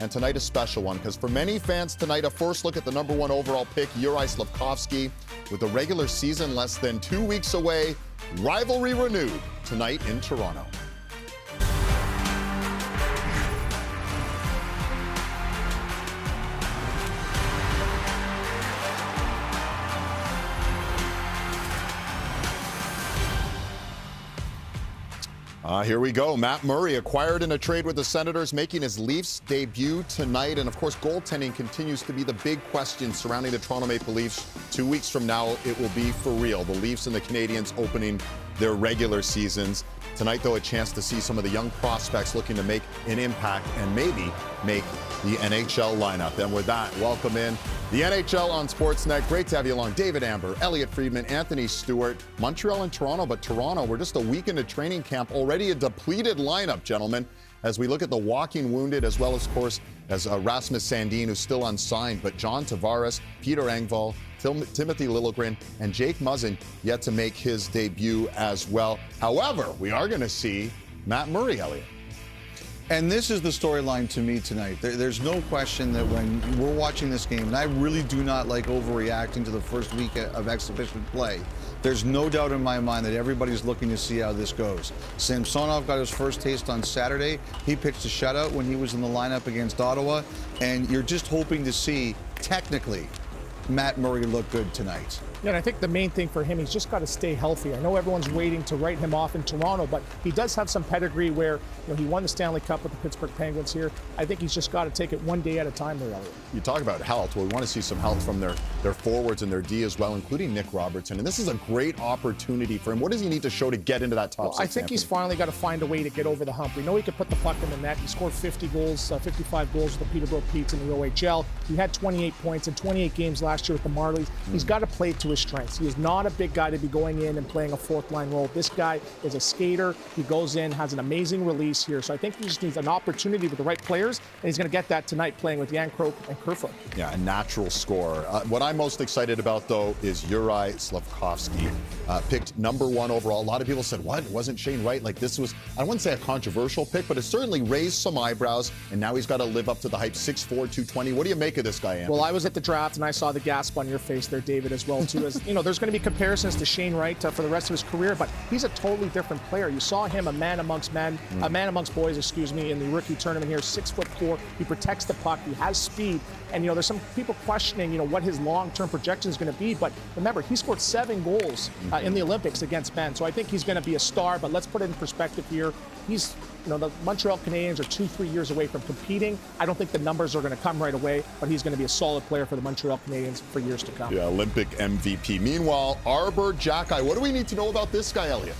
And tonight a special one, because for many fans tonight, a first look at the number 1 overall pick, Juraj Slafkovsky. With the regular season less than 2 weeks away, rivalry renewed tonight in Toronto. Here we go. Matt Murray acquired in a trade with the Senators, making his Leafs debut tonight. And, of course, goaltending continues to be the big question surrounding the Toronto Maple Leafs. 2 weeks from now, it will be for real. The Leafs and the Canadiens opening their regular seasons. Tonight, though, a chance to see some of the young prospects looking to make an impact and maybe make the NHL lineup. And with that, welcome in the NHL on Sportsnet. Great to have you along. David Amber, Elliot Friedman, Anthony Stewart, Montreal and Toronto. But Toronto, we're just a week into training camp. Already a depleted lineup, gentlemen, as we look at the walking wounded, as well as, of course, as Rasmus Sandin, who's still unsigned. But John Tavares, Peter Engvall, Timothy Liljegren, and Jake Muzzin yet to make his debut as well. However, we are going to see Matt Murray, Elliot. And this is the storyline to me tonight. There's no question that when we're watching this game, and I really do not like overreacting to the first week of exhibition play, there's no doubt in my mind that everybody's looking to see how this goes. Samsonov got his first taste on Saturday. He pitched a shutout when he was in the lineup against Ottawa, and you're just hoping to see, technically, Matt Murray look good tonight. Yeah, and I think the main thing for him, he's just got to stay healthy. I know everyone's waiting to write him off in Toronto, but he does have some pedigree where he won the Stanley Cup with the Pittsburgh Penguins here. I think he's just got to take it one day at a time there, Elliot. You talk about health. Well, we want to see some health from their forwards and their D as well, including Nick Robertson. And this is a great opportunity for him. What does he need to show to get into that top six? I think he's finally got to find a way to get over the hump. We know he could put the puck in the net. He scored 50 goals, 55 goals with the Peterborough Petes in the OHL. He had 28 points in 28 games last year with the Marlies. He's got to play to his strengths. He is not a big guy to be going in and playing a fourth-line role. This guy is a skater. He goes in, has an amazing release here. So I think he just needs an opportunity with the right players, and he's going to get that tonight playing with Jan Krook and Kerfoot. Yeah, a natural scorer. What I'm most excited about, though, is Juraj Slafkovsky, picked number 1 overall. A lot of people said, what? Wasn't Shane Wright? Like, this was, I wouldn't say a controversial pick, but it certainly raised some eyebrows, and now he's got to live up to the hype. 6'4", 220. What do you make of this guy, Anthony? Well, I was at the draft, and I saw the gasp on your face there, David, as well, too. As there's going to be comparisons to Shane Wright for the rest of his career, but he's a totally different player. You saw him a man amongst boys, in the rookie tournament here, 6'4". He protects the puck. He has speed. And, there's some people questioning, what his long-term projection is going to be. But remember, he scored 7 goals in the Olympics against Ben. So I think he's going to be a star. But let's put it in perspective here. He's, the Montreal Canadiens are 2-3 years away from competing. I don't think the numbers are going to come right away, but he's going to be a solid player for the Montreal Canadiens for years to come. Yeah, Olympic MVP. Meanwhile, Arber Xhekaj. What do we need to know about this guy, Elliot?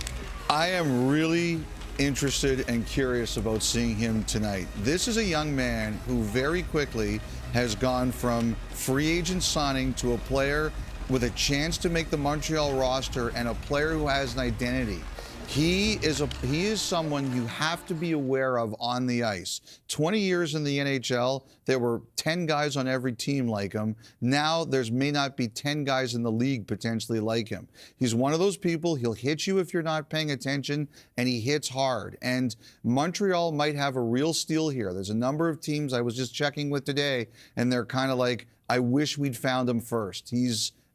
I am really interested and curious about seeing him tonight. This is a young man who very quickly has gone from free agent signing to a player with a chance to make the Montreal roster and a player who has an identity. He is someone you have to be aware of on the ice. 20 years in the NHL, there were 10 guys on every team like him. Now may not be 10 guys in the league potentially like him. He's one of those people, he'll hit you if you're not paying attention, and he hits hard. And Montreal might have a real steal here. There's a number of teams I was just checking with today, and they're kind of like, I wish we'd found him first.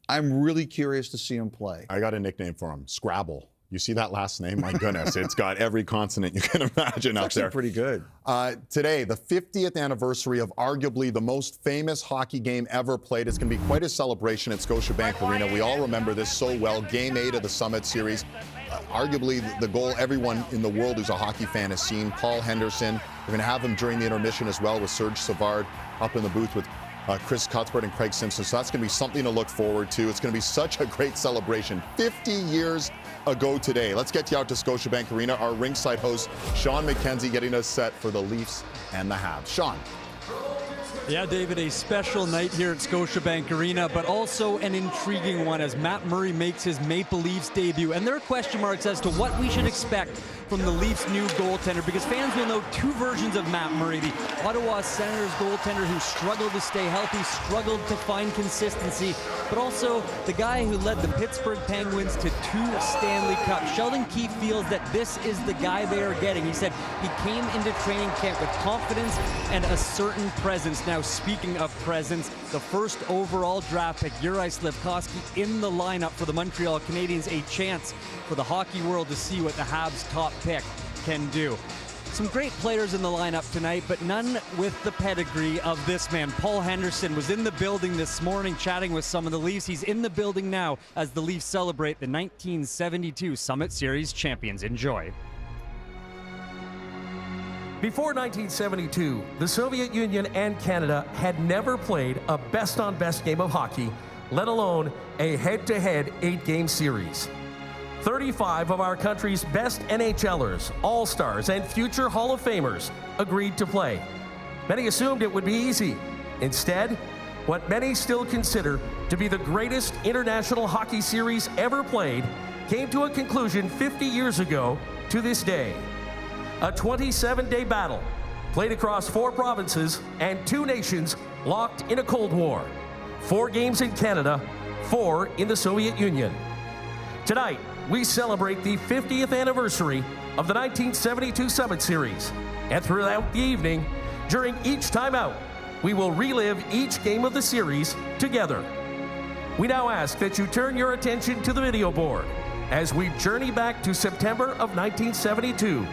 I'm really curious to see him play. I got a nickname for him, Scrabble. You see that last name? My goodness, it's got every consonant you can imagine out there. Pretty good. Today, the 50th anniversary of arguably the most famous hockey game ever played. It's going to be quite a celebration at Scotiabank Arena. We all remember this so well. Game 8 of the Summit Series. Arguably the goal everyone in the world who's a hockey fan has seen. Paul Henderson. We're going to have him during the intermission as well with Serge Savard up in the booth with Chris Cuthbert and Craig Simpson. So that's going to be something to look forward to. It's going to be such a great celebration. 50 years ago today. Let's get you out to Scotiabank Arena. Our ringside host, Sean McKenzie, getting us set for the Leafs and the Habs. Sean. Yeah, David, a special night here at Scotiabank Arena, but also an intriguing one as Matt Murray makes his Maple Leafs debut. And there are question marks as to what we should expect from the Leafs' new goaltender, because fans will know two versions of Matt Murray. The Ottawa Senators goaltender who struggled to stay healthy, struggled to find consistency, but also the guy who led the Pittsburgh Penguins to 2 Stanley Cups. Sheldon Keefe feels that this is the guy they are getting. He said he came into training camp with confidence and a certain presence. Now, speaking of presence, the first overall draft pick, Juraj Slafkovsky, in the lineup for the Montreal Canadiens, a chance for the hockey world to see what the Habs' top pick can do. Some great players in the lineup tonight, but none with the pedigree of this man. Paul Henderson was in the building this morning chatting with some of the Leafs. He's in the building now as the Leafs celebrate the 1972 Summit Series champions. Enjoy. Before 1972, the Soviet Union and Canada had never played a best-on-best game of hockey, let alone a head-to-head 8-game series. 35 of our country's best NHLers, All-Stars, and future Hall of Famers agreed to play. Many assumed it would be easy. Instead, what many still consider to be the greatest international hockey series ever played came to a conclusion 50 years ago to this day. A 27-day battle played across 4 provinces and 2 nations locked in a Cold War. 4 games in Canada, 4 in the Soviet Union. Tonight, we celebrate the 50th anniversary of the 1972 Summit Series. And throughout the evening, during each timeout, we will relive each game of the series together. We now ask that you turn your attention to the video board as we journey back to September of 1972,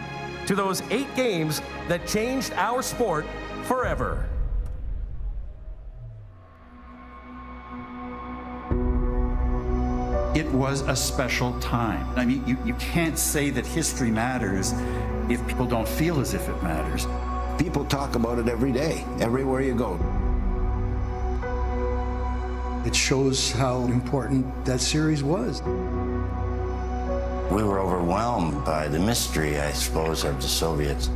to those 8 games that changed our sport forever. It was a special time. I mean, you can't say that history matters if people don't feel as if it matters. People talk about it every day, everywhere you go. It shows how important that series was. We were overwhelmed by the mystery, I suppose, of the Soviets.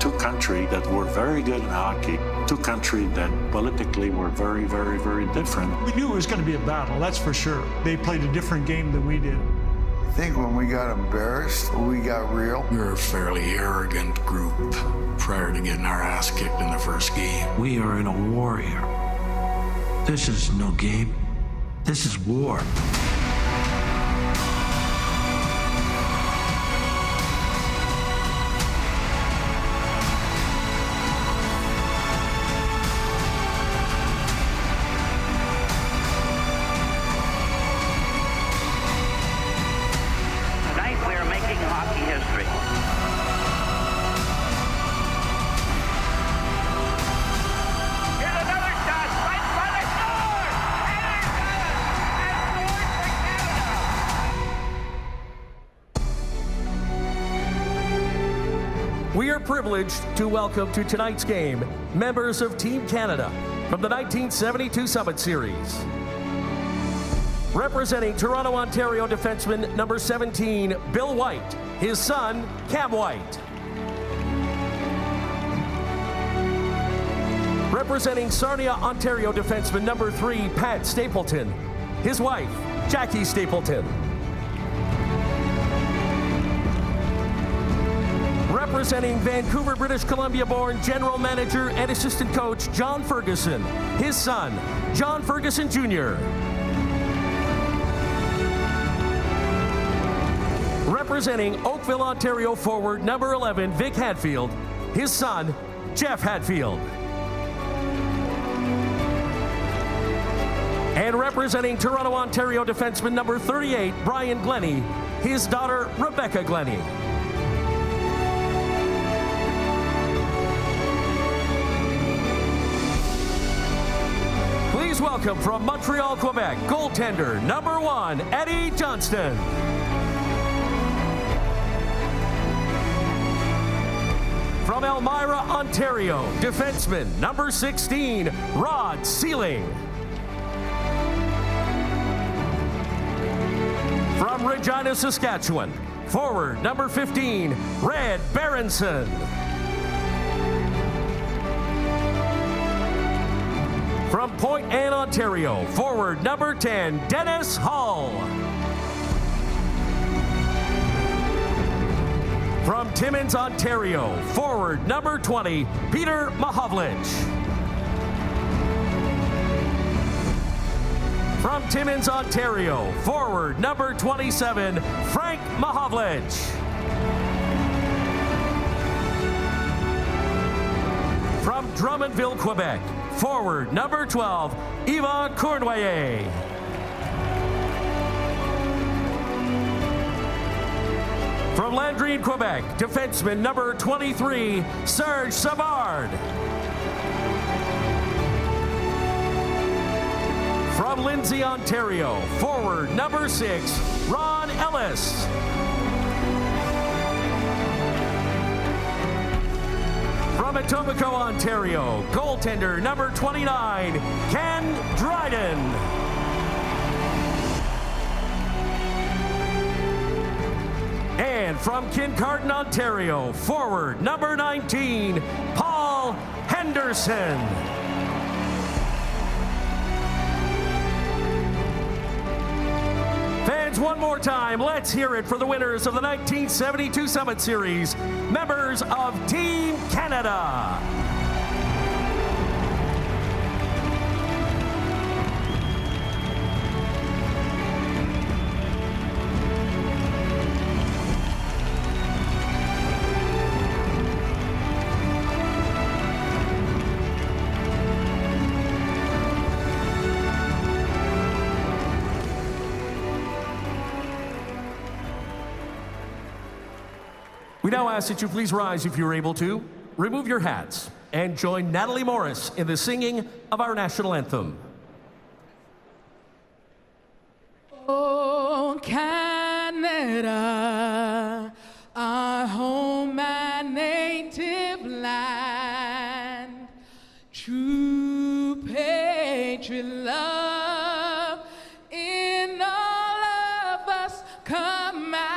2 countries that were very good in hockey, 2 countries that politically were very, very, very different. We knew it was going to be a battle, that's for sure. They played a different game than we did. I think when we got embarrassed, we got real. We were a fairly arrogant group prior to getting our ass kicked in the first game. We are in a war here. This is no game. This is war. We are privileged to welcome to tonight's game members of Team Canada from the 1972 Summit Series. Representing Toronto, Ontario defenseman number 17, Bill White, his son, Cam White. Representing Sarnia, Ontario defenseman number 3, Pat Stapleton, his wife, Jackie Stapleton. Representing Vancouver, British Columbia-born general manager and assistant coach John Ferguson, his son, John Ferguson Jr. Representing Oakville, Ontario forward number 11, Vic Hadfield, his son, Jeff Hadfield. And representing Toronto, Ontario defenseman number 38, Brian Glennie, his daughter, Rebecca Glennie. Please welcome from Montreal, Quebec, goaltender number 1, Eddie Johnston. From Elmira, Ontario, defenseman number 16, Rod Sealing. From Regina, Saskatchewan, forward number 15, Red Berenson. From Point Anne, Ontario, forward number 10, Dennis Hull. From Timmins, Ontario, forward number 20, Peter Mahovlich. From Timmins, Ontario, forward number 27, Frank Mahovlich. From Drummondville, Quebec, forward number 12, Yvan Cournoyer. From Landrine, Quebec, defenseman number 23, Serge Savard. From Lindsay, Ontario, forward number 6, Ron Ellis. From Etobicoke, Ontario, goaltender number 29, Ken Dryden. And from Kincardine, Ontario, forward number 19, Paul Henderson. Fans, one more time, let's hear it for the winners of the 1972 Summit Series, members of Team Canada. We now ask that you please rise if you're able to, remove your hats, and join Natalie Morris in the singing of our national anthem. Oh, Canada, our home and native land, true patriot love in all of us command.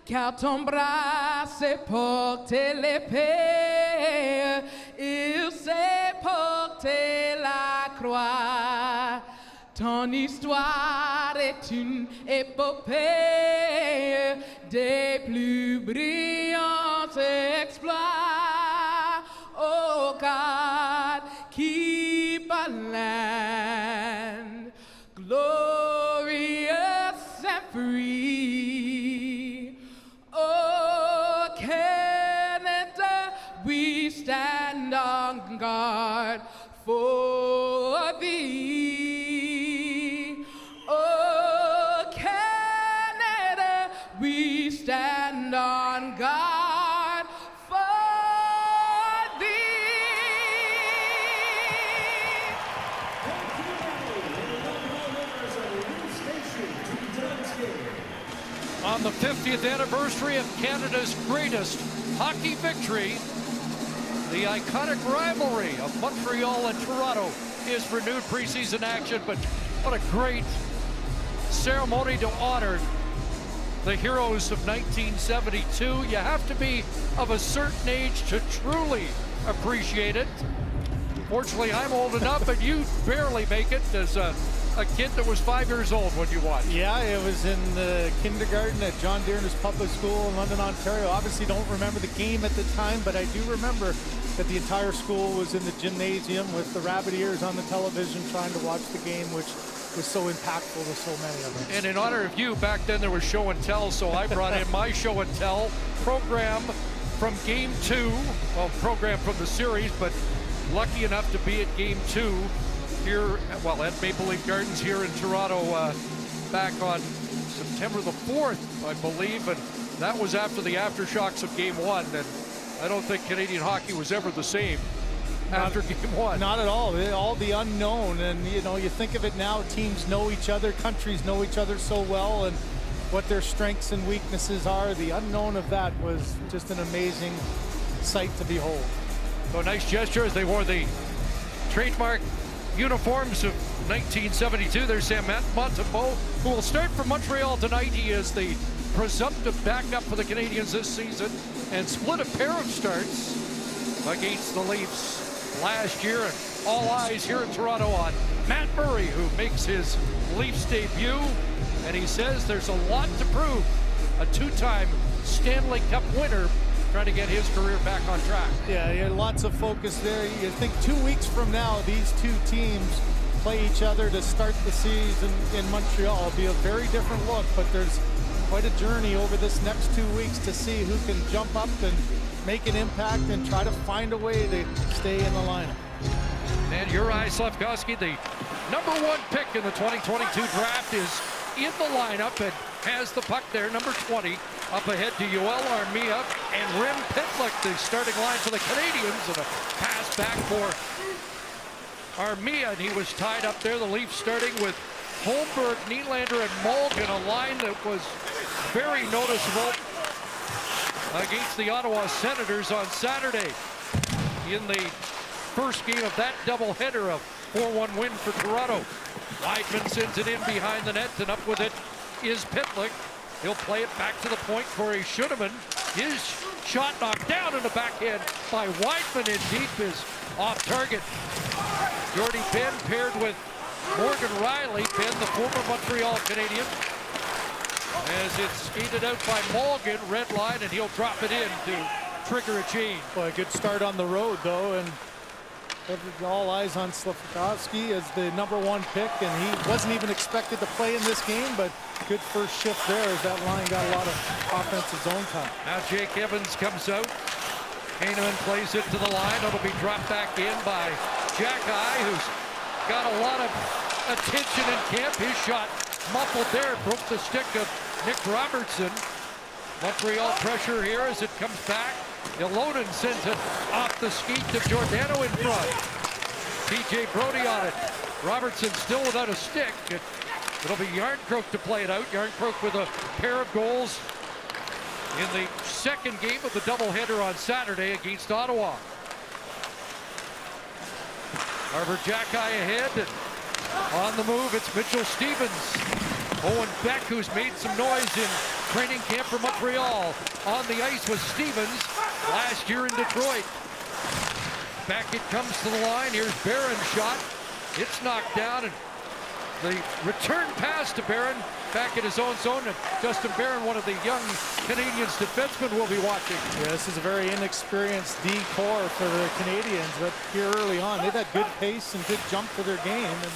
Car ton bras s'est porté l'épée, il s'est porté la croix. Ton histoire est une épopée des plus brillants exploits. Oh God, keep our land glorious and free. Oh Canada, we stand on guard for thee. Oh Canada, we stand on guard for thee. On the 50th anniversary of Canada's greatest hockey victory, the iconic rivalry of Montreal and Toronto is renewed preseason action, but what a great ceremony to honor the heroes of 1972. You have to be of a certain age to truly appreciate it. Fortunately, I'm old enough, but you barely make it as a kid that was 5 years old when you watched. Yeah, it was in the kindergarten at John Dearness Public School in London, Ontario. Obviously don't remember the game at the time, but I do remember that the entire school was in the gymnasium with the rabbit ears on the television trying to watch the game, which was so impactful to so many of us. And in honor of you, back then there was show and tell, so I brought in my show and tell program from Game 2. Well, program from the series, but lucky enough to be at Game 2 here, well, at Maple Leaf Gardens here in Toronto back on September the 4th, I believe, and that was after the aftershocks of Game 1, and I don't think Canadian hockey was ever the same after Game 1. Not at all. All the unknown, and you know, you think of it now, teams know each other, countries know each other so well, and what their strengths and weaknesses are. The unknown of that was just an amazing sight to behold. So nice gesture as they wore the trademark uniforms of 1972. There's Sam Montembeault, who will start for Montreal tonight. He is the presumptive backup for the Canadians this season and split a pair of starts against the Leafs last year, and all eyes here in Toronto on Matt Murray, who makes his Leafs debut, and he says there's a lot to prove. A two-time Stanley Cup winner trying to get his career back on track. Yeah, lots of focus there. You think 2 weeks from now, these two teams play each other to start the season in Montreal. It'll be a very different look, but there's quite a journey over this next 2 weeks to see who can jump up and make an impact and try to find a way to stay in the lineup. And Juraj Slafkovsky, the #1 pick in the 2022 draft, is in the lineup and has the puck there, number 20, up ahead to Yoel Armia and Rem Pitlick, the starting line for the Canadians, and a pass back for Armia, and he was tied up there. The Leafs starting with Holmberg, Nylander, and Malgin, a line that was very noticeable against the Ottawa Senators on Saturday in the first game of that doubleheader, of 4-1 win for Toronto. Weidman sends it in behind the net, and up with it is Pitlick. He'll play it back to the point. Corey Schueneman, his shot knocked down in the backhand by Weidman in deep is off target. Jordy Ben paired with Morgan Riley. Ben, the former Montreal Canadian, as it's skated out by Malgin, red line, and he'll drop it in to trigger a change. Well, a good start on the road, though, and all eyes on Slafkovsky as the #1 pick, and he wasn't even expected to play in this game, but good first shift there as that line got a lot of offensive zone time. Now Jake Evans comes out. Heineman plays it to the line. It'll be dropped back in by Jack-Eye, who's got a lot of attention in camp. His shot muffled there, broke the stick of Nick Robertson. Montreal pressure here as it comes back. Ylonen sends it off the skeet to Giordano in front. TJ Brody on it. Robertson still without a stick. It'll be Järnkrok to play it out. Järnkrok with a pair of goals in the second game of the doubleheader on Saturday against Ottawa. Arber Xhekaj ahead. On the move, it's Mitchell Stevens. Owen Beck, who's made some noise in training camp for Montreal. On the ice was Stevens last year in Detroit. Back it comes to the line. Here's Barron's shot. It's knocked down, and the return pass to Barron back in his own zone. And Justin Barron, one of the young Canadians defensemen we'll be watching. Yeah, this is a very inexperienced D core for the Canadians, but here early on, they've had good pace and good jump for their game. And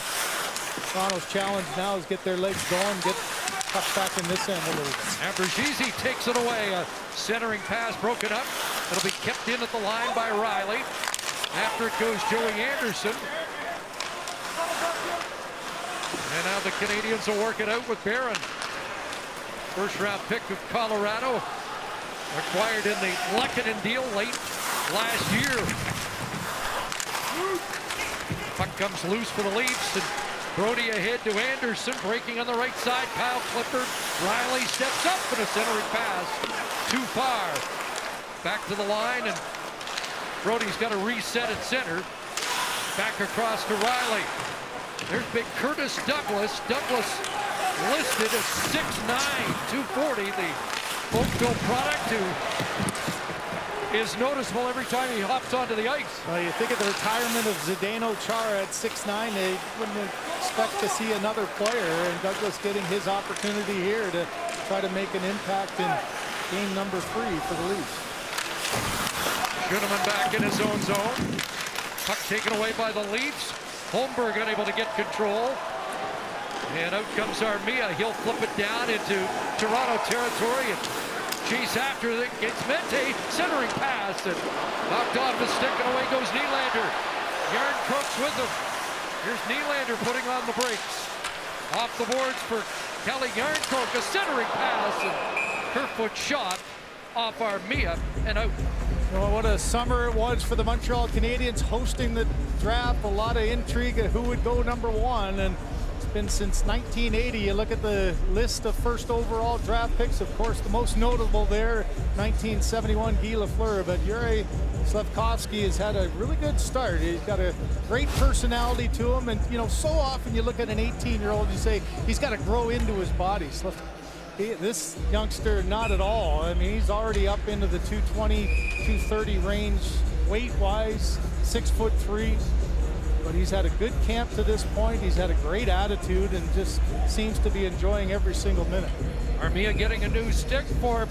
Toronto's challenge now is get their legs going, get puck back in this end a little bit. Ambrosisi takes it away. A centering pass broken up. It'll be kept in at the line by Riley. After it goes Joey Anderson. And now the Canadians will work it out with Barron. First round pick of Colorado. Acquired in the Lehkonen deal late last year. Puck comes loose for the Leafs, and Brody ahead to Anderson, breaking on the right side. Kyle Clifford. Riley steps up and a centering pass. Too far. Back to the line, and Brody's got to reset at center. Back across to Riley. There's big Curtis Douglas. Douglas listed at 6'9", 240. The Oakville product, who is noticeable every time he hops onto the ice. Well, you think of the retirement of Zdeno Chara at 6'9", they wouldn't expect to see another player, and Douglas getting his opportunity here to try to make an impact in game number 3 for the Leafs. Schueneman back in his own zone. Puck taken away by the Leafs. Holmberg unable to get control. And out comes Armia. He'll flip it down into Toronto territory and chase after it. Gets Mente, centering pass, and knocked off the stick, and away goes Nylander. Järnkrok's with him. Here's Nylander putting on the brakes. Off the boards for Kelly Järnkrok. A centering pass, and Kerfoot shot off Armia and out. Well, what a summer it was for the Montreal Canadiens hosting the draft. A lot of intrigue at who would go #1, and it's been since 1980. You look at the list of first overall draft picks. Of course, the most notable there, 1971 Guy Lafleur, but Juraj Slafkovsky has had a really good start. He's got a great personality to him, and you know, so often you look at an 18-year-old, you say he's got to grow into his body. This youngster, not at all. I mean, he's already up into the 220, 230 range weight-wise, 6'3", but he's had a good camp to this point. He's had a great attitude and just seems to be enjoying every single minute. Armia getting a new stick for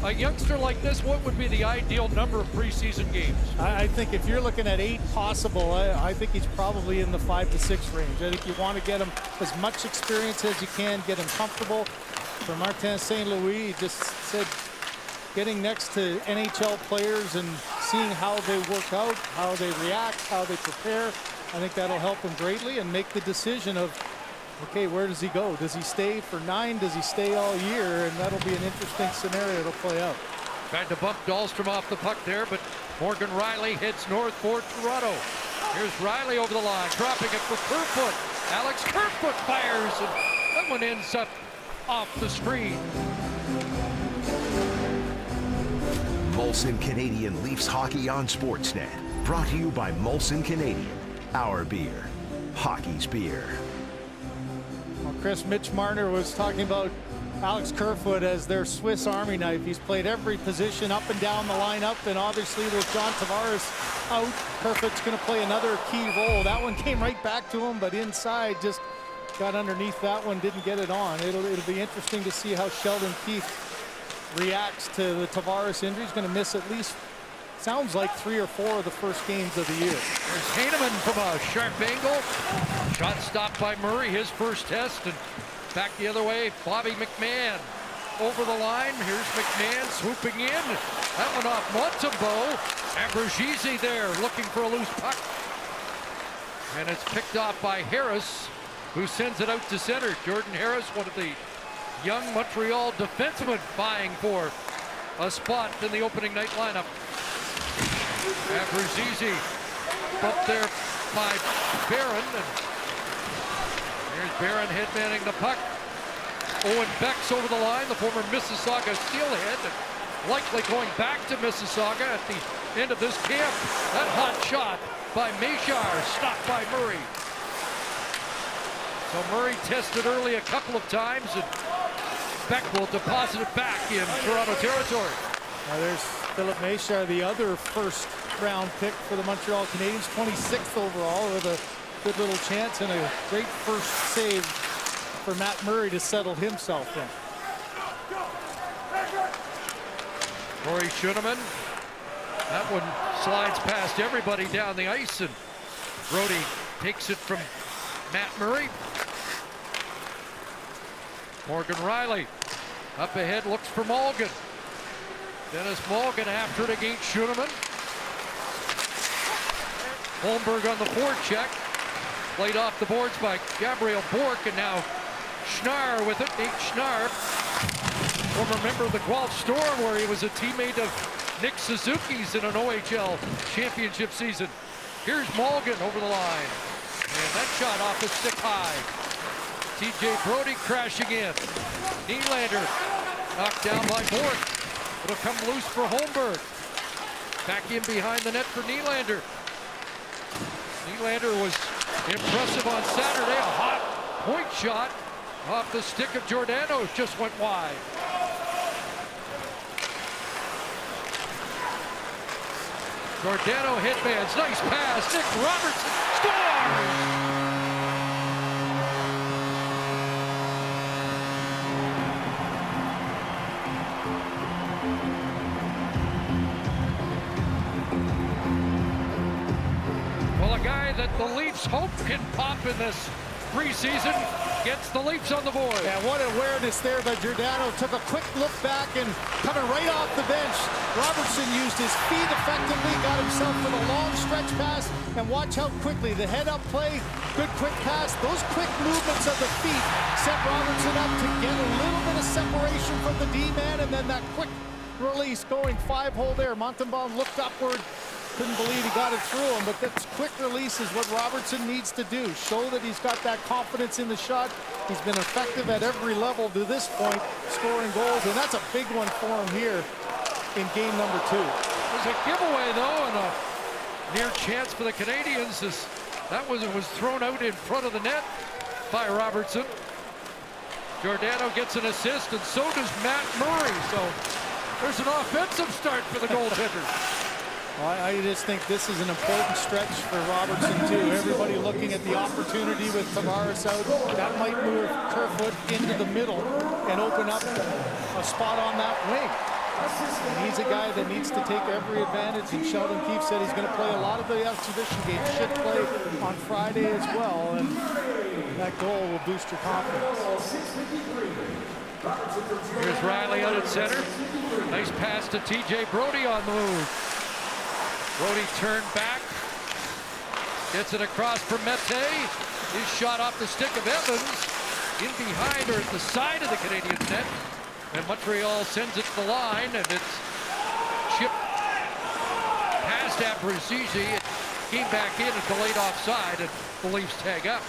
a youngster like this. What would be the ideal number of preseason games? I think if you're looking at 8 possible, I think he's probably in the 5 to 6 range. I think you want to get him as much experience as you can, get him comfortable. For Martin St. Louis, he just said getting next to NHL players and seeing how they work out, how they react, how they prepare, I think that'll help him greatly and make the decision of, okay, where does he go? Does he stay for 9? Does he stay all year? And that'll be an interesting scenario to play out. Tried to bump Dahlstrom off the puck there, but Morgan Rielly hits north for Toronto. Here's Rielly over the line, dropping it for Kerfoot. Alex Kerfoot fires, and that one ends up off the screen. Molson Canadian Leafs hockey on Sportsnet. Brought to you by Molson Canadian. Our beer. Hockey's beer. Well, Chris, Mitch Marner was talking about Alex Kerfoot as their Swiss Army knife. He's played every position up and down the lineup, and obviously with John Tavares out, Kerfoot's going to play another key role. That one came right back to him, but inside just got underneath that one, didn't get it on. It'll be interesting to see how Sheldon Keefe reacts to the Tavares injury. He's going to miss at least, sounds like, 3 or 4 of the first games of the year. There's Heineman from a sharp angle. Shot stopped by Murray, his first test, and back the other way, Bobby McMahon over the line. Here's McMahon swooping in. That one off Montembeault. And Bergese there looking for a loose puck. And it's picked off by Harris, who sends it out to center. Jordan Harris, one of the young Montreal defensemen, vying for a spot in the opening night lineup. And Bergese bumped there by Barron. And here's Barron headmanning the puck. Owen Beck's over the line, the former Mississauga Steelhead, and likely going back to Mississauga at the end of this camp. That hot shot by Machar, stopped by Murray. So Murray tested early a couple of times, and Beck will deposit it back in Toronto territory. Now there's Philip Machar, the other first-round pick for the Montreal Canadiens, 26th overall, with a good little chance and a great first save for Matt Murray to settle himself in. Corey Schoeneman. That one slides past everybody down the ice, and Brody takes it from Matt Murray. Morgan Rielly up ahead, looks for Malgin. Dennis Malgin after it against Schoeneman. Holmberg on the forecheck. Played off the boards by Gabriel Bourque, and now Schnarr with it. Nate Schnarr, former member of the Guelph Storm, where he was a teammate of Nick Suzuki's in an OHL championship season. Here's Malgin over the line. And that shot off the stick high. TJ Brody crashing in. Nylander knocked down by Bourque. It'll come loose for Holmberg. Back in behind the net for Nylander. Nylander was impressive on Saturday. A hot point shot off the stick of Giordano, just went wide. Giordano headbands, nice pass. Nick Robertson scores! Well, a guy that the Leafs hope can pop in this preseason gets the Leafs on the board. Yeah, what awareness there by Giordano. Took a quick look back and coming right off the bench. Robertson used his feet effectively, got himself with a long stretch pass, and watch how quickly the head-up play, good quick pass. Those quick movements of the feet set Robertson up to get a little bit of separation from the D-man, and then that quick release going 5-hole there. Montembeault looked upward. Couldn't believe he got it through him, but that quick release is what Robertson needs to do. Show that he's got that confidence in the shot. He's been effective at every level to this point, scoring goals, and that's a big one for him here in game number 2. There's a giveaway, though, and a near chance for the Canadiens as that was thrown out in front of the net by Robertson. Giordano gets an assist, and so does Matt Murray. So there's an offensive start for the goaltenders. Well, I just think this is an important stretch for Robertson, too. Everybody looking at the opportunity with Tavares out. That might move Kerfoot into the middle and open up a spot on that wing. And he's a guy that needs to take every advantage. And Sheldon Keefe said he's going to play a lot of the exhibition games. Should play on Friday as well. And that goal will boost your confidence. Here's Riley out at center. Nice pass to TJ Brodie on the move. Brodie turned back. Gets it across for Mete. His shot off the stick of Evans. In behind or at the side of the Canadian net. And Montreal sends it to the line, and it's chipped past Abruzzese. It came back in and delayed offside, and the Leafs tag up.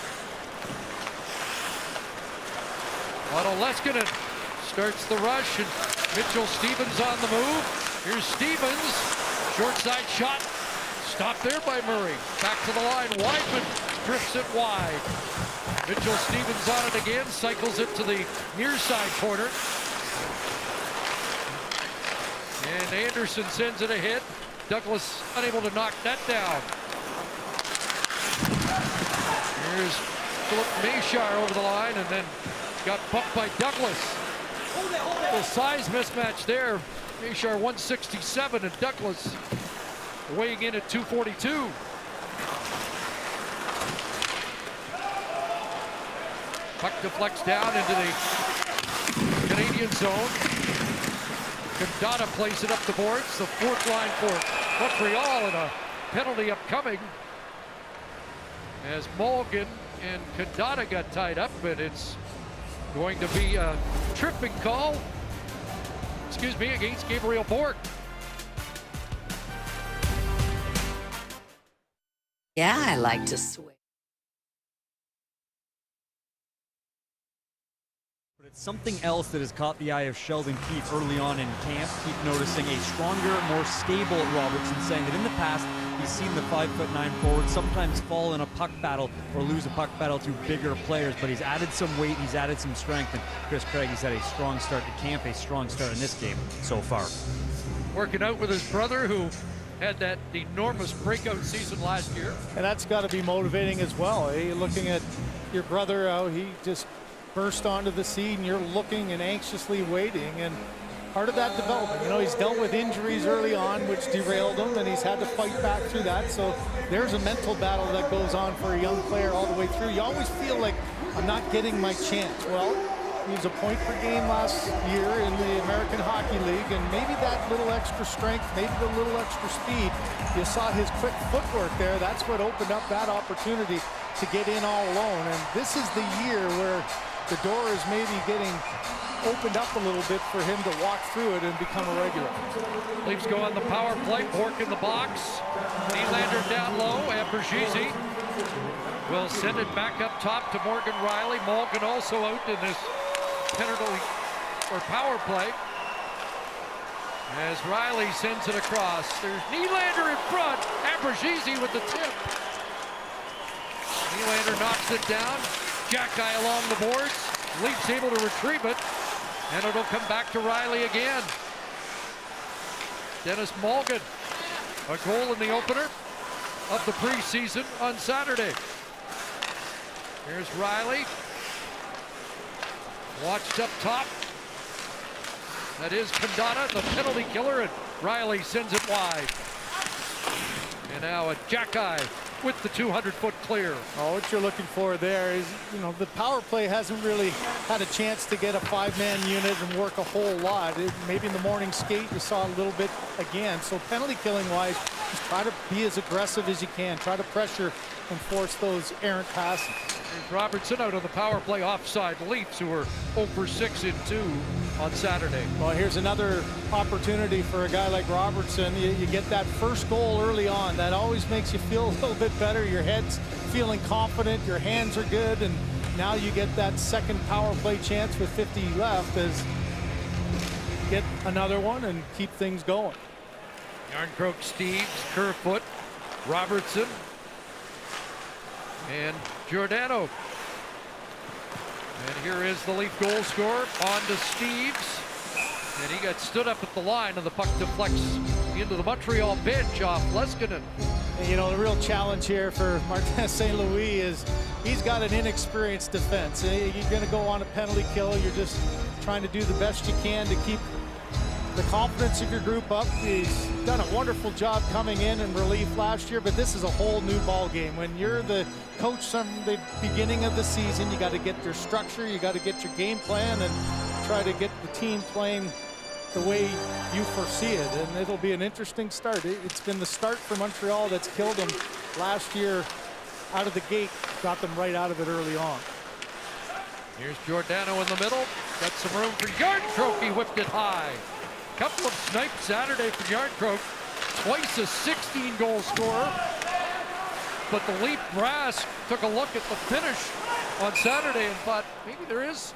Otto Leskinen starts the rush, and Mitchell Stevens on the move. Here's Stevens, short side shot, stopped there by Murray. Back to the line, Wideman drifts it wide. Mitchell Stevens on it again, cycles it to the near side corner. And Anderson sends it ahead. Douglas unable to knock that down. Here's Philip Machar over the line, and then got bumped by Douglas. Little size mismatch there. Machar 167 and Douglas weighing in at 242. Puck deflects down into the Canadian zone. Condotta plays it up the boards. The fourth line for Montreal, and a penalty upcoming as Mulligan and Condotta got tied up, but it's going to be a tripping call, against Gabriel Bourque. Yeah, I like to swim. But it's something else that has caught the eye of Sheldon Keefe early on in camp. Keefe noticing a stronger, more stable Robertson, saying that in the past he's seen the 5'9" forward sometimes fall in a puck battle or lose a puck battle to bigger players, but he's added some weight, he's added some strength, and Chris Craig, he's had a strong start to camp, a strong start in this game so far. Working out with his brother, who had that enormous breakout season last year. And that's got to be motivating as well. You're looking at your brother, how he just burst onto the scene. You're looking and anxiously waiting, and part of that development. You know, he's dealt with injuries early on, which derailed him, and he's had to fight back through that. So there's a mental battle that goes on for a young player all the way through. You always feel like, I'm not getting my chance. Well, he was a point per game last year in the American Hockey League, and maybe that little extra strength, maybe the little extra speed, you saw his quick footwork there. That's what opened up that opportunity to get in all alone. And this is the year where the door is maybe getting opened up a little bit for him to walk through it and become a regular. Leafs go on the power play. Bourque in the box. Nylander down low. Abruzzese will send it back up top to Morgan Riley. Morgan also out in this penalty or power play as Riley sends it across. There's Nylander in front. Abruzzese with the tip. Nylander knocks it down. Jack-eye along the boards. Leafs able to retrieve it, and it'll come back to Riley again. Dennis Mulligan, a goal in the opener of the preseason on Saturday. Here's Riley. Watched up top. That is Condotta, the penalty killer, and Riley sends it wide. And now a Jack-eye with the 200-foot clear. Oh, what you're looking for there is, you know, the power play hasn't really had a chance to get a five-man unit and work a whole lot. Maybe in the morning skate you saw a little bit again. So penalty killing wise, just try to be as aggressive as you can. Try to pressure and force those errant passes. Here's Robertson out on the power play offside. Leafs, who were 0 for 6 in 2 on Saturday. Well, here's another opportunity for a guy like Robertson. You get that first goal early on. That always makes you feel a little bit better. Your head's feeling confident. Your hands are good. And now you get that second power play chance with 50 left as get another one and keep things going. Yarncroke, Steeves, Kerfoot, Robertson, and Giordano. And here is the Leaf goal scorer, on to Steeves. And he got stood up at the line, and the puck deflects into the Montreal bench off Leskinen. And, you know, the real challenge here for Martin St. Louis is he's got an inexperienced defense. You're going to go on a penalty kill. You're just trying to do the best you can to keep the confidence of your group up. He's done a wonderful job coming in relief last year, but this is a whole new ball game. When you're the coach from the beginning of the season, you got to get your structure, you got to get your game plan, and try to get the team playing the way you foresee it. And it'll be an interesting start. It's been the start for Montreal that's killed them last year out of the gate, got them right out of it early on. Here's Giordano in the middle. Got some room for Järnkrok. He whipped it high. Couple of snipes Saturday for Järnkrok. Twice a 16-goal scorer. But the Leaf brass took a look at the finish on Saturday and thought maybe there is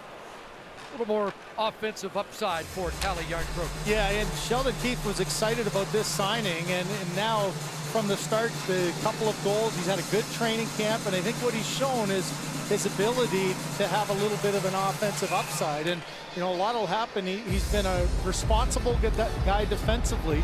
a little more offensive upside for Calle Järnkrok. Yeah, and Sheldon Keefe was excited about this signing, and now from the start, the couple of goals, he's had a good training camp, and I think what he's shown is his ability to have a little bit of an offensive upside. And you know, a lot will happen. He's been a responsible guy defensively.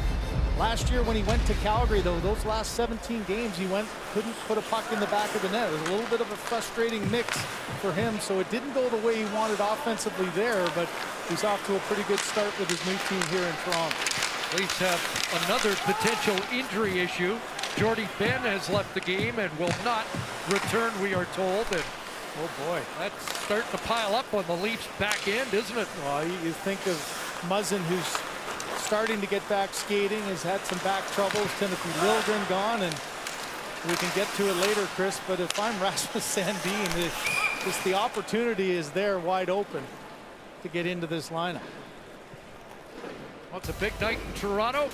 Last year when he went to Calgary, though, those last 17 games he couldn't put a puck in the back of the net. It was a little bit of a frustrating mix for him, so it didn't go the way he wanted offensively there, but he's off to a pretty good start with his new team here in Toronto. Leafs have another potential injury issue. Jordie Benn has left the game and will not return, we are told. And oh boy, that's starting to pile up on the Leafs back end, isn't it? Well, you think of Muzzin, who's starting to get back skating, has had some back troubles. Timothy Liljegren gone, and we can get to it later, Chris, but if I'm Rasmus Sandin, the opportunity is there wide open to get into this lineup. Well, it's a big night in Toronto.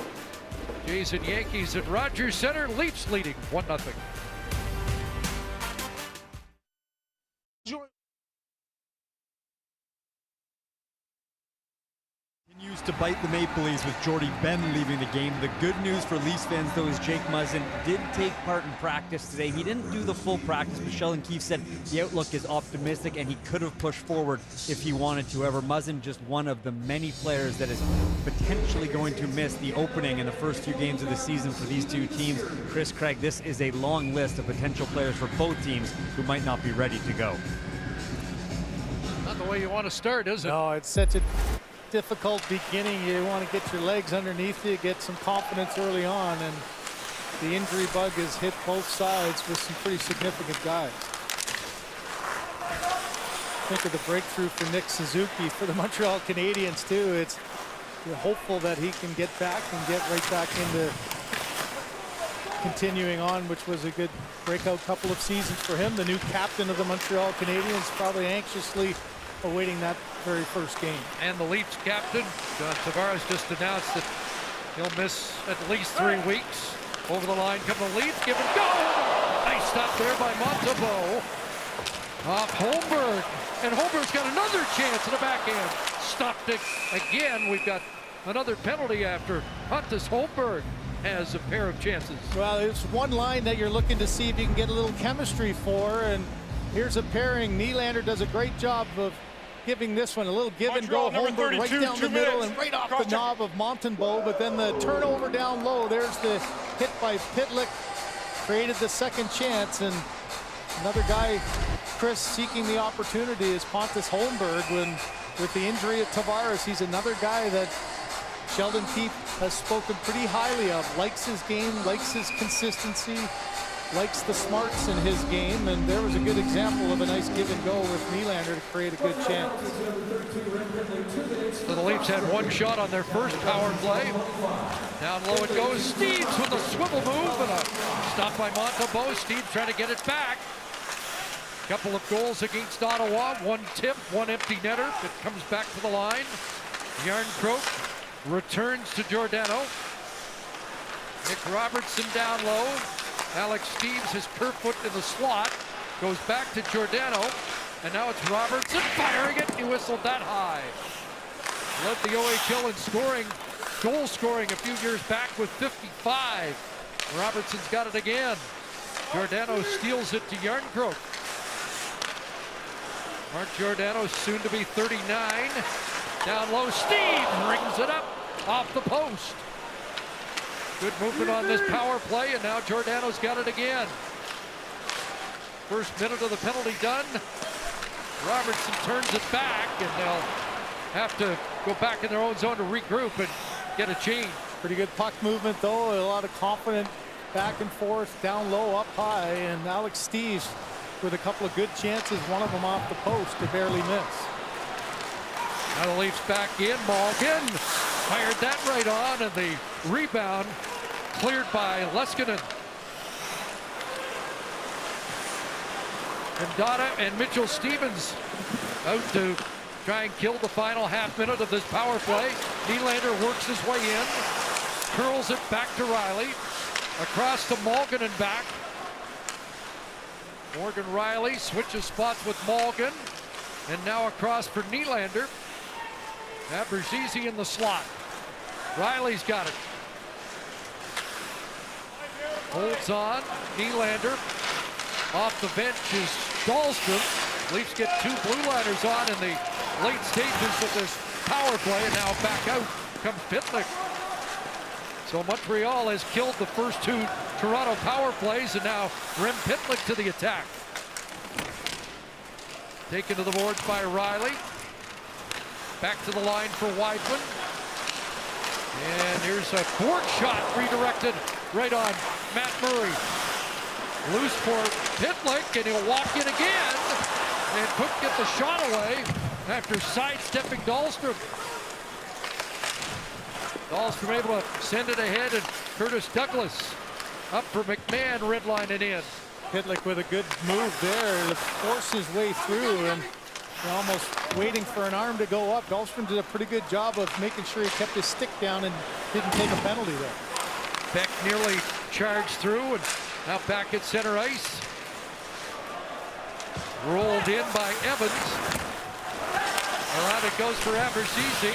Jays and Yankees at Rogers Center. Leafs leading 1-0. Continues to bite the Maple Leafs with Jordie Benn leaving the game. The good news for Leafs fans, though, is Jake Muzzin did take part in practice today. He didn't do the full practice, but Sheldon Keefe said the outlook is optimistic and he could have pushed forward if he wanted to. However, Muzzin just one of the many players that is potentially going to miss the opening in the first few games of the season for these two teams. Chris Craig, this is a long list of potential players for both teams who might not be ready to go. Not the way you want to start, is it? No, it's such a difficult beginning. You want to get your legs underneath you, get some confidence early on, and the injury bug has hit both sides with some pretty significant guys. Think of the breakthrough for Nick Suzuki for the Montreal Canadiens too. You're hopeful that he can get back and get right back into continuing on, which was a good breakout couple of seasons for him. The new captain of the Montreal Canadiens probably anxiously awaiting that very first game. And the Leafs captain, John Tavares, just announced that he'll miss at least 3 weeks. Over the line come the Leafs, give and go! Nice stop there by Montembeault. Off Holmberg, and Holmberg's got another chance in the backhand. Stopped it again. We've got another penalty after Pontus Holmberg has a pair of chances. Well, it's one line that you're looking to see if you can get a little chemistry for, and here's a pairing. Nylander does a great job of giving this one a little give and go. Holmberg right down the middle and right off the knob of Montembeault, but then the turnover down low. There's the hit by Pitlick, created the second chance, and another guy, Chris, seeking the opportunity is Pontus Holmberg. When with the injury of Tavares, he's another guy that Sheldon Keefe has spoken pretty highly of. Likes his game, likes his consistency, likes the smarts in his game, and there was a good example of a nice give and go with Nylander to create a good chance. So the Leafs had one shot on their first power play. Down low it goes. Steeves with a swivel move and a stop by Montembeault. Steeves trying to get it back. Couple of goals against Ottawa. One tip, one empty netter. It comes back to the line. Järnkrok returns to Giordano. Nick Robertson down low. Alex Steeves, his Kerfoot in the slot, goes back to Giordano, and now it's Robertson firing it. He whistled that high. Led the OHL in scoring, goal scoring a few years back with 55. Robertson's got it again. Giordano steals it to Järnkrok. Mark Giordano, soon to be 39. Down low, Steeves rings it up off the post. Good movement on this power play, and now Giordano's got it again. First minute of the penalty done. Robertson turns it back, and they'll have to go back in their own zone to regroup and get a change. Pretty good puck movement, though. A lot of confident back and forth, down low, up high, and Alex Steeves with a couple of good chances, one of them off the post to barely miss. Now the Leafs back in. Malgin fired that right on, and the rebound cleared by Leskinen. And Dada and Mitchell Stevens out to try and kill the final half minute of this power play. Nylander works his way in, curls it back to Riley, across to Malgin and back. Morgan Riley switches spots with Malgin, and now across for Nylander. Abruzzese in the slot. Riley's got it. Holds on. Nylander. Off the bench is Dahlstrom. Leafs get two blue liners on in the late stages of this power play, and now back out comes Pitlick. So Montreal has killed the first two Toronto power plays, and now Rem Pitlick to the attack. Taken to the boards by Riley. Back to the line for Weidman. And here's a cork shot redirected right on Matt Murray. Loose for Pitlick, and he'll walk in again. And couldn't get the shot away after sidestepping Dahlstrom. Dahlstrom able to send it ahead, and Curtis Douglas up for McMahon, redlining in. Pitlick with a good move there to force his way through, and almost waiting for an arm to go up. Dahlstrom did a pretty good job of making sure he kept his stick down and didn't take a penalty there. Beck nearly charged through, and now back at center ice. Rolled in by Evans. Around it goes for Abruzzese.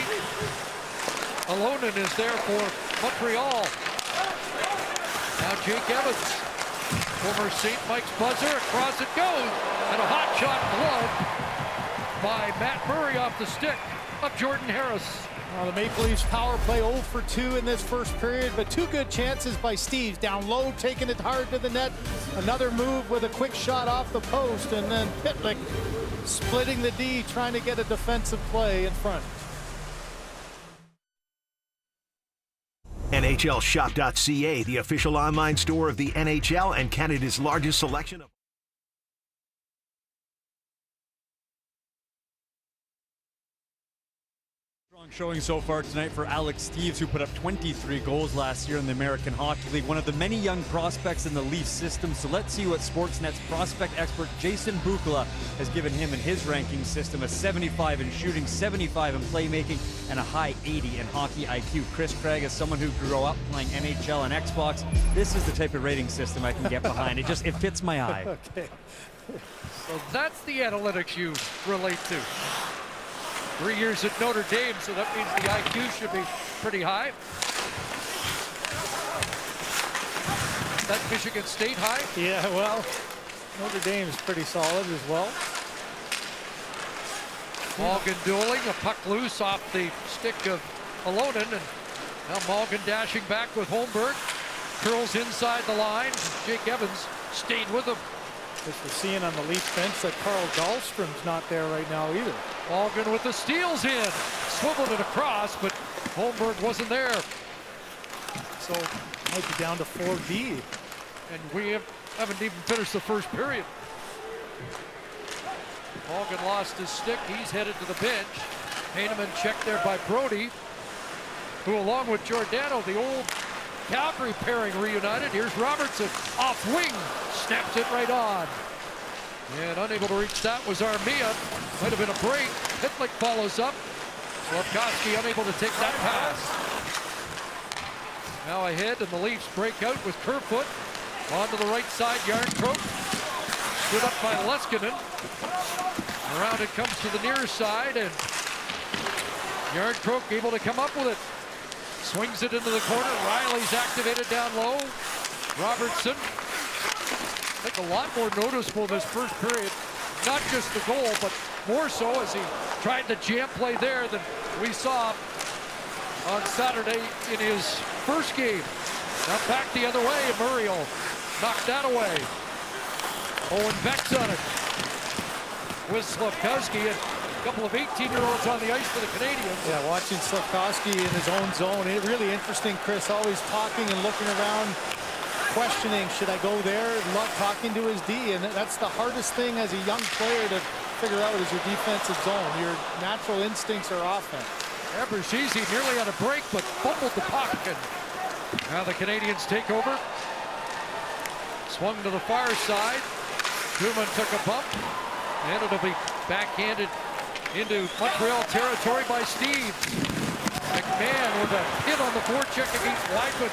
Alonen is there for Montreal. Now Jake Evans, former St. Mike's buzzer, across it goes, and a hot shot glove by Matt Murray off the stick of Jordan Harris. The Maple Leafs power play 0 for 2 in this first period, but two good chances by Steeves. Down low, taking it hard to the net. Another move with a quick shot off the post, and then Pitlick splitting the D, trying to get a defensive play in front. NHLShop.ca, the official online store of the NHL and Canada's largest selection of showing so far tonight for Alex Steeves, who put up 23 goals last year in the American Hockey League. One of the many young prospects in the Leafs system. So let's see what Sportsnet's prospect expert Jason Bukala has given him in his ranking system. A 75 in shooting, 75 in playmaking, and a high 80 in hockey IQ. Chris Craig, as someone who grew up playing NHL and Xbox, this is the type of rating system I can get behind. It fits my eye. Okay. So that's the analytics you relate to. 3 years at Notre Dame, so that means the IQ should be pretty high. That Michigan State high? Yeah, well, Notre Dame's pretty solid as well. Malgin dueling, a puck loose off the stick of Alonen, and now Malgin dashing back with Holmberg. Curls inside the line. Jake Evans stayed with him. As we're seeing on the Leafs bench that Carl Dahlstrom's not there right now either. Malgin with the steals in. Swiveled it across, but Holmberg wasn't there. So might be down to 4D. And we haven't even finished the first period. Malgin lost his stick. He's headed to the bench. Heineman checked there by Brody, who along with Giordano, the old Calgary pairing, reunited. Here's Robertson off wing, snaps it right on. And unable to reach that was Armia. Might have been a break. Pitlick follows up. Slafkovsky unable to take that pass. Now ahead, and the Leafs break out with Kerfoot. Onto the right side, Järnkrok. Stood up by Leskinen. Around it comes to the near side, and Järnkrok able to come up with it. Swings it into the corner. Riley's activated down low. Robertson. I think a lot more noticeable this first period. Not just the goal, but more so as he tried the jam play there than we saw on Saturday in his first game. Now back the other way, and Murray will knock that away. Owen Beck's on it. With Slafkowski, and a couple of 18-year-olds on the ice for the Canadians. Yeah, watching Slafkowski in his own zone. Really interesting, Chris, always talking and looking around, questioning, should I go there? Talking to his D, and that's the hardest thing as a young player to figure out is your defensive zone. Your natural instincts are offense. Abruzzese nearly on a break, but fumbled the puck, and now the Canadians take over. Swung to the far side. Truman took a bump, and it'll be backhanded into Montreal territory by Steve. McMahon with a hit on the forecheck against Weidman.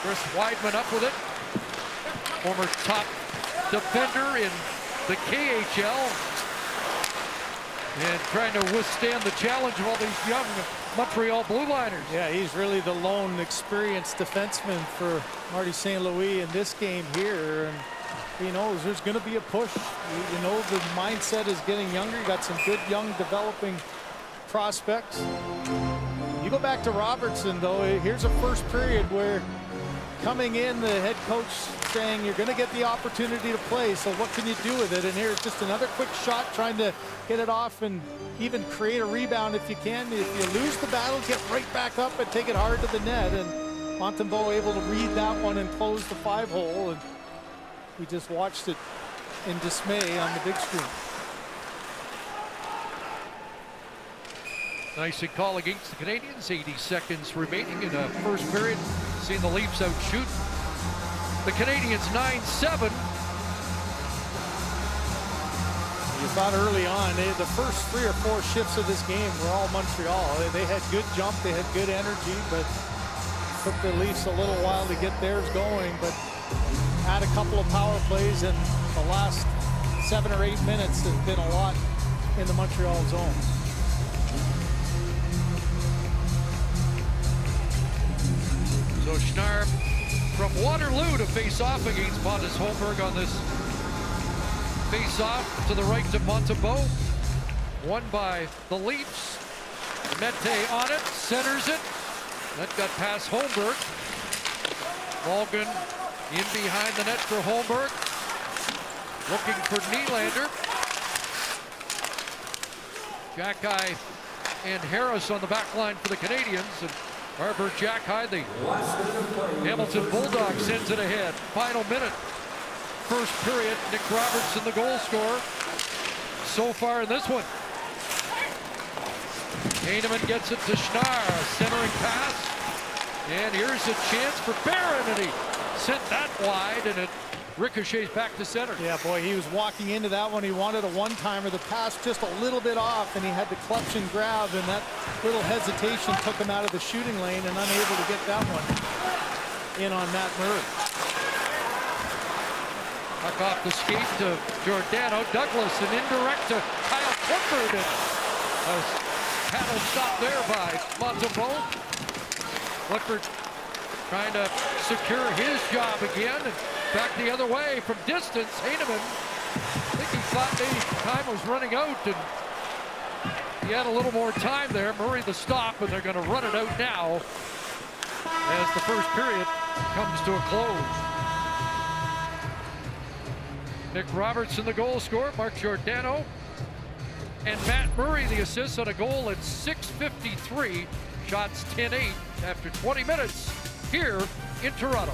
Chris Weidman up with it. Former top defender in the KHL. And trying to withstand the challenge of all these young Montreal Blue Liners. Yeah, he's really the lone experienced defenseman for Marty St. Louis in this game here. And he knows there's going to be a push. You know the mindset is getting younger. You got some good young developing prospects. You go back to Robertson, though. Here's a first period where coming in, the head coach saying you're going to get the opportunity to play, so what can you do with it? And here's just another quick shot trying to get it off and even create a rebound if you can. If you lose the battle, get right back up and take it hard to the net. And Montembeault able to read that one and close the 5-hole. And we just watched it in dismay on the big screen. Nice call against the Canadians. 80 seconds remaining in the first period. Seeing the Leafs outshoot the Canadians 9-7. You thought early on, the first 3 or 4 shifts of this game were all Montreal. They had good jump, they had good energy, but took the Leafs a little while to get theirs going. But had a couple of power plays, and the last 7 or 8 minutes has been a lot in the Montreal zone. So Schnarr from Waterloo to face off against Pontus Holmberg on this face off to the right to Montembeault. Won by the Leafs. Mete on it, centers it. That got past Holmberg. Morgan in behind the net for Holmberg. Looking for Nylander. Jackeye and Harris on the back line for the Canadians. And Arbor Jackeye, the Hamilton Bulldogs, sends it ahead. Final minute. First period, Nick Robertson, the goal scorer. So far in this one. Heineman gets it to Schnarr, centering pass. And here's a chance for Barron, and he sent that wide, and it ricochets back to center. Yeah, boy, he was walking into that one. He wanted a one-timer. The pass just a little bit off, and he had to clutch and grab, and that little hesitation took him out of the shooting lane and unable to get that one in on Matt Murray. Puck off the skate to Giordano. Douglas, an indirect to Kyle Clifford. And a paddle stop there by Montembeault. Clifford trying to secure his job again. And back the other way from distance. Heineman, I think he thought maybe time was running out, and he had a little more time there. Murray the stop, and they're going to run it out now as the first period comes to a close. Nick Robertson, the goal scorer. Mark Giordano and Matt Murray, the assist on a goal at 6:53. Shots 10-8 after 20 minutes here in Toronto.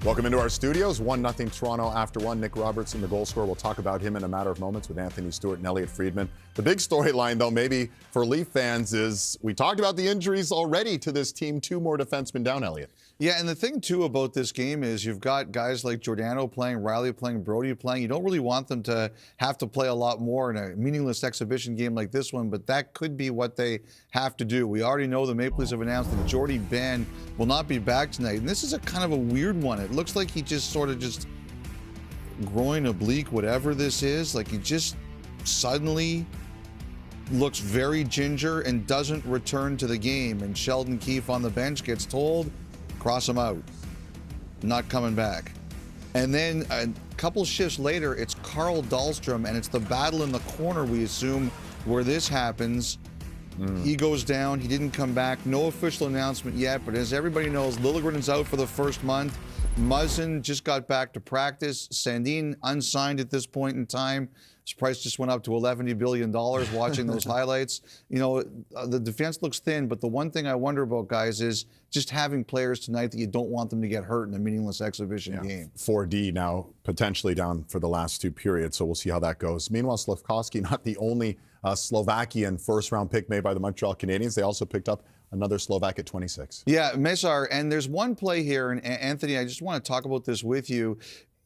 Welcome into our studios. 1-0 Toronto after one. Nick Robertson, the goal scorer. We'll talk about him in a matter of moments with Anthony Stewart and Elliot Friedman. The big storyline, though, maybe for Leaf fans is we talked about the injuries already to this team. 2 more defensemen down, Elliot. Yeah, and the thing, too, about this game is you've got guys like Giordano playing, Riley playing, Brody playing. You don't really want them to have to play a lot more in a meaningless exhibition game like this one, but that could be what they have to do. We already know the Maple Leafs have announced that Jordy Ben will not be back tonight, and this is a kind of a weird one. It looks like he just sort of just groin oblique, whatever this is. Like he just suddenly looks very ginger and doesn't return to the game, and Sheldon Keefe on the bench gets told, cross him out, not coming back. And then a couple shifts later, it's Carl Dahlstrom, and it's the battle in the corner, we assume, where this happens. He goes down. He didn't come back. No official announcement yet, but as everybody knows, Liljegren is out for the first month. Muzzin just got back to practice. Sandin unsigned at this point in time. His price just went up to $11 billion watching those highlights. You know, the defense looks thin, but the one thing I wonder about, guys, is just having players tonight that you don't want them to get hurt in a meaningless exhibition game. 4D now potentially down for the last two periods, so we'll see how that goes. Meanwhile, Slafkovsky, not the only Slovakian first-round pick made by the Montreal Canadiens. They also picked up another Slovak at 26. Yeah, Mesar, and there's one play here, and Anthony, I just want to talk about this with you.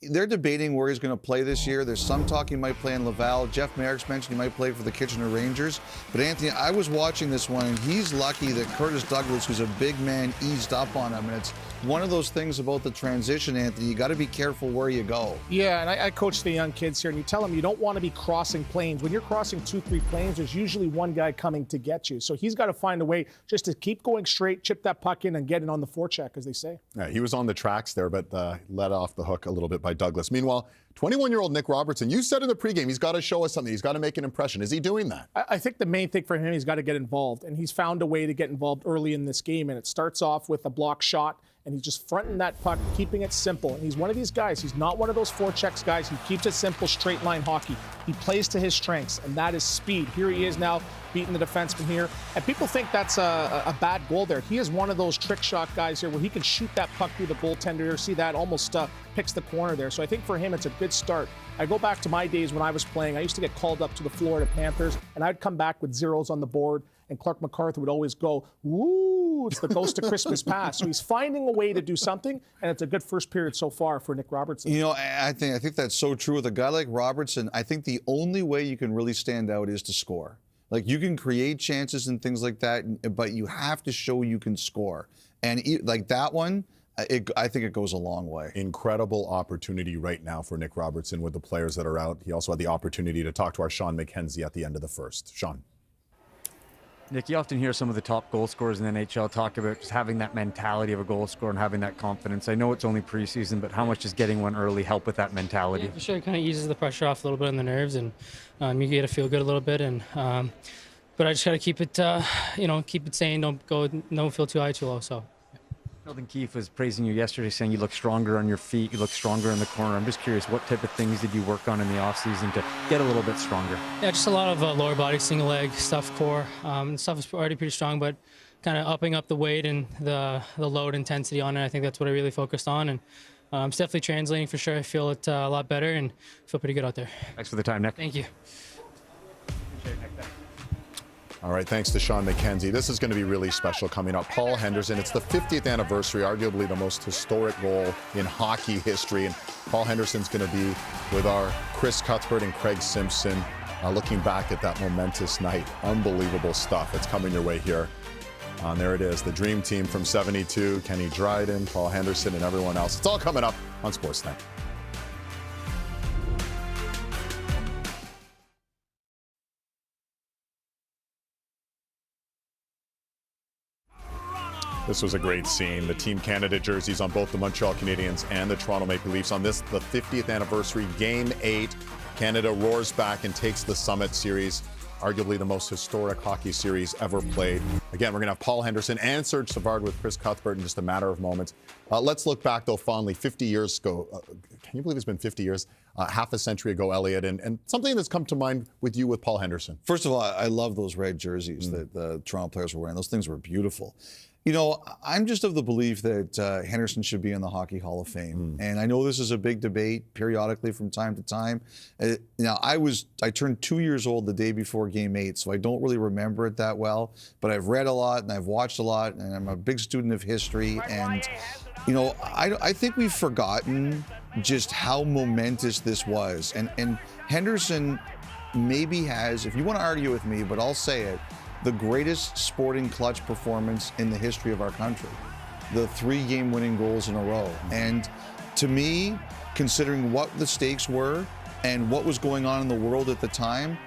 They're debating where he's going to play this year. There's some talk he might play in Laval. Jeff Merrick's mentioned he might play for the Kitchener Rangers. But Anthony, I was watching this one, and he's lucky that Curtis Douglas, who's a big man, eased up on him. And it's one of those things about the transition, Anthony. You got to be careful where you go. Yeah, and I coach the young kids here, and you tell them you don't want to be crossing planes. When you're crossing 2-3 planes, there's usually one guy coming to get you. So he's got to find a way just to keep going straight, chip that puck in, and get it on the forecheck, as they say. Yeah, he was on the tracks there, but let off the hook a little bit by Douglas. Meanwhile, 21-year-old Nick Robertson, you said in the pregame, he's got to show us something. He's got to make an impression. Is he doing that? I think the main thing for him, he's got to get involved, and he's found a way to get involved early in this game, and it starts off with a block shot, and he's just fronting that puck, keeping it simple. And he's one of these guys. He's not one of those forechecks guys. He keeps it simple, straight line hockey. He plays to his strengths, and that is speed. Here he is now beating the defenseman here. And people think that's a bad goal there. He is one of those trick shot guys here where he can shoot that puck through the goaltender. See that? Almost picks the corner there. So I think for him, it's a good start. I go back to my days when I was playing. I used to get called up to the Florida Panthers, and I'd come back with zeros on the board, and Clark MacArthur would always go, woo, it's the Ghost of Christmas Past. So he's finding a way to do something, and it's a good first period so far for Nick Robertson. You know, I think that's so true. With a guy like Robertson, I think the only way you can really stand out is to score. Like, you can create chances and things like that, but you have to show you can score. And like that one, I think it goes a long way. Incredible opportunity right now for Nick Robertson with the players that are out. He also had the opportunity to talk to our Sean McKenzie at the end of the first. Sean. Nick, you often hear some of the top goal scorers in the NHL talk about just having that mentality of a goal scorer and having that confidence. I know it's only preseason, but how much does getting one early help with that mentality? Yeah, for sure. It kind of eases the pressure off a little bit on the nerves, and you get to feel good a little bit. And but I just got to keep it, keep it sane. Don't feel too high, too low. So. Sheldon Keefe was praising you yesterday, saying you look stronger on your feet, you look stronger in the corner. I'm just curious, what type of things did you work on in the offseason to get a little bit stronger? Yeah, just a lot of lower body, single leg stuff, core. Stuff is already pretty strong, but kind of upping up the weight and the load intensity on it. I think that's what I really focused on, and it's definitely translating for sure. I feel it a lot better and feel pretty good out there. Thanks for the time, Nick. Thank you. All right, thanks to Sean McKenzie. This is going to be really special coming up. Paul Henderson, it's the 50th anniversary, arguably the most historic goal in hockey history. And Paul Henderson's going to be with our Chris Cuthbert and Craig Simpson looking back at that momentous night. Unbelievable stuff. It's coming your way here. There it is, the dream team from 72, Kenny Dryden, Paul Henderson, and everyone else. It's all coming up on Sportsnet. This was a great scene. The Team Canada jerseys on both the Montreal Canadiens and the Toronto Maple Leafs. On this, the 50th anniversary, Game 8, Canada roars back and takes the Summit Series, arguably the most historic hockey series ever played. Again, we're going to have Paul Henderson and Serge Savard with Chris Cuthbert in just a matter of moments. Let's look back, though, fondly. 50 years ago. Can you believe it's been 50 years? Half a century ago, Elliot, and something that's come to mind with you with Paul Henderson. First of all, I love those red jerseys that the Toronto players were wearing. Those things were beautiful. You know, I'm just of the belief that Henderson should be in the Hockey Hall of Fame. And I know this is a big debate periodically from time to time. Now, I turned 2 years old the day before Game 8, so I don't really remember it that well. But I've read a lot and I've watched a lot, and I'm a big student of history. And, you know, I think we've forgotten just how momentous this was. And Henderson maybe has, if you want to argue with me, but I'll say it, the greatest sporting clutch performance in the history of our country. The 3 game-winning goals in a row. And to me, considering what the stakes were and what was going on in the world at the time,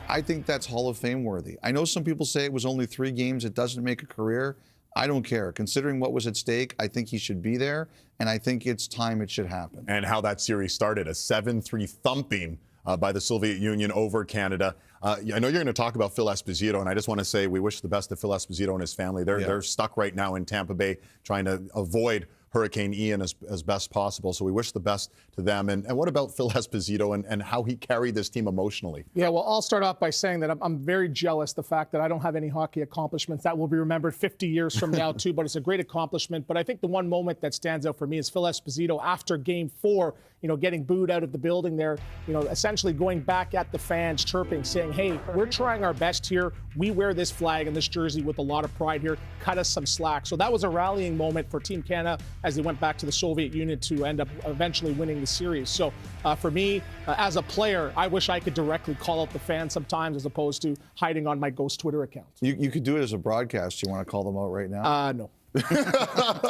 I think that's Hall of Fame worthy. I know some people say it was only 3 games, it doesn't make a career. I don't care. Considering what was at stake, I think he should be there, and I think it's time it should happen. And how that series started, a 7-3 thumping by the Soviet Union over Canada. I know you're going to talk about Phil Esposito, and I just want to say we wish the best to Phil Esposito and his family. They're stuck right now in Tampa Bay trying to avoid Hurricane Ian as best possible. So we wish the best to them. And what about Phil Esposito and how he carried this team emotionally? Yeah, well, I'll start off by saying that I'm very jealous the fact that I don't have any hockey accomplishments that will be remembered 50 years from now, too. But it's a great accomplishment. But I think the one moment that stands out for me is Phil Esposito after Game 4, getting booed out of the building there, essentially going back at the fans, chirping, saying, hey, we're trying our best here. We wear this flag and this jersey with a lot of pride here. Cut us some slack. So that was a rallying moment for Team Canada as they went back to the Soviet Union to end up eventually winning the series. So for me, as a player, I wish I could directly call out the fans sometimes as opposed to hiding on my ghost Twitter account. You could do it as a broadcast. You want to call them out right now? No.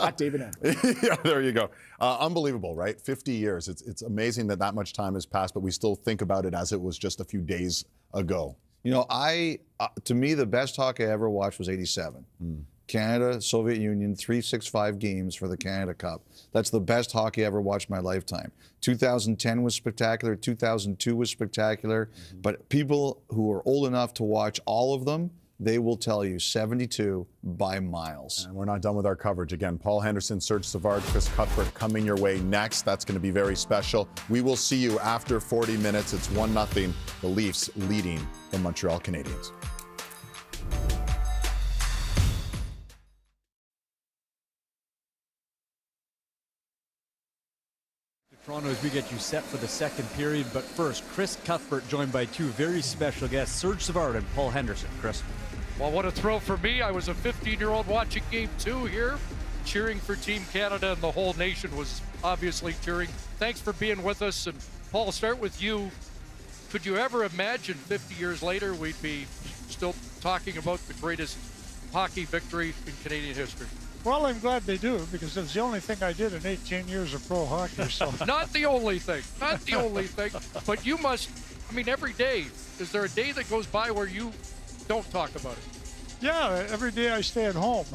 At David Andrew. Yeah, there you go. Unbelievable, right? 50 years. It's amazing that much time has passed, but we still think about it as it was just a few days ago. To me, the best hockey I ever watched was '87. Canada, Soviet Union, 3-6-5 games for the Canada Cup. That's the best hockey I ever watched in my lifetime. 2010 was spectacular. 2002 was spectacular. But people who are old enough to watch all of them, they will tell you 72 by miles. And we're not done with our coverage. Again, Paul Henderson, Serge Savard, Chris Cuthbert coming your way next. That's going to be very special. We will see you after 40 minutes. It's 1-0, the Leafs leading the Montreal Canadiens. Toronto, as we get you set for the second period. But first, Chris Cuthbert joined by two very special guests, Serge Savard and Paul Henderson. Chris. Well, what a thrill for me. I was a 15-year-old watching Game 2 here, cheering for Team Canada, and the whole nation was obviously cheering. Thanks for being with us. And Paul, start with you. Could you ever imagine 50 years later we'd be still talking about the greatest hockey victory in Canadian history? Well, I'm glad they do, because it's the only thing I did in 18 years of pro hockey. So. Not the only thing. Not the only thing. But you must, every day, is there a day that goes by where you don't talk about it? Yeah, every day I stay at home.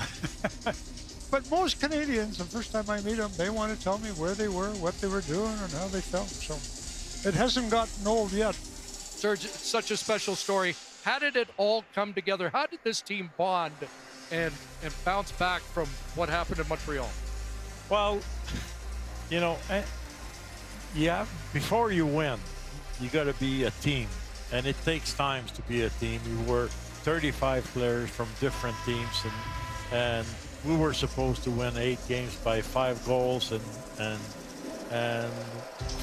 But most Canadians, the first time I meet them, they want to tell me where they were, what they were doing, and how they felt. So it hasn't gotten old yet. Serge, it's such a special story. How did it all come together? How did this team bond and bounce back from what happened in Montreal? Well, before you win, you got to be a team, and it takes time to be a team. We were 35 players from different teams, and we were supposed to win 8 games by 5 goals, and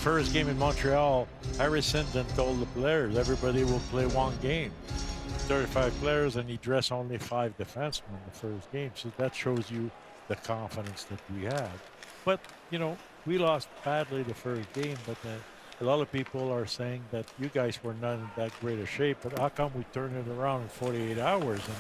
first game in Montreal, Harry Sinden told the players everybody will play 1 game. 35 players, and he dressed only 5 defensemen in the first game. So that shows you the confidence that we had. But, we lost badly the first game, but a lot of people are saying that you guys were not in that great a shape, but how come we turned it around in 48 hours and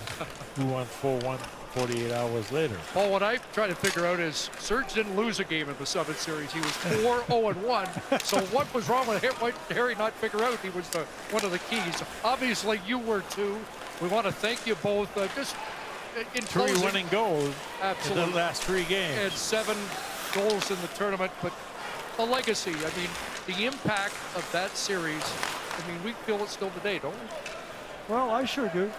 we won 4-1 48 hours later? Paul, what I try to figure out is Serge didn't lose a game in the Summit Series. He was 4-0-1. So what was wrong with Harry not figure out? He was one of the keys. Obviously, you were too. We want to thank you both. Just in 3 closing, winning goals absolutely, in the last 3 games. And 7 goals in the tournament. But the legacy, the impact of that series, we feel it still today, don't we? Well, I sure do.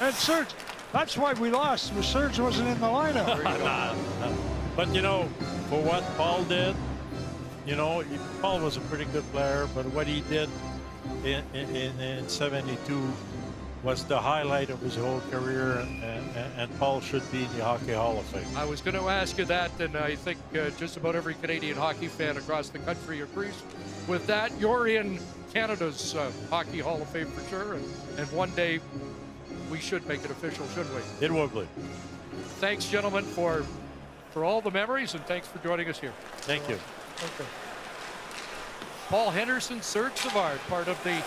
And Serge, that's why we lost, was Serge wasn't in the lineup. But, for what Paul did, Paul was a pretty good player, but what he did in 72 was the highlight of his whole career, and Paul should be in the Hockey Hall of Fame. I was going to ask you that, and I think just about every Canadian hockey fan across the country agrees with that. You're in Canada's Hockey Hall of Fame for sure, and one day we should make it official, shouldn't we? It will be. Thanks, gentlemen, for all the memories, and thanks for joining us here. Thank you. Okay. Paul Henderson, Serge Savard, part of the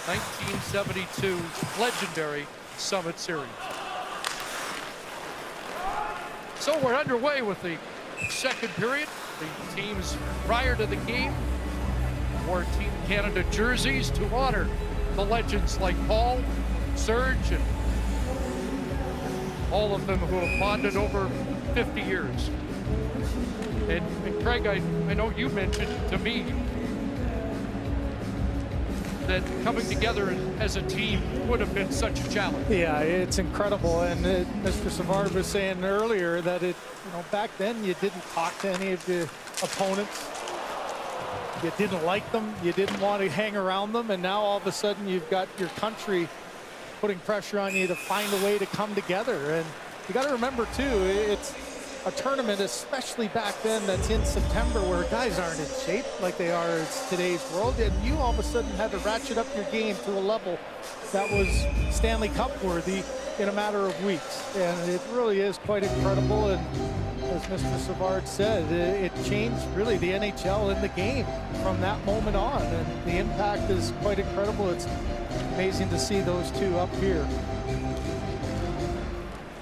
1972 legendary Summit Series. So we're underway with the second period. The teams prior to the game wore Team Canada jerseys to honor the legends like Paul, Serge, and all of them who have bonded over 50 years. And Craig, I know you mentioned to me that coming together as a team would have been such a challenge. Yeah, it's incredible. And Mr. Savard was saying earlier that back then you didn't talk to any of the opponents. You didn't like them. You didn't want to hang around them. And now all of a sudden you've got your country putting pressure on you to find a way to come together. And you got to remember too, it's a tournament, especially back then, that's in September, where guys aren't in shape like they are in today's world. And you all of a sudden had to ratchet up your game to a level that was Stanley Cup worthy in a matter of weeks. And it really is quite incredible. And as Mr. Savard said, it changed really the NHL in the game from that moment on. And the impact is quite incredible. It's amazing to see those two up here.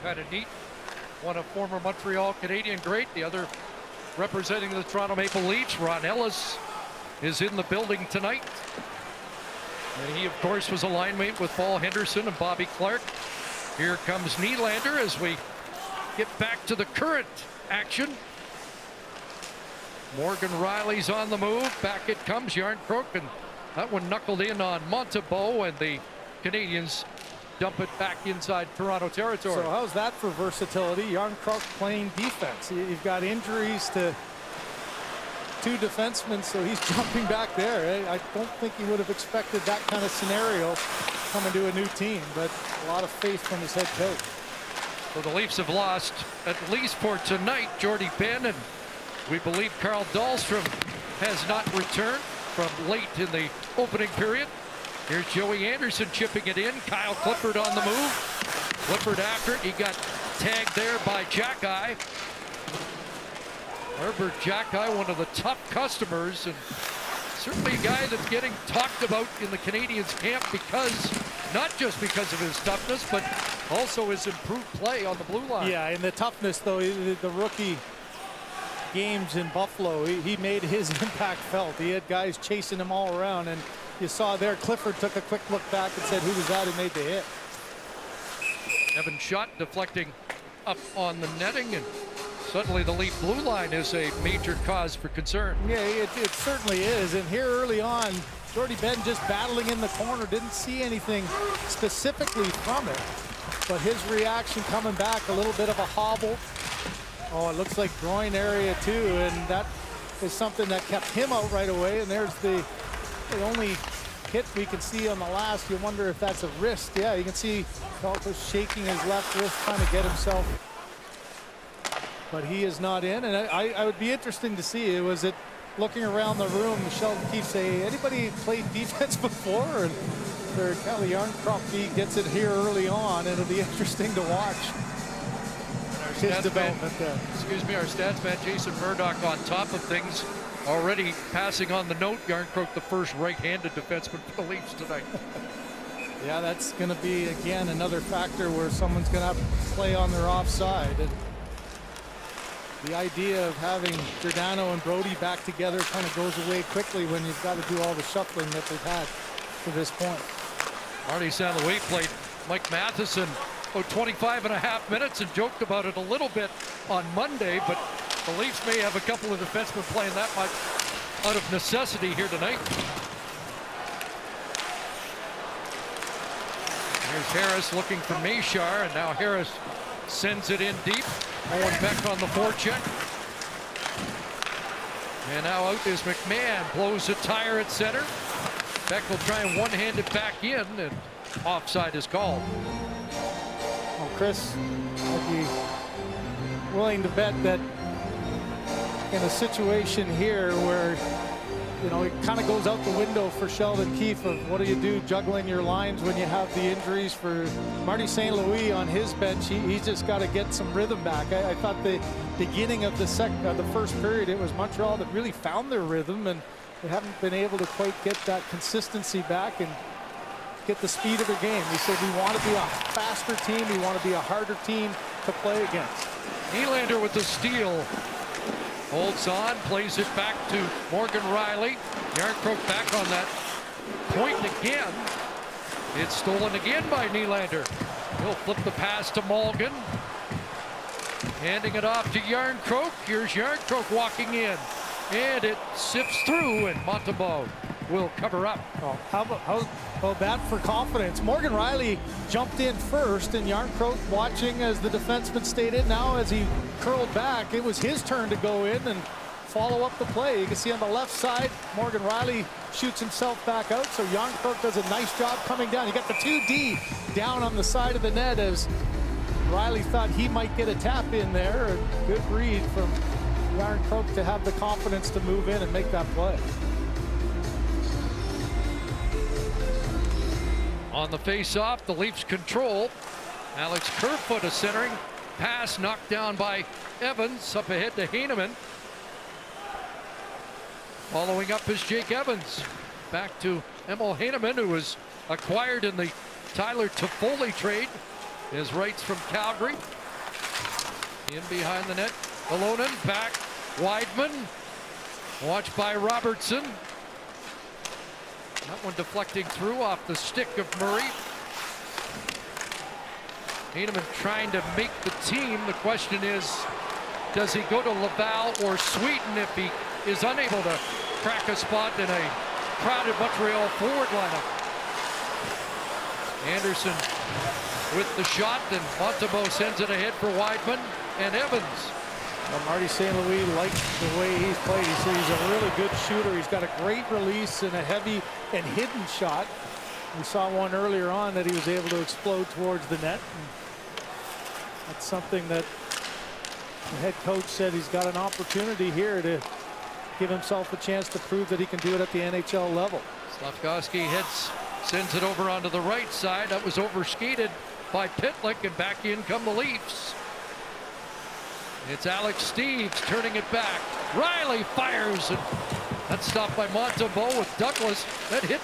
Kind of neat. One a former Montreal Canadian great, the other representing the Toronto Maple Leafs. Ron Ellis is in the building tonight. And he, of course, was a line mate with Paul Henderson and Bobby Clarke. Here comes Nylander as we get back to the current action. Morgan Rielly's on the move. Back it comes, Järnkrok, and that one knuckled in on Montembeault, and the Canadians dump it back inside Toronto territory. So how's that for versatility? Järnkrok playing defense. You've got injuries to two defensemen, so he's jumping back there. I don't think he would have expected that kind of scenario coming to a new team, but a lot of faith from his head coach. So the Leafs have lost, at least for tonight, Jordie Benn, and we believe Carl Dahlstrom has not returned from late in the opening period. Here's Joey Anderson chipping it in. Kyle Clifford on the move. Clifford after it. He got tagged there by Xhekaj. Herbert Xhekaj, one of the tough customers, and certainly a guy that's getting talked about in the Canadiens camp because, not just because of his toughness, but also his improved play on the blue line. Yeah, and the toughness, though, the rookie games in Buffalo, he made his impact felt. He had guys chasing him all around, and you saw there Clifford took a quick look back and said, who was that who made the hit? Evan Shutt deflecting up on the netting, and suddenly the Leaf blue line is a major cause for concern. Yeah, it certainly is. And here early on, Jordie Benn just battling in the corner, didn't see anything specifically from it. But his reaction coming back, a little bit of a hobble. Oh, it looks like groin area too, and that is something that kept him out right away. And there's the only hit we can see on the last. You wonder if that's a wrist. Yeah, you can see Pelto shaking his left wrist, trying to get himself. But he is not in, and I would be interesting to see. Was it looking around the room, Sheldon Keefe say, anybody played defense before? And for Calle Järnkrok, he gets it here early on, and it'll be interesting to watch his development there. Excuse me, our stats man Jason Murdoch on top of things, already passing on the note. Järnkrok, the first right-handed defenseman for the Leafs tonight. Yeah, that's going to be, again, another factor where someone's going to have to play on their offside. And the idea of having Giordano and Brody back together kind of goes away quickly when you've got to do all the shuffling that they've had to this point. Marty St. Louis played Mike Matheson about 25.5 minutes and joked about it a little bit on Monday, but the Leafs may have a couple of defensemen playing that much out of necessity here tonight. Here's Harris looking for Machar, and now Harris sends it in deep. Owen Beck on the forecheck. And now out is McMahon. Blows a tire at center. Beck will try and one-hand it back in, and offside is called. Well, Chris, I'd be willing to bet that in a situation here where, you know, it kind of goes out the window for Sheldon Keefe of what do you do juggling your lines when you have the injuries. For Marty St. Louis on his bench, he's just got to get some rhythm back. I thought the beginning of the first period, it was Montreal that really found their rhythm, and they haven't been able to quite get that consistency back and get the speed of their game. We said we want to be a faster team, we want to be a harder team to play against. Nylander with the steal. Holds on, plays it back to Morgan Rielly. Järnkrok back on that point again. It's stolen again by Nylander. He'll flip the pass to Malgin. Handing it off to Järnkrok. Here's Järnkrok walking in. And it sips through, and Montembeault will cover up. Oh, how about that for confidence? Morgan Riley jumped in first, and Järnkrok watching as the defenseman stayed in. Now as he curled back, it was his turn to go in and follow up the play. You can see on the left side, Morgan Riley shoots himself back out, so Järnkrok does a nice job coming down. You got the 2D down on the side of the net as Riley thought he might get a tap in there. A good read from Järnkrok to have the confidence to move in and make that play. On the face-off, the Leafs control. Alex Kerfoot is centering. Pass knocked down by Evans. Up ahead to Heineman. Following up is Jake Evans. Back to Emil Heineman, who was acquired in the Tyler Toffoli trade. His rights from Calgary. In behind the net. Alonen back. Weidman. Watched by Robertson. That one deflecting through off the stick of Murray. Heineman trying to make the team. The question is, does he go to Laval or Sweden if he is unable to crack a spot in a crowded Montreal forward lineup? Anderson with the shot, and Montembeault sends it ahead for Weidman and Evans. Well, Marty St. Louis likes the way he's played. He's a really good shooter. He's got a great release and a heavy and hidden shot. We saw one earlier on that he was able to explode towards the net. And that's something that the head coach said he's got an opportunity here to give himself a chance to prove that he can do it at the NHL level. Slafkovsky sends it over onto the right side. That was overskated by Pitlick, and back in come the Leafs. It's Alex Steeves turning it back. Riley fires, and that's stopped by Montembeault with Douglas. That hit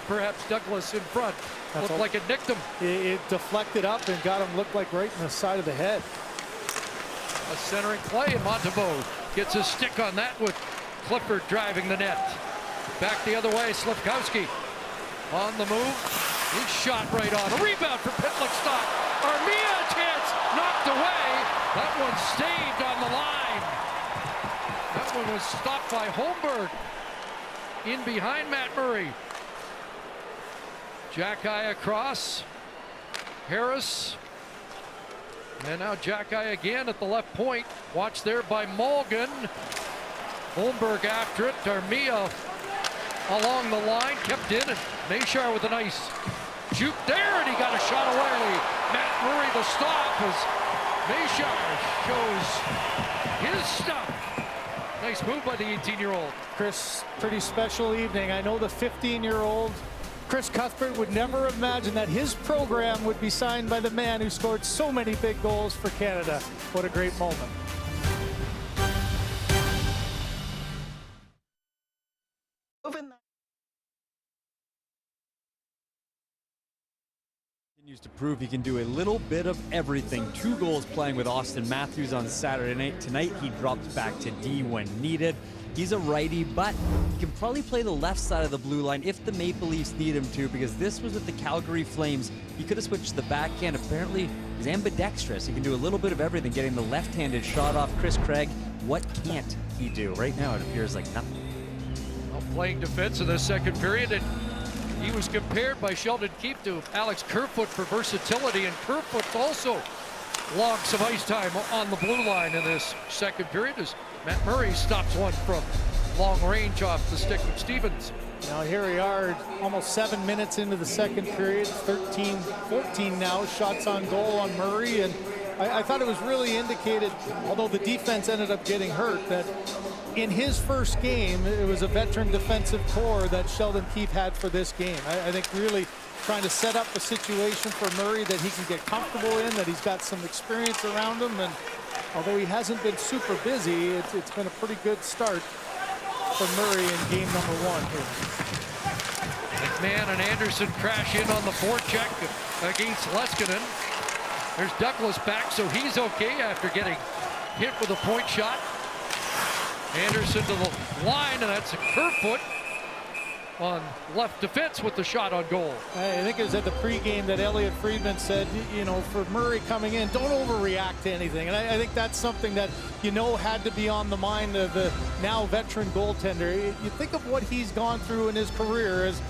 perhaps Douglas in front. Looked like it nicked him. It deflected up and got him look like right in the side of the head. A centering play, and Montembeault gets his stick on that with Clifford driving the net. Back the other way, Slafkovsky on the move. He's shot right on. A rebound for Pitlick, stop. Armia, a chance, knocked away. That one stayed on the line. That one was stopped by Holmberg. In behind Matt Murray. Jack-Eye across. Harris. And now Jack-Eye again at the left point. Watched there by Mulligan. Holmberg after it. Armia along the line, kept in, and Machar with a nice juke there, and he got a shot away. Matt Murray the stop as Machar shows his stuff. Nice move by the 18-year-old. Chris, pretty special evening. I know the 15-year-old Chris Cuthbert would never imagine that his program would be signed by the man who scored so many big goals for Canada. What a great moment. Continues to prove he can do a little bit of everything. 2 goals playing with Austin Matthews on Saturday night. Tonight he drops back to D when needed. He's a righty, but he can probably play the left side of the blue line if the Maple Leafs need him to, because this was with the Calgary Flames. He could have switched to the backhand. Apparently he's ambidextrous. He can do a little bit of everything, getting the left-handed shot off Chris Craig. What can't he do? Right now it appears like nothing. Well, playing defense in the second period, and he was compared by Sheldon Keefe to Alex Kerfoot for versatility, and Kerfoot also logged some ice time on the blue line in this second period as Matt Murray stops one from long range off the stick of Stevens. Now here we are, almost 7 minutes into the second period, 13-14 now, shots on goal on Murray, and I thought it was really indicated, although the defense ended up getting hurt, that in his first game, it was a veteran defensive core that Sheldon Keefe had for this game. I think really trying to set up a situation for Murray that he can get comfortable in, that he's got some experience around him, and although he hasn't been super busy, it's been a pretty good start for Murray in game number 1 here. McMahon and Anderson crash in on the forecheck against Leskinen. There's Douglas back, so he's okay after getting hit with a point shot. Anderson to the line, and that's a Kerfoot on left defense with the shot on goal. I think it was at the pregame that Elliot Friedman said, you know, for Murray coming in, don't overreact to anything. And I think that's something that, you know, had to be on the mind of the now veteran goaltender. You think of what he's gone through in his career as,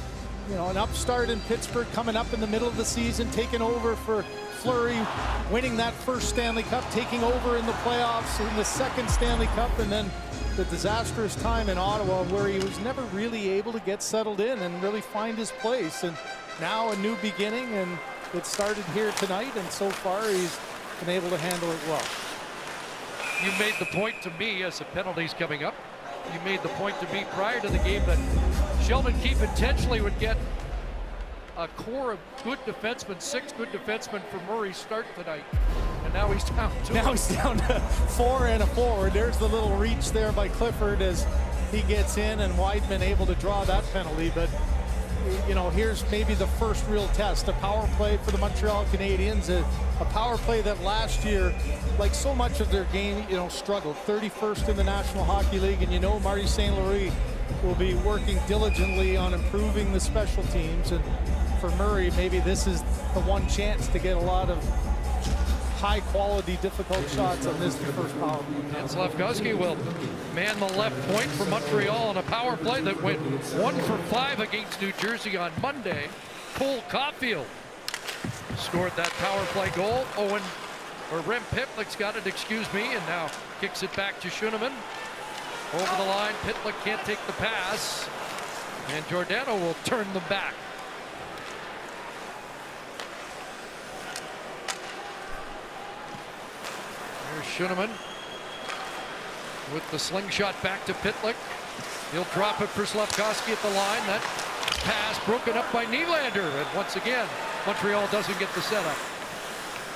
you know, an upstart in Pittsburgh, coming up in the middle of the season, taking over for Fleury, winning that first Stanley Cup, taking over in the playoffs in the second Stanley Cup, and then the disastrous time in Ottawa where he was never really able to get settled in and really find his place. And now a new beginning, and it started here tonight, and so far he's been able to handle it well. You made the point to me as the penalty's coming up. You made the point to me prior to the game that Sheldon Keefe intentionally would get a core of good defensemen, 6 good defensemen for Murray's start tonight. And now he's down to He's down to 4 and a forward. There's the little reach there by Clifford as he gets in, and Weidman able to draw that penalty. But, you know, here's maybe the first real test, a power play for the Montreal Canadiens, a power play that last year, like so much of their game, you know, struggled. 31st in the National Hockey League, and you know Marty St. Louis will be working diligently on improving the special teams. And for Murray, maybe this is the one chance to get a lot of high-quality, difficult shots on this first power play. And Slafkovsky will man the left point for Montreal on a power play that went 1 for 5 against New Jersey on Monday. Cole Caulfield scored that power play goal. Rem Pitlick's got it, excuse me, and now kicks it back to Schoenemann. Over the line, Pitlick can't take the pass, and Giordano will turn them back. Here's Schoenemann with the slingshot back to Pitlick. He'll drop it for Slafkovsky at the line. That pass broken up by Nylander, and once again, Montreal doesn't get the setup.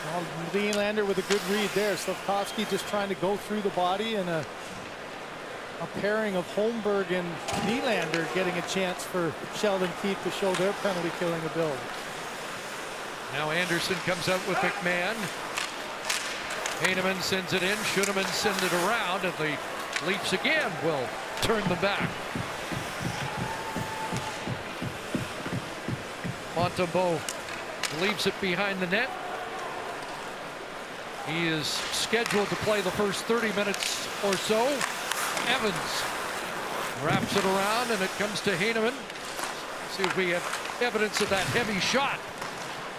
Well, Nylander with a good read there. Slafkovsky just trying to go through the body, and a pairing of Holmberg and Nylander getting a chance for Sheldon Keefe to show their penalty killing ability. Now Anderson comes out with McMahon. Heineman sends it in, Schoenemann sends it around, and the Leafs again will turn them back. Montembeault leaves it behind the net. He is scheduled to play the first 30 minutes or so. Evans wraps it around, and it comes to Heineman. See if we have evidence of that heavy shot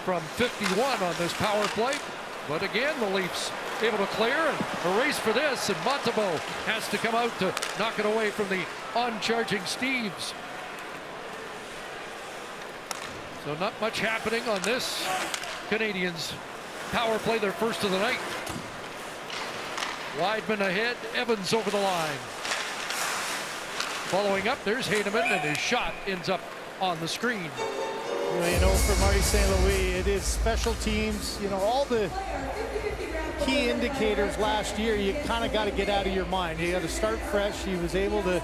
from 51 on this power play. But again, the Leafs able to clear and a race for this, and Montembeault has to come out to knock it away from the on-charging Steves. So not much happening on this Canadiens power play, their first of the night. Weidman ahead, Evans over the line. Following up, there's Heineman, and his shot ends up on the screen. Well, you know, for Marty St. Louis, it is special teams. You know, all the key indicators last year, you kind of got to get out of your mind. You got to start fresh. He was able to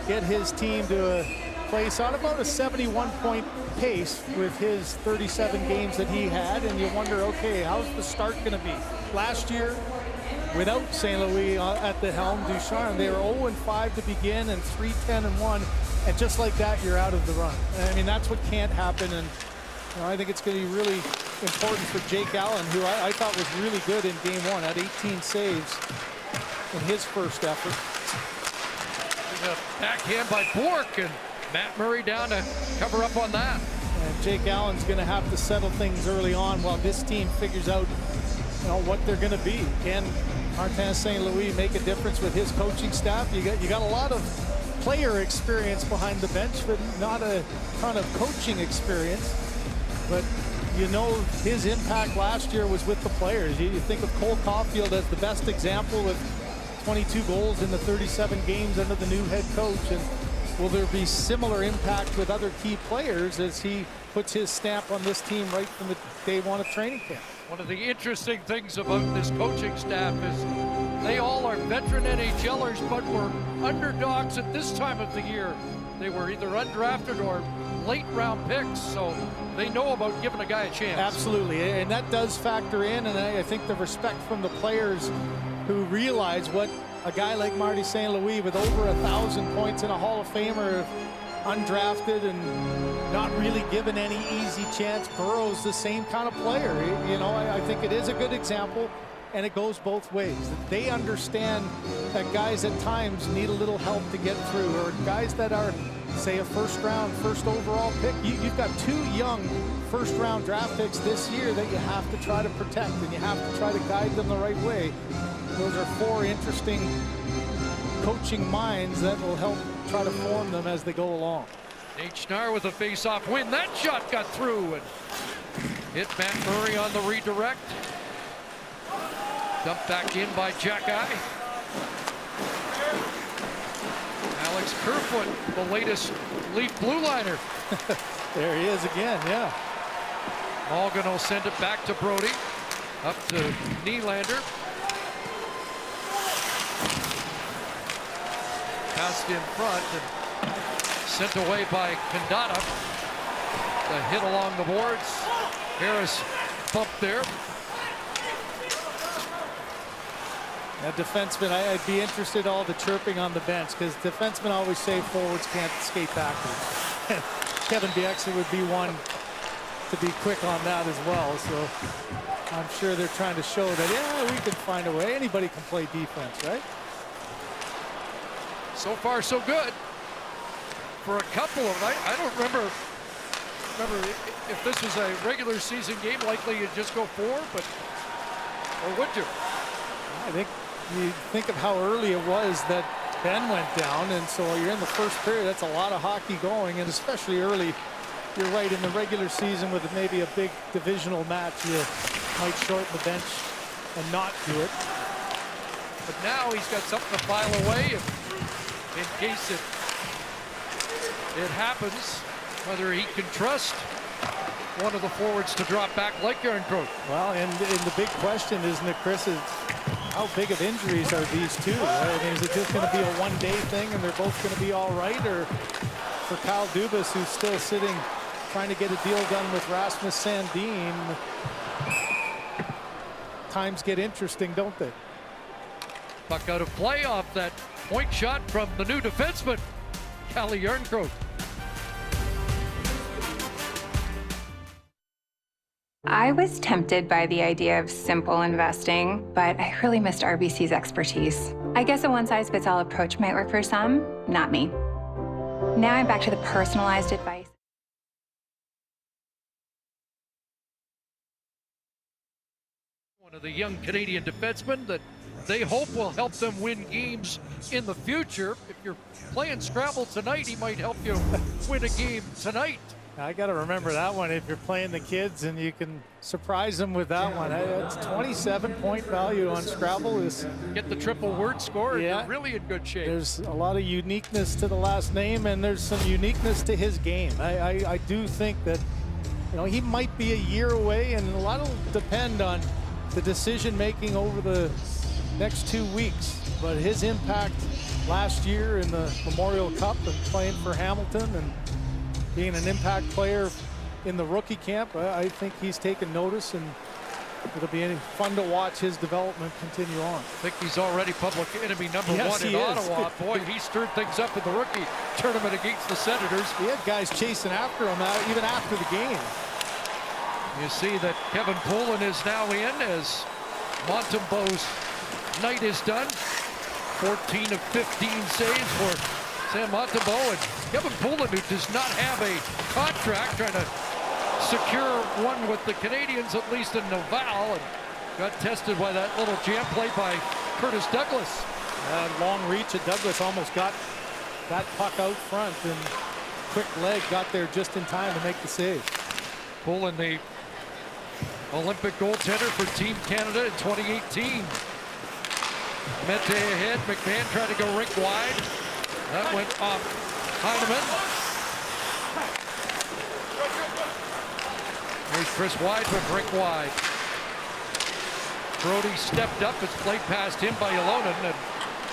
get his team to a place on about a 71-point pace with his 37 games that he had, and you wonder, okay, how's the start going to be? Last year, without St. Louis at the helm, Ducharme, they were 0-5 to begin and 3-10-1, and just like that, you're out of the run. I mean, that's what can't happen, and you know, I think it's going to be really important for Jake Allen, who I thought was really good in game 1, had 18 saves in his first effort. A backhand by Bourque, and Matt Murray down to cover up on that. And Jake Allen's going to have to settle things early on while this team figures out, you know, what they're going to be. Can Martin St. Louis make a difference with his coaching staff? You got a lot of player experience behind the bench, but not a ton of coaching experience. But you know, his impact last year was with the players. You think of Cole Caulfield as the best example with 22 goals in the 37 games under the new head coach. And will there be similar impact with other key players as he puts his stamp on this team right from the day one of training camp? One of the interesting things about this coaching staff is they all are veteran NHLers, but were underdogs at this time of the year. They were either undrafted or late round picks, so they know about giving a guy a chance. Absolutely, and that does factor in, and I think the respect from the players who realize what a guy like Marty St. Louis with over 1,000 points and a Hall of Famer undrafted and not really given any easy chance. Burrow's the same kind of player. You know, I think it is a good example, and it goes both ways. They understand that guys at times need a little help to get through, or guys that are, say, a first overall pick. You've got 2 young first-round draft picks this year that you have to try to protect, and you have to try to guide them the right way. Those are 4 interesting coaching minds that will help try to form them as they go along. Nate Schnarr with a face-off win. That shot got through and hit Matt Murray on the redirect. Dumped back in by Jack-Eye. Alex Kerfoot, the latest Leaf blue liner. There he is again, yeah. Morgan will send it back to Brody. Up to Nylander. Passed in front and sent away by Condata. The hit along the boards. Harris bumped there. Now, defensemen, I'd be interested in all the chirping on the bench, because defensemen always say forwards can't skate backwards. Kevin Bieksa would be one to be quick on that as well. So I'm sure they're trying to show that, yeah, we can find a way. Anybody can play defense, right? So far, so good. For a couple of them, I don't remember if this was a regular season game, likely you'd just go 4, but, or would you? I think you think of how early it was that Ben went down, and so you're in the first period. That's a lot of hockey going, and especially early. You're right, in the regular season with maybe a big divisional match, you might shorten the bench and not do it. But now he's got something to file away in case it happens, whether he can trust one of the forwards to drop back like Järnkrok. Well, and the big question, isn't it, Chris, is how big of injuries are these two? I mean, is it just going to be a one-day thing and they're both going to be all right? Or for Kyle Dubas, who's still sitting, trying to get a deal done with Rasmus Sandin, times get interesting, don't they? Puck out of play off that point shot from the new defenseman, Calle Järnkrok. I was tempted by the idea of simple investing, but I really missed RBC's expertise. I guess a one-size-fits-all approach might work for some, not me. Now I'm back to the personalized advice. One of the young Canadian defensemen that they hope will help them win games in the future. If you're playing Scrabble tonight, he might help you win a game tonight. I got to remember that one if you're playing the kids, and you can surprise them with that one. It's 27-point value on Scrabble. Get the triple word score, yeah, you're really in good shape. There's a lot of uniqueness to the last name, and there's some uniqueness to his game. I do think that, you know, he might be a year away, and a lot will depend on the decision-making over the next 2 weeks. But his impact last year in the Memorial Cup and playing for Hamilton and being an impact player in the rookie camp, I think he's taken notice, and it'll be fun to watch his development continue on. I think he's already public enemy number 1 in Ottawa. Boy, he stirred things up in the rookie tournament against the Senators. He had guys chasing after him even after the game. You see that Kevin Poulin is now in as Montembeau's night is done. 14 of 15 saves for Sam Montembeau, and Kevin Poulin, who does not have a contract, trying to secure one with the Canadians, at least in Laval, and got tested by that little jam play by Curtis Douglas. Long reach at Douglas, almost got that puck out front, and quick leg got there just in time to make the save. Poulin, the Olympic goaltender for Team Canada in 2018. Mete ahead, McMahon tried to go rink wide. That went off Heineman. Here's Chris Weidman, rink wide. Brody stepped up, it's played past him by Ylonen, and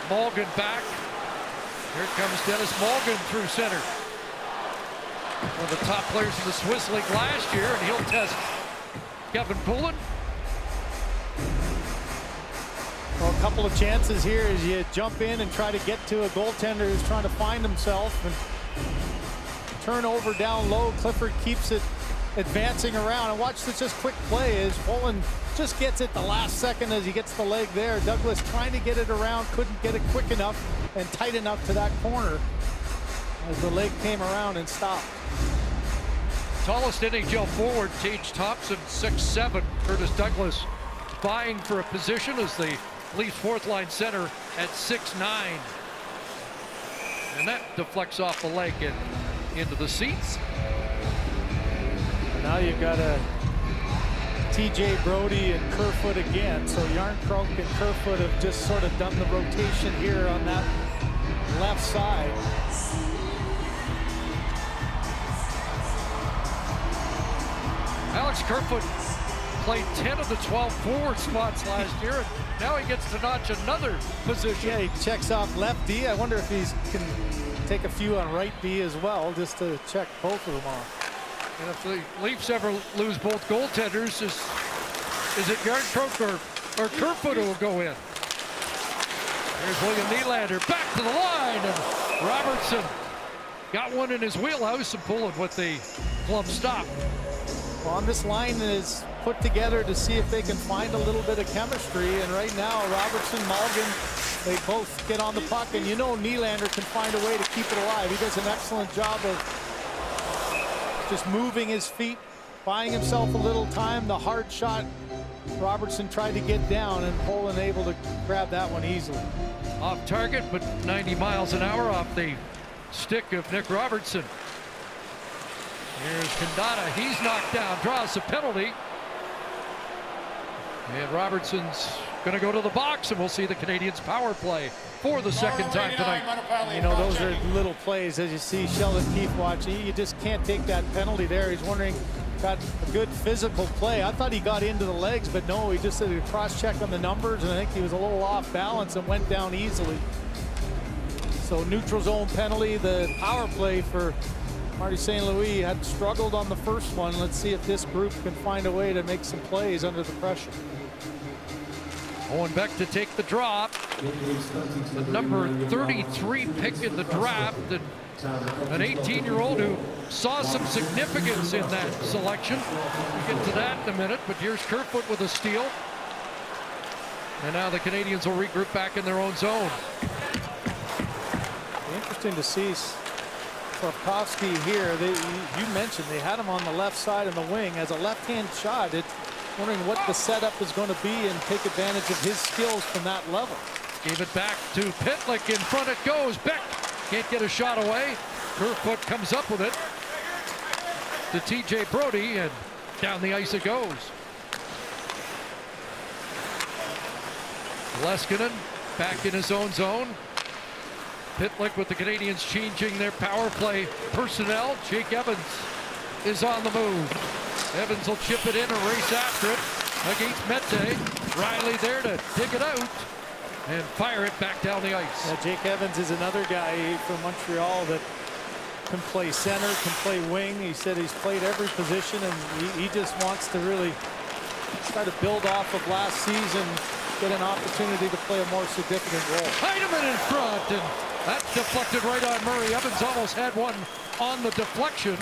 Morgan back. Here comes Dennis Morgan through center. One of the top players in the Swiss League last year, and he'll test Kevin Poulin. Well, a couple of chances here as you jump in and try to get to a goaltender who's trying to find himself. And turnover down low. Clifford keeps it advancing around. And watch this just quick play as Poland just gets it the last second as he gets the leg there. Douglas trying to get it around, couldn't get it quick enough and tight enough to that corner as the leg came around and stopped. Tallest NHL forward, Tage Thompson, 6'7". Curtis Douglas vying for a position as the Leafs fourth line center at 6'9". And that deflects off the leg and into the seats. Now you've got a TJ Brodie and Kerfoot again. So Järnkrok and Kerfoot have just sort of done the rotation here on that left side. Alex Kerfoot played 10 of the 12 forward spots last year, and now he gets to notch another position. Yeah, he checks off left D. I wonder if he can take a few on right B as well, just to check both of them off. And if the Leafs ever lose both goaltenders, is it Järnkrok or Kerfoot who will go in? Here's William Nylander back to the line, and Robertson got one in his wheelhouse and pulling with the glove stop. Well, on this line is put together to see if they can find a little bit of chemistry, and right now Robertson, Malgin, they both get on the puck, and you know Nylander can find a way to keep it alive. He does an excellent job of just moving his feet, buying himself a little time. The hard shot Robertson tried to get down, and Poland able to grab that one easily. Off target, but 90 miles an hour off the stick of Nick Robertson. Here's Kandata. He's knocked down, draws a penalty. And Robertson's going to go to the box, and we'll see the Canadiens power play for the second time tonight. You know, those are little plays. As you see Sheldon Keefe watching, you just can't take that penalty there. He's wondering, got a good physical play. I thought he got into the legs, but no, he just did a cross-check on the numbers, and I think he was a little off balance and went down easily. So neutral zone penalty, the power play for Marty St. Louis had struggled on the first one. Let's see if this group can find a way to make some plays under the pressure. Owen Beck to take the drop. The number 33 pick in the draft. An 18-year-old who saw some significance in that selection. We'll get to that in a minute, but here's Kerfoot with a steal. And now the Canadiens will regroup back in their own zone. Interesting to see Slavkovsky here. You mentioned they had him on the left side in the wing as a left-hand shot. It's wondering what the setup is going to be and take advantage of his skills from that level. Gave it back to Pitlick. In front it goes. Beck can't get a shot away. Kerfoot comes up with it to TJ Brodie, and down the ice it goes. Leskinen back in his own zone. Pitlick with the Canadiens changing their power play personnel. Jake Evans is on the move. Evans will chip it in and race after it against Mete. Riley there to dig it out and fire it back down the ice. Yeah, Jake Evans is another guy from Montreal that can play center, can play wing. He said he's played every position, and he just wants to really try to build off of last season, get an opportunity to play a more significant role. Heidemann in front, and that deflected right on Murray. Evans almost had one on the deflection,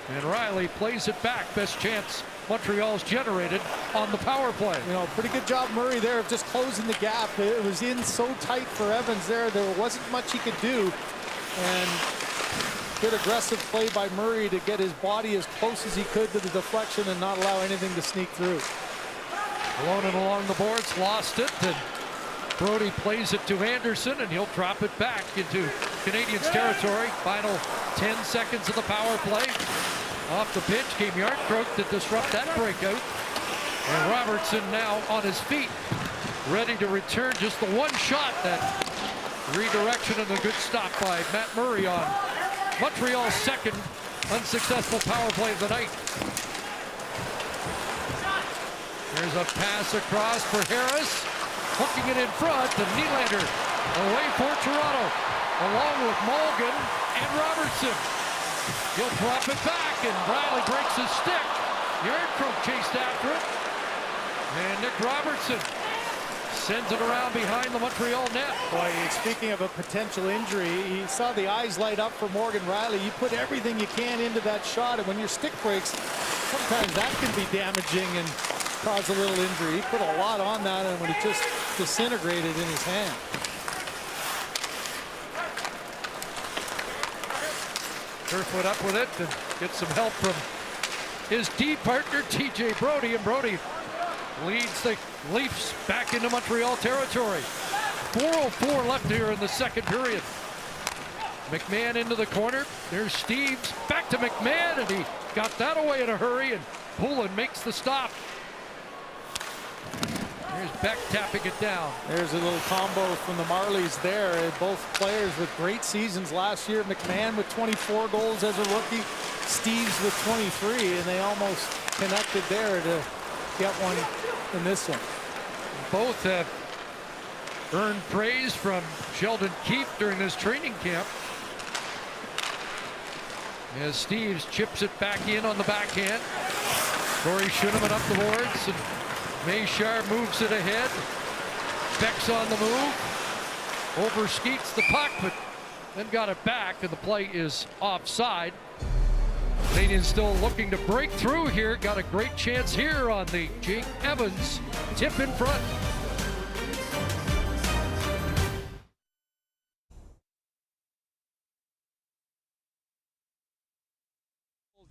and Riley plays it back. Best chance Montreal's generated on the power play. You know, pretty good job Murray there of just closing the gap. It was in so tight for Evans there. There wasn't much he could do, and good aggressive play by Murray to get his body as close as he could to the deflection and not allow anything to sneak through. Alone and along the boards, lost it, and Brodie plays it to Anderson, and he'll drop it back into Canadiens territory. Final 10 seconds of the power play. Off the pitch came Järnkrok to disrupt that breakout. And Robertson now on his feet, ready to return just the one shot. That redirection and a good stop by Matt Murray on Montreal's second unsuccessful power play of the night. There's a pass across for Harris. Hooking it in front, and Nylander away for Toronto, along with Malgin and Robertson. He'll drop it back, and Riley breaks his stick. Järnkrok chased after it. And Nick Robertson Sends it around behind the Montreal net. Boy, speaking of a potential injury, you saw the eyes light up for Morgan Rielly. You put everything you can into that shot, and when your stick breaks, sometimes that can be damaging and cause a little injury. He put a lot on that, and when it just disintegrated in his hand. Kerfoot up with it and gets some help from his D partner, TJ Brodie, and Brodie leads the Leafs back into Montreal territory. 4:04 left here in the second period. McMahon into the corner. There's Steeves. Back to McMahon, and he got that away in a hurry, and Poulin makes the stop. Here's Beck tapping it down. There's a little combo from the Marlies there. Both players with great seasons last year. McMahon with 24 goals as a rookie. Steeves with 23, and they almost connected there to get one in this one. Both have earned praise from Sheldon Keefe during this training camp. As Steeves chips it back in on the backhand. Corey Schueneman up the boards, and Mayshar moves it ahead. Beck's on the move. Over skeets the puck, but then got it back, and the play is offside. Canadians still looking to break through here. Got a great chance here on the Jake Evans tip in front.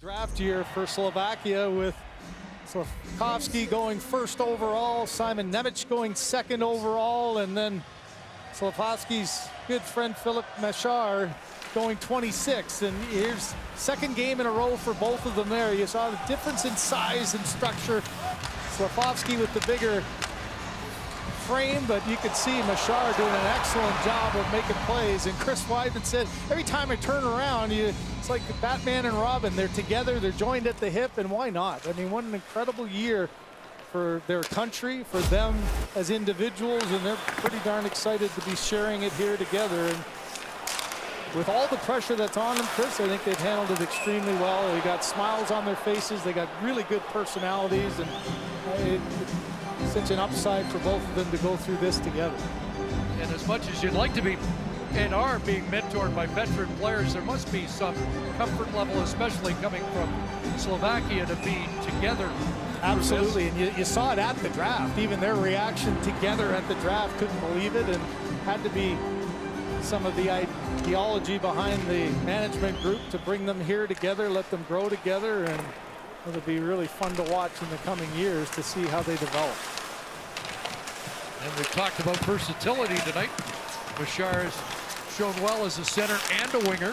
Draft year for Slovakia with Slafkovsky going first overall, Simon Nemec going second overall, and then Slafkovsky's good friend Philip Machar going 26. And here's second game in a row for both of them there. You saw the difference in size and structure. Slafkovsky with the bigger frame, but you could see Machar doing an excellent job of making plays. And Chris Weidman said, every time I turn around, it's like Batman and Robin. They're together, they're joined at the hip, and why not? I mean, what an incredible year for their country, for them as individuals, and they're pretty darn excited to be sharing it here together. And with all the pressure that's on them, Chris, I think they've handled it extremely well. They got smiles on their faces, they got really good personalities, and it's such an upside for both of them to go through this together. And as much as you'd like to be and are being mentored by veteran players, there must be some comfort level, especially coming from Slovakia, to be together. Absolutely, and you saw it at the draft. Even their reaction together at the draft, couldn't believe it, and had to be some of the ideology behind the management group to bring them here together, let them grow together, and it'll be really fun to watch in the coming years to see how they develop. And we've talked about versatility tonight. Machar has shown well as a center and a winger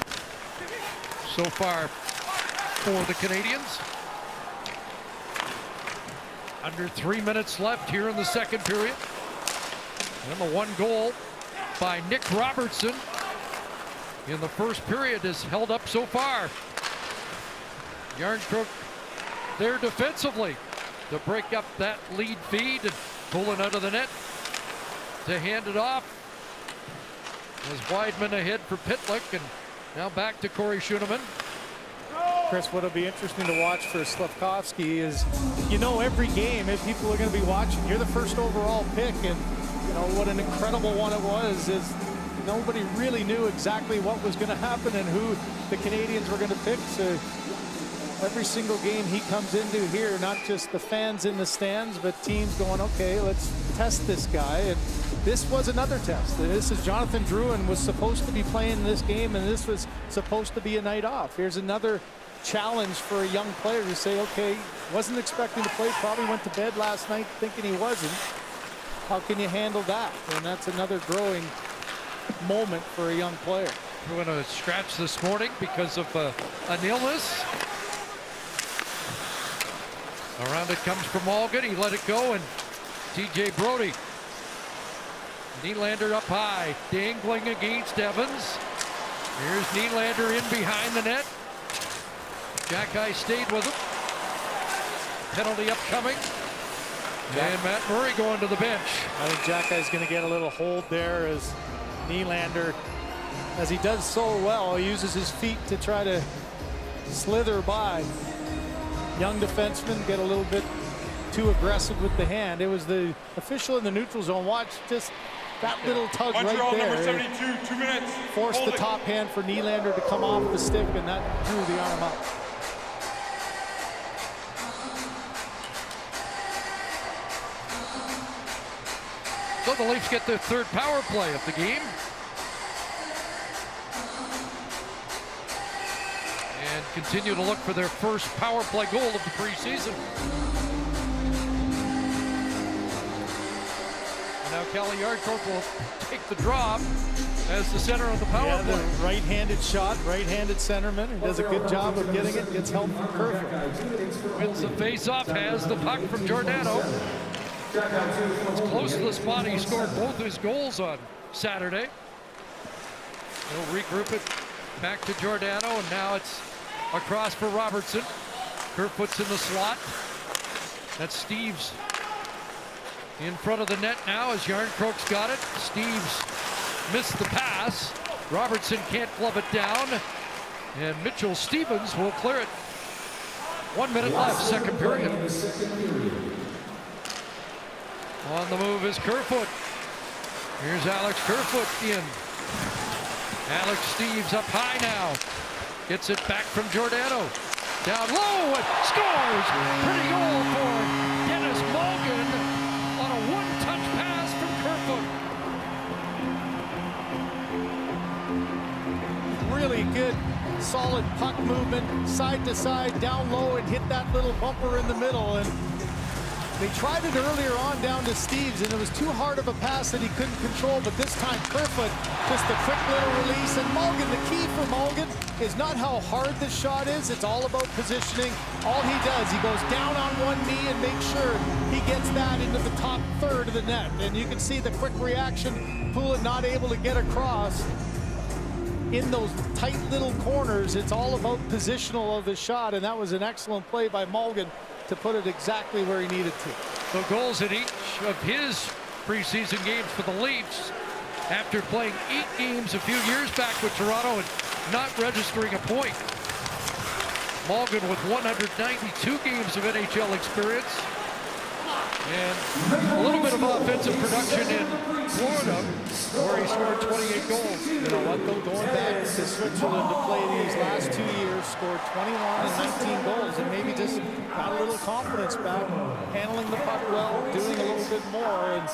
so far for the Canadians. Under 3 minutes left here in the second period. And the one goal by Nick Robertson in the first period is held up so far. Järnkrok there defensively to break up that lead feed and pulling out of the net to hand it off. As Weidman ahead for Pitlick, and now back to Corey Schueneman. Chris, what'll be interesting to watch for Slafkovsky is, every game, if people are going to be watching, you're the first overall pick, and what an incredible one it was. Is nobody really knew exactly what was going to happen and who the Canadians were going to pick. So every single game he comes into here, not just the fans in the stands, but teams going, okay, let's test this guy. And this was another test. This is Jonathan Drouin was supposed to be playing this game, and this was supposed to be a night off. Here's another challenge for a young player to say, okay, wasn't expecting to play, probably went to bed last night thinking he wasn't. How can you handle that? And that's another growing moment for a young player. We're going to scratch this morning because of an illness. Around it comes from Malgin. He let it go, and TJ Brodie. Nylander up high, dangling against Evans. Here's Nylander in behind the net. Jack-Eye stayed with him. Penalty upcoming. And Matt Murray going to the bench. I think Jack-Eye's going to get a little hold there as Nylander, as he does so well, he uses his feet to try to slither by. Young defenseman get a little bit too aggressive with the hand. It was the official in the neutral zone. Watch just that little tug Montreal, right there. number 72, 2 minutes. Forced Hold the it. top hand for Nylander to come off the stick, and that drew the arm up. So the Leafs get their third power play of the game. And continue to look for their first power play goal of the preseason. And now Calle Yarncroke will take the drop as the center of the power play. The right-handed shot, right-handed centerman. He does a good job of getting it, gets help from Kerfoot. Wins the face-off, has the puck from Giordano. It's close to the spot he scored both his goals on Saturday. He'll regroup it back to Giordano, and now it's across for Robertson. Kerfoot's in the slot. That's Steeves in front of the net now as Yarncroke's got it. Steeves missed the pass. Robertson can't glove it down, and Mitchell Stevens will clear it. 1 minute left, second period. On the move is Kerfoot. Here's Alex Kerfoot in. Alex Steeves up high now. Gets it back from Giordano. Down low and scores! Pretty goal for Dennis Morgan on a one-touch pass from Kerfoot. Really good, solid puck movement, side to side, down low, and hit that little bumper in the middle. And they tried it earlier on down to Steeves, and it was too hard of a pass that he couldn't control, but this time Kerfoot, just a quick little release. And Morgan, the key for Morgan is not how hard the shot is, it's all about positioning. All he does, he goes down on one knee and makes sure he gets that into the top third of the net. And you can see the quick reaction, Poulet not able to get across. In those tight little corners, it's all about positional of the shot, and that was an excellent play by Morgan to put it exactly where he needed to. So goals in each of his preseason games for the Leafs after playing 8 games a few years back with Toronto and not registering a point. Morgan with 192 games of NHL experience and a little bit of offensive production in Florida where he scored 28 goals. You know what, though, going back to Switzerland to play these last 2 years, scored 21 and 19 goals, and maybe just got a little confidence back, handling the puck well, doing a little bit more, and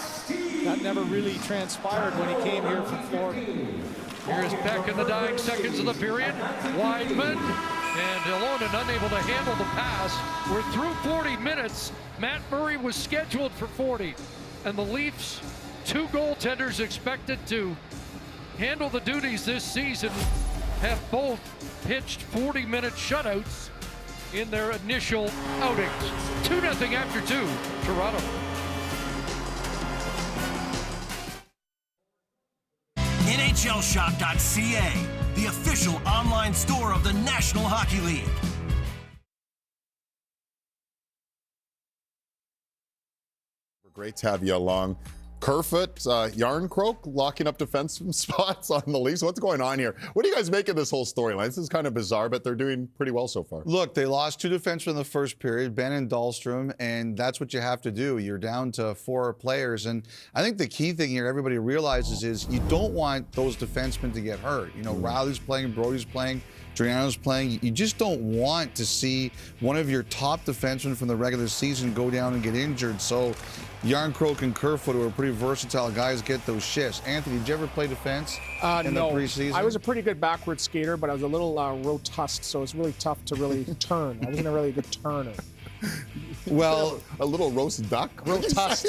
that never really transpired when he came here from Florida. Here's Beck in the dying seconds of the period. Wideman and Ylonen unable to handle the pass. We're through 40 minutes. Matt Murray was scheduled for 40, and the Leafs, 2 goaltenders expected to handle the duties this season, have both pitched 40-minute shutouts in their initial outings. 2-0 after 2, Toronto. NHLShop.ca, the official online store of the National Hockey League. Great to have you along. Kerfoot, Yarncroke locking up defensive spots on the Leafs. What's going on here? What do you guys make of this whole storyline? This is kind of bizarre, but they're doing pretty well so far. Look, they lost 2 defensemen in the first period, Ben and Dahlstrom, and that's what you have to do. You're down to 4 players, and I think the key thing here everybody realizes is you don't want those defensemen to get hurt. You know, Riley's playing, Brody's playing, Triano's playing. You just don't want to see one of your top defensemen from the regular season go down and get injured. So Yarncroke and Kerfoot, who are pretty versatile guys, get those shifts. Anthony, did you ever play defense in the preseason? I was a pretty good backward skater, but I was a little rotust, so it's really tough to really turn. I wasn't a really good turner. Well, a little roast duck? Rotust.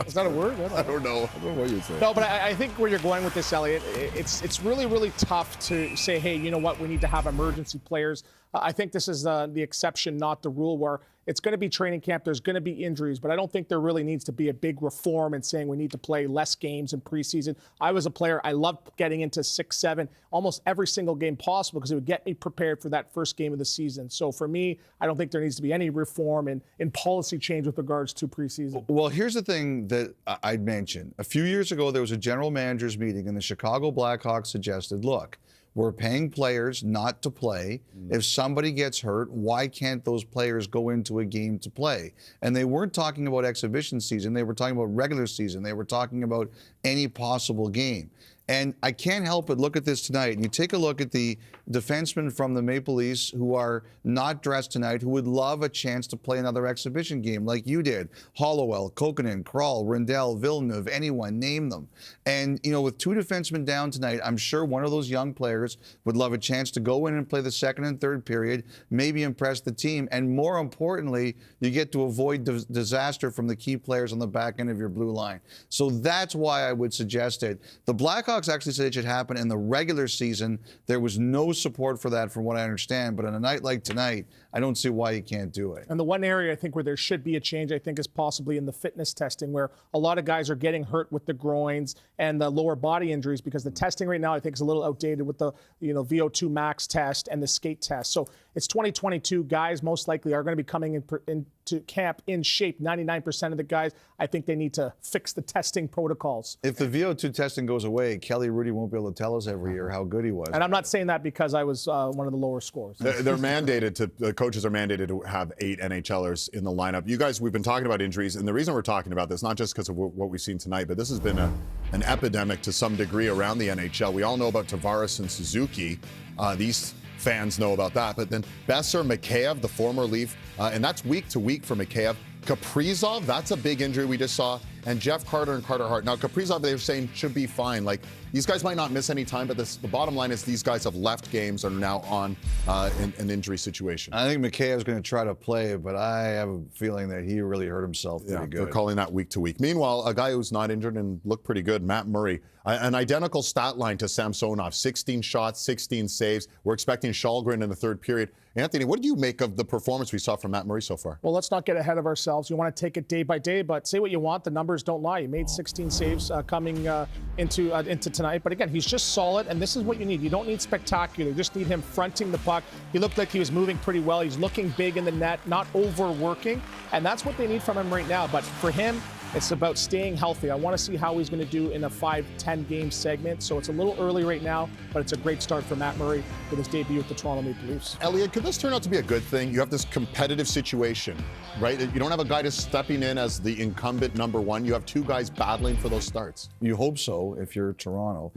Is that a word? I don't know what you're saying. No, but I think where you're going with this, Elliot, it's really, really tough to say, hey, you know what, we need to have emergency players. I think this is the exception, not the rule, where it's going to be training camp. There's going to be injuries, but I don't think there really needs to be a big reform and saying we need to play less games in preseason. I was a player. I loved getting into 6, 7, almost every single game possible because it would get me prepared for that first game of the season. So for me, I don't think there needs to be any reform in policy change with regards to preseason. Well, here's the thing that I'd mention. A few years ago, there was a general managers meeting, and the Chicago Blackhawks suggested, look, We're paying players not to play. If somebody gets hurt, why can't those players go into a game to play? And they weren't talking about exhibition season. They were talking about regular season. They were talking about any possible game. And I can't help but look at this tonight. And you take a look at the defensemen from the Maple Leafs who are not dressed tonight, who would love a chance to play another exhibition game like you did. Hollowell, Kokkonen, Kral, Rendell, Villeneuve, anyone, name them. And, you know, with 2 defensemen down tonight, I'm sure one of those young players would love a chance to go in and play the second and third period, maybe impress the team. And more importantly, you get to avoid disaster from the key players on the back end of your blue line. So that's why I would suggest it. The Blackhawks actually said it should happen in the regular season. There was no support for that from what I understand, but on a night like tonight, I don't see why you can't do it. And the one area I think where there should be a change, I think, is possibly in the fitness testing, where a lot of guys are getting hurt with the groins and the lower body injuries, because the testing right now I think is a little outdated with the VO2 max test and the skate test. So it's 2022. Guys most likely are going to be coming into camp in shape. 99% of the guys, I think they need to fix the testing protocols. If the VO2 testing goes away, Kelly Rudy won't be able to tell us every year how good he was. And I'm not saying that because I was one of the lower scores. They're mandated to, the coaches are mandated to have 8 NHLers in the lineup. You guys, we've been talking about injuries, and the reason we're talking about this, not just because of what we've seen tonight, but this has been an epidemic to some degree around the NHL. We all know about Tavares and Suzuki. These fans know about that. But then Besser, Mikheyev, the former Leaf, and that's week to week for Mikheyev. Kaprizov, that's a big injury we just saw. And Jeff Carter and Carter Hart. Now, Kaprizov, they were saying, should be fine. Like, these guys might not miss any time, but the bottom line is these guys have left games, are now on an injury situation. I think Mikheyev's going to try to play, but I have a feeling that he really hurt himself pretty good. They're calling that week to week. Meanwhile, a guy who's not injured and looked pretty good, Matt Murray, an identical stat line to Samsonov, 16 shots, 16 saves. We're expecting Shalgren in the third period. Anthony, what do you make of the performance we saw from Matt Murray so far? Well, let's not get ahead of ourselves. You want to take it day by day, but say what you want. The numbers don't lie. He made 16 saves coming into tonight. But again, he's just solid, and this is what you need. You don't need spectacular. You just need him fronting the puck. He looked like he was moving pretty well. He's looking big in the net, not overworking, and that's what they need from him right now. But for him, it's about staying healthy. I want to see how he's going to do in a 5-10 game segment. So it's a little early right now, but it's a great start for Matt Murray with his debut with the Toronto Maple Leafs. Elliot, could this turn out to be a good thing? You have this competitive situation, right? You don't have a guy just stepping in as the incumbent number one. You have 2 guys battling for those starts. You hope so if you're Toronto.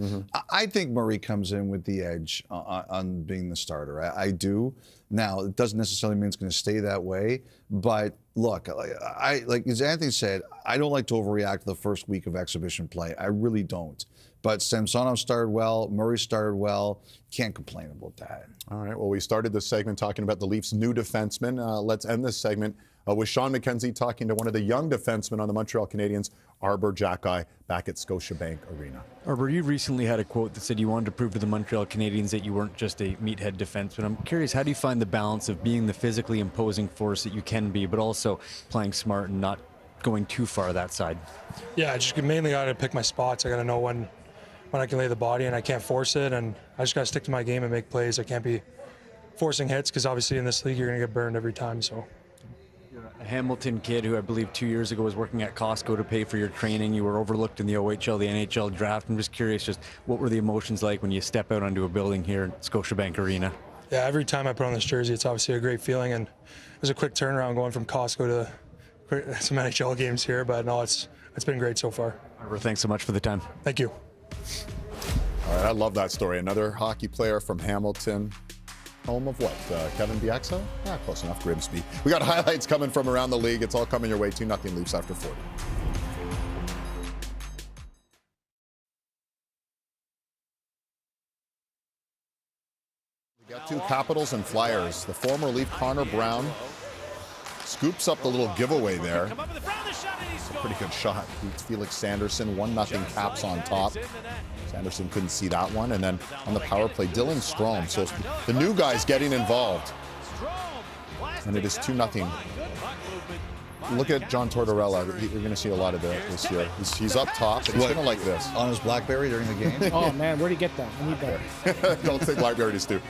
I think Murray comes in with the edge on being the starter. I do. Now, it doesn't necessarily mean it's going to stay that way, but look, like as Anthony said, I don't like to overreact to the first week of exhibition play. I really don't. But Samsonov started well, Murray started well. Can't complain about that. All right, well, we started this segment talking about the Leafs' new defenseman. Let's end this segment with Sean McKenzie talking to one of the young defensemen on the Montreal Canadiens, Arber Xhekaj, back at Scotiabank Arena. Arber, you recently had a quote that said you wanted to prove to the Montreal Canadiens that you weren't just a meathead defenseman. I'm curious, how do you find the balance of being the physically imposing force that you can be, but also playing smart and not going too far that side? Yeah, I just mainly got to pick my spots. I got to know when I can lay the body, and I can't force it, and I just got to stick to my game and make plays. I can't be forcing hits, because obviously in this league you're going to get burned every time. So. A Hamilton kid who I believe 2 years ago was working at Costco to pay for your training. You were overlooked in the OHL, the NHL draft. I'm just curious, just what were the emotions like when you step out onto a building here at Scotiabank Arena? Yeah, every time I put on this jersey, it's obviously a great feeling, and it was a quick turnaround going from Costco to some NHL games here, but no, it's been great so far. Arber, thanks so much for the time. Thank you. All right, I love that story. Another hockey player from Hamilton. Home of what? Kevin Bieksa? Yeah, close enough. Grimsby. We got highlights coming from around the league. It's all coming your way. 2-0 Leafs after 40. We got 2 Capitals and Flyers. The former Leaf Connor Brown scoops up the little giveaway there. Pretty good shot. Beats Felix Sanderson. 1-0 Caps on top. Sanderson couldn't see that one. And then on the power play, Dylan Strome. So the new guy's getting involved. And it is 2-0. Look at John Tortorella. You're going to see a lot of that this year. He's up top, and he's going to like this. On his BlackBerry during the game? Oh, man, where'd he get that? I need that. Don't say BlackBerry to Stu.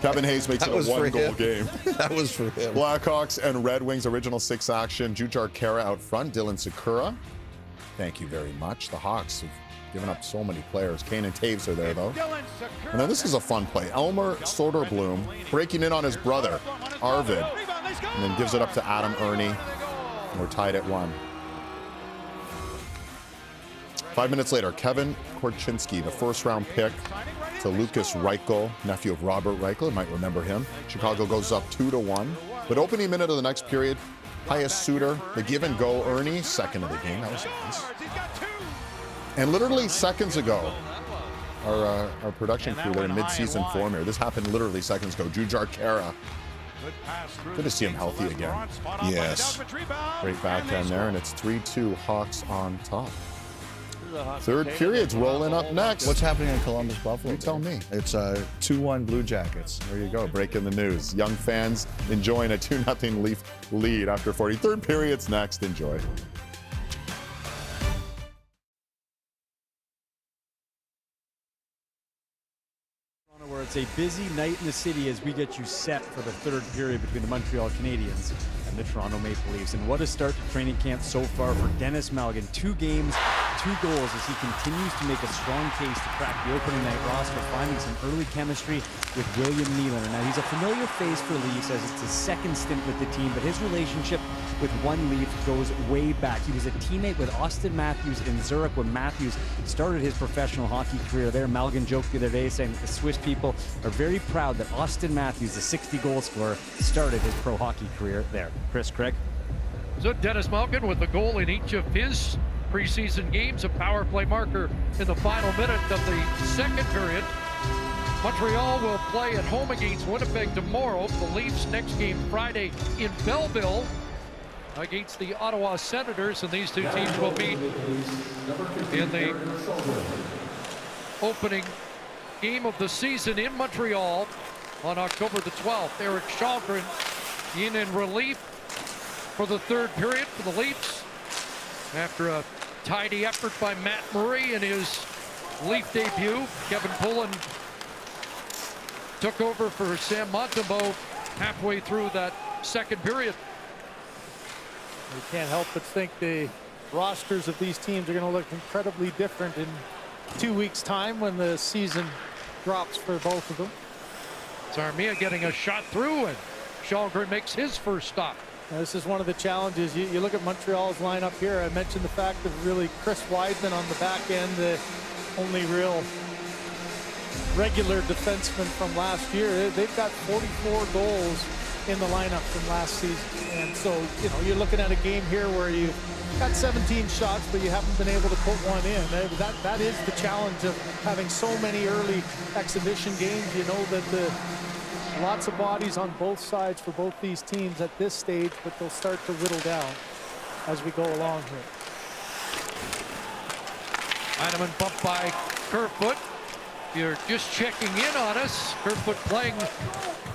Kevin Hayes makes it a 1-goal game. That was for him. Blackhawks and Red Wings original 6 action. Jujhar Khaira out front. Dylan Sikura. Thank you very much. The Hawks have giving up so many players. Kane and Taves are there, though. And then this is a fun play. Elmer Soderblom breaking in on his brother, Arvid, and then gives it up to Adam Ernie. And we're tied at 1. 5 minutes later, Kevin Korchinski, the first-round pick to Lucas Reichel, nephew of Robert Reichel. You might remember him. Chicago goes up 2-1. But opening minute of the next period, Pius Suter, the give and go Ernie, second of the game. That was nice. And literally seconds ago, our production crew, their mid-season form here. This happened literally seconds ago. Jujhar Khaira. Good to see him healthy again. Yes. Great backhand there, and it's 3-2 Hawks on top. Third period's rolling up next. What's happening in Columbus, Buffalo? You tell me. It's 2-1 Blue Jackets. There you go, breaking the news. Young fans enjoying a 2-0 Leaf lead after 40. Third period's next. Enjoy. Where it's a busy night in the city as we get you set for the third period between the Montreal Canadiens and the Toronto Maple Leafs. And what a start to training camp so far for Denis Malgin. 2 games, 2 goals as he continues to make a strong case to crack the opening night roster, finding some early chemistry with William Nylander. Now, he's a familiar face for Leafs as it's his second stint with the team, but his relationship with one Leaf goes way back. He was a teammate with Austin Matthews in Zurich when Matthews started his professional hockey career there. Malgin joked the other day saying that the Swiss people are very proud that Austin Matthews, the 60-goal scorer, started his pro hockey career there. Chris, Craig? So Denis Malgin with a goal in each of his preseason games, a power play marker in the final minute of the second period. Montreal will play at home against Winnipeg tomorrow. The Leafs next game Friday in Belleville against the Ottawa Senators, and these two teams will meet in the opening game of the season in Montreal on October the 12th. Erik Källgren in relief for the third period for the Leafs after a tidy effort by Matt Murray in his Leaf debut. Kevin Pullen took over for Sam Montembeault halfway through that second period. You can't help but think the rosters of these teams are going to look incredibly different in 2 weeks' time when the season drops for both of them. It's Armia getting a shot through, and Källgren makes his first stop. Now, this is one of the challenges. You look at Montreal's lineup here. I mentioned the fact of really Chris Wideman on the back end, the only real regular defenseman from last year. They've got 44 goals in the lineup from last season. And so, you know, you're looking at a game here where you've got 17 shots, but you haven't been able to put one in. That is the challenge of having so many early exhibition games. You know that lots of bodies on both sides for both these teams at this stage, but they'll start to whittle down as we go along here. Heineman bumped by Kerfoot. You're just checking in on us. Kerfoot playing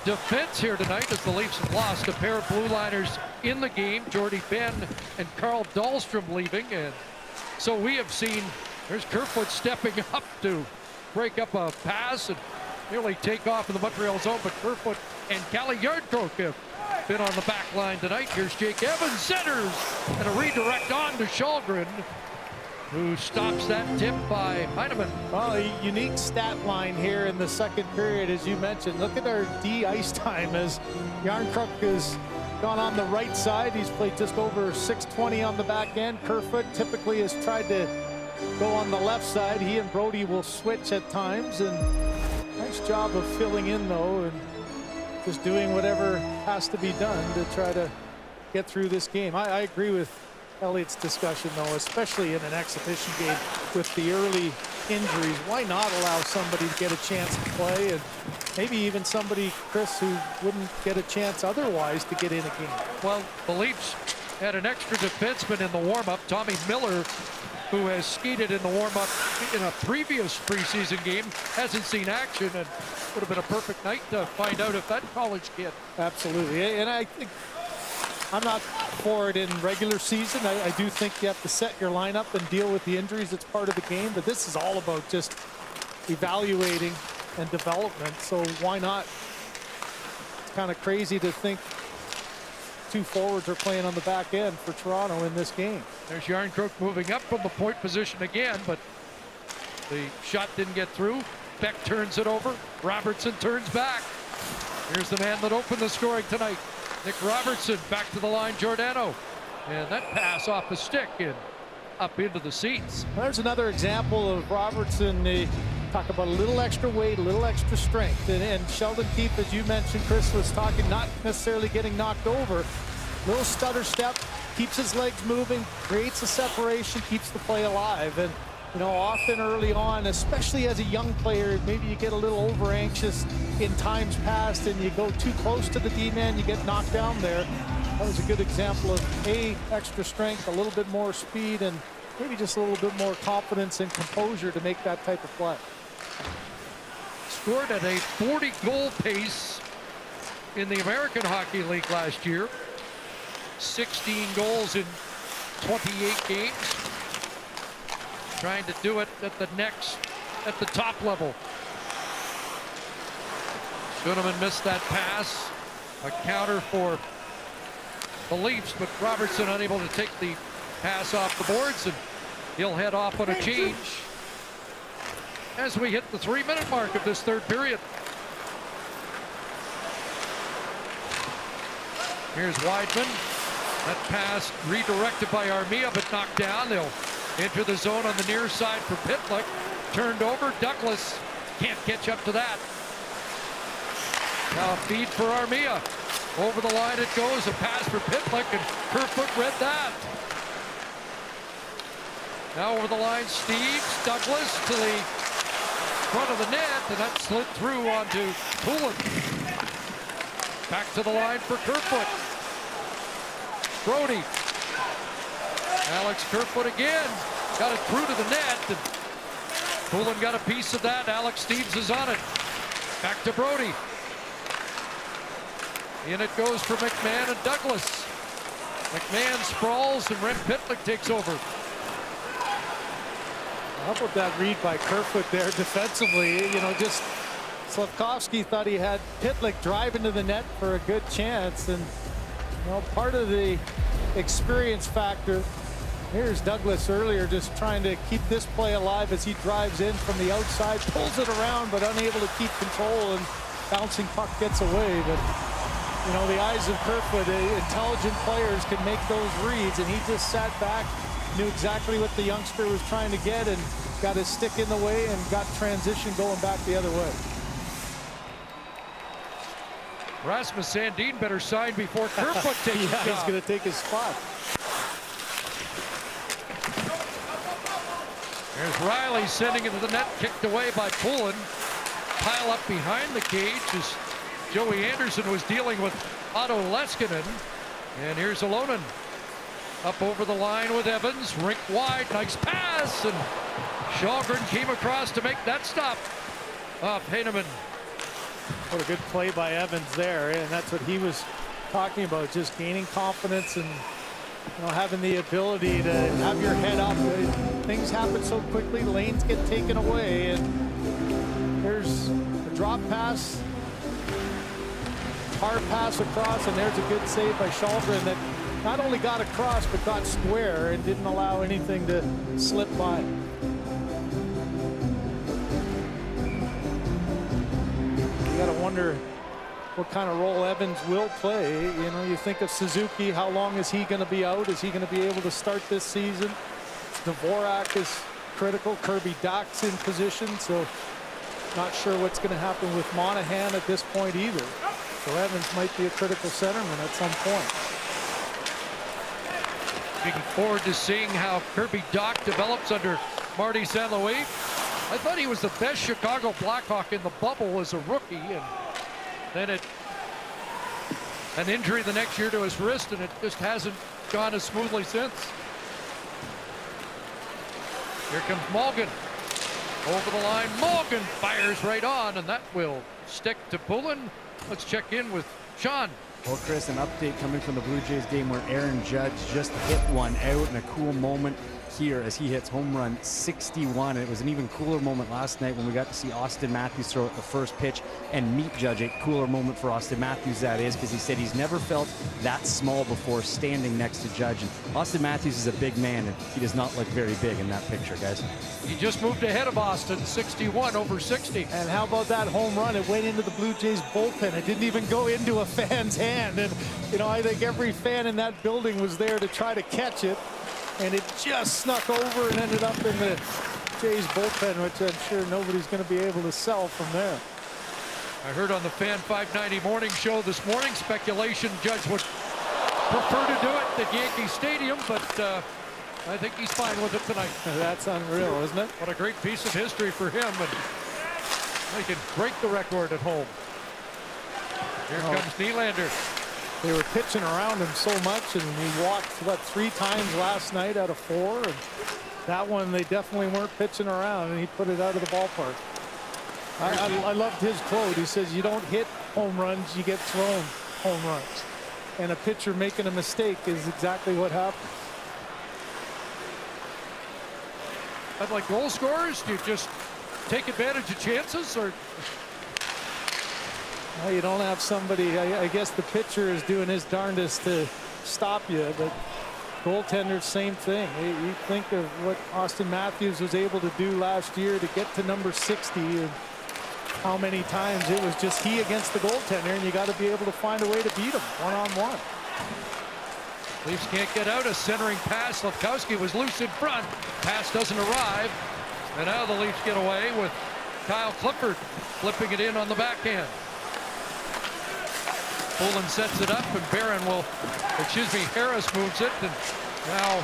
defense here tonight as the Leafs have lost a pair of blue liners in the game. Jordy Benn and Carl Dahlstrom leaving. And so we have seen, there's Kerfoot stepping up to break up a pass and nearly take off in the Montreal zone. But Kerfoot and Calle Jarnkrok have been on the back line tonight. Here's Jake Evans, centers, and a redirect on to Källgren, who stops that tip by Heineman. Well, a unique stat line here in the second period, as you mentioned. Look at our D ice time as Jarnkrok has gone on the right side. He's played just over 620 on the back end. Kerfoot typically has tried to go on the left side. He and Brody will switch at times, and nice job of filling in though, and just doing whatever has to be done to try to get through this game. I agree with Elliott's discussion though, especially in an exhibition game with the early injuries. Why not allow somebody to get a chance to play, and maybe even somebody, Chris, who wouldn't get a chance otherwise to get in a game? Well, the Leafs had an extra defenseman in the warm-up, Tommy Miller, who has skated in the warm-up in a previous preseason game, hasn't seen action, and would have been a perfect night to find out if that college kid. Absolutely, and I think I'm not for it in regular season. I do think you have to set your lineup and deal with the injuries. It's part of the game, but this is all about just evaluating and development. So why not? It's kind of crazy to think two forwards are playing on the back end for Toronto in this game. There's Jarnkrok moving up from the point position again, but The shot didn't get through. Beck turns it over. Robertson turns back. Here's the man that opened the scoring tonight. Nick Robertson back to the line, Giordano. And that pass off the stick and up into the seats. There's another example of Robertson. Talk about a little extra weight, a little extra strength. And Sheldon Keefe, as you mentioned, Chris, was talking, not necessarily getting knocked over. Little stutter step, keeps his legs moving, creates a separation, keeps the play alive. And, you know, often early on, especially as a young player, maybe you get a little over anxious in times past and you go too close to the D-man, you get knocked down there. That was a good example of extra strength, a little bit more speed, and maybe just a little bit more confidence and composure to make that type of play. Scored at a 40-goal pace in the American Hockey League last year. 16 goals in 28 games. Trying to do it at the top level. Schoeneman missed that pass. A counter for the Leafs, but Robertson unable to take the pass off the boards, and he'll head off on a change as we hit the 3-minute mark of this third period. Here's Weidman. That pass redirected by Armia, but knocked down. They'll enter the zone on the near side for Pitlick. Turned over. Douglas can't catch up to that. Now a feed for Armia. Over the line it goes. A pass for Pitlick, and Kerfoot read that. Now over the line, Steeves. Douglas to the front of the net, and that slid through onto Poulin. Back to the line for Kerfoot. Brody. Alex Kerfoot again. Got it through to the net, and Poulin got a piece of that. Alex Steeves is on it. Back to Brody. In it goes for McMahon and Douglas. McMahon sprawls, and Rem Pitlick takes over. How about that read by Kerfoot there defensively? You know, just Slavkovsky thought he had Pitlick drive into the net for a good chance, and you know, part of the experience factor. Here's Douglas earlier just trying to keep this play alive as he drives in from the outside, pulls it around, but unable to keep control, and bouncing puck gets away. But you know, the eyes of Kerfoot, intelligent players can make those reads, and he just sat back, knew exactly what the youngster was trying to get, and got his stick in the way and got transition going back the other way. Rasmus Sandin better sign before Kerfoot takes his job. He's going to take his spot. There's Riley sending it to the net, kicked away by Poulin. Pile up behind the cage as Joey Anderson was dealing with Otto Leskinen. And here's Alonen. Up over the line with Evans, rink wide, nice pass, and Shalgren came across to make that stop off Heineman. What a good play by Evans there, and that's what he was talking about, just gaining confidence and you know, having the ability to have your head up. Things happen so quickly, lanes get taken away, and there's a drop pass, hard pass across, and there's a good save by Shalgren that not only got across, but got square and didn't allow anything to slip by. You got to wonder what kind of role Evans will play. You know, you think of Suzuki, how long is he going to be out? Is he going to be able to start this season? Dvorak is critical. Kirby Dach's in position, so not sure what's going to happen with Monahan at this point either. So Evans might be a critical centerman at some point. Looking forward to seeing how Kirby Dach develops under Marty St. Louis. I thought he was the best Chicago Blackhawk in the bubble as a rookie, and then an injury the next year to his wrist, and it just hasn't gone as smoothly since. Here comes Malgin. Over the line, Malgin fires right on, and that will stick to Poulin. Let's check in with Sean. Well, Chris, an update coming from the Blue Jays game where Aaron Judge just hit one out in a cool moment. here as he hits home run 61. It was an even cooler moment last night when we got to see Austin Matthews throw at the first pitch and meet Judge. A cooler moment for Austin Matthews, that is, because he said he's never felt that small before standing next to Judge. And Austin Matthews is a big man, and he does not look very big in that picture, guys. He just moved ahead of Austin, 61 over 60. And how about that home run? It went into the Blue Jays bullpen. It didn't even go into a fan's hand. And, you know, I think every fan in that building was there to try to catch it. And it just snuck over and ended up in the Jays bullpen, which I'm sure nobody's going to be able to sell from there. I heard on the Fan 590 morning show this morning, speculation Judge would prefer to do it at Yankee Stadium, but I think he's fine with it tonight. That's unreal, isn't it? What a great piece of history for him, and they can break the record at home. Here comes Nylander. They were pitching around him so much, and he walked, what, 3 times last night out of 4. And that one, they definitely weren't pitching around, and he put it out of the ballpark. I loved his quote. He says, you don't hit home runs, you get thrown home runs. And a pitcher making a mistake is exactly what happened. I'd like goal scorers, do you just take advantage of chances, or? Well, you don't have somebody, I guess the pitcher is doing his darndest to stop you, but goaltender, same thing. You think of what Austin Matthews was able to do last year to get to number 60, and how many times it was just he against the goaltender, and you got to be able to find a way to beat him one-on-one. Leafs can't get out. A centering pass. Slafkowski was loose in front. Pass doesn't arrive. And now the Leafs get away with Kyle Clifford flipping it in on the backhand. Poulin sets it up, and Harris moves it. And now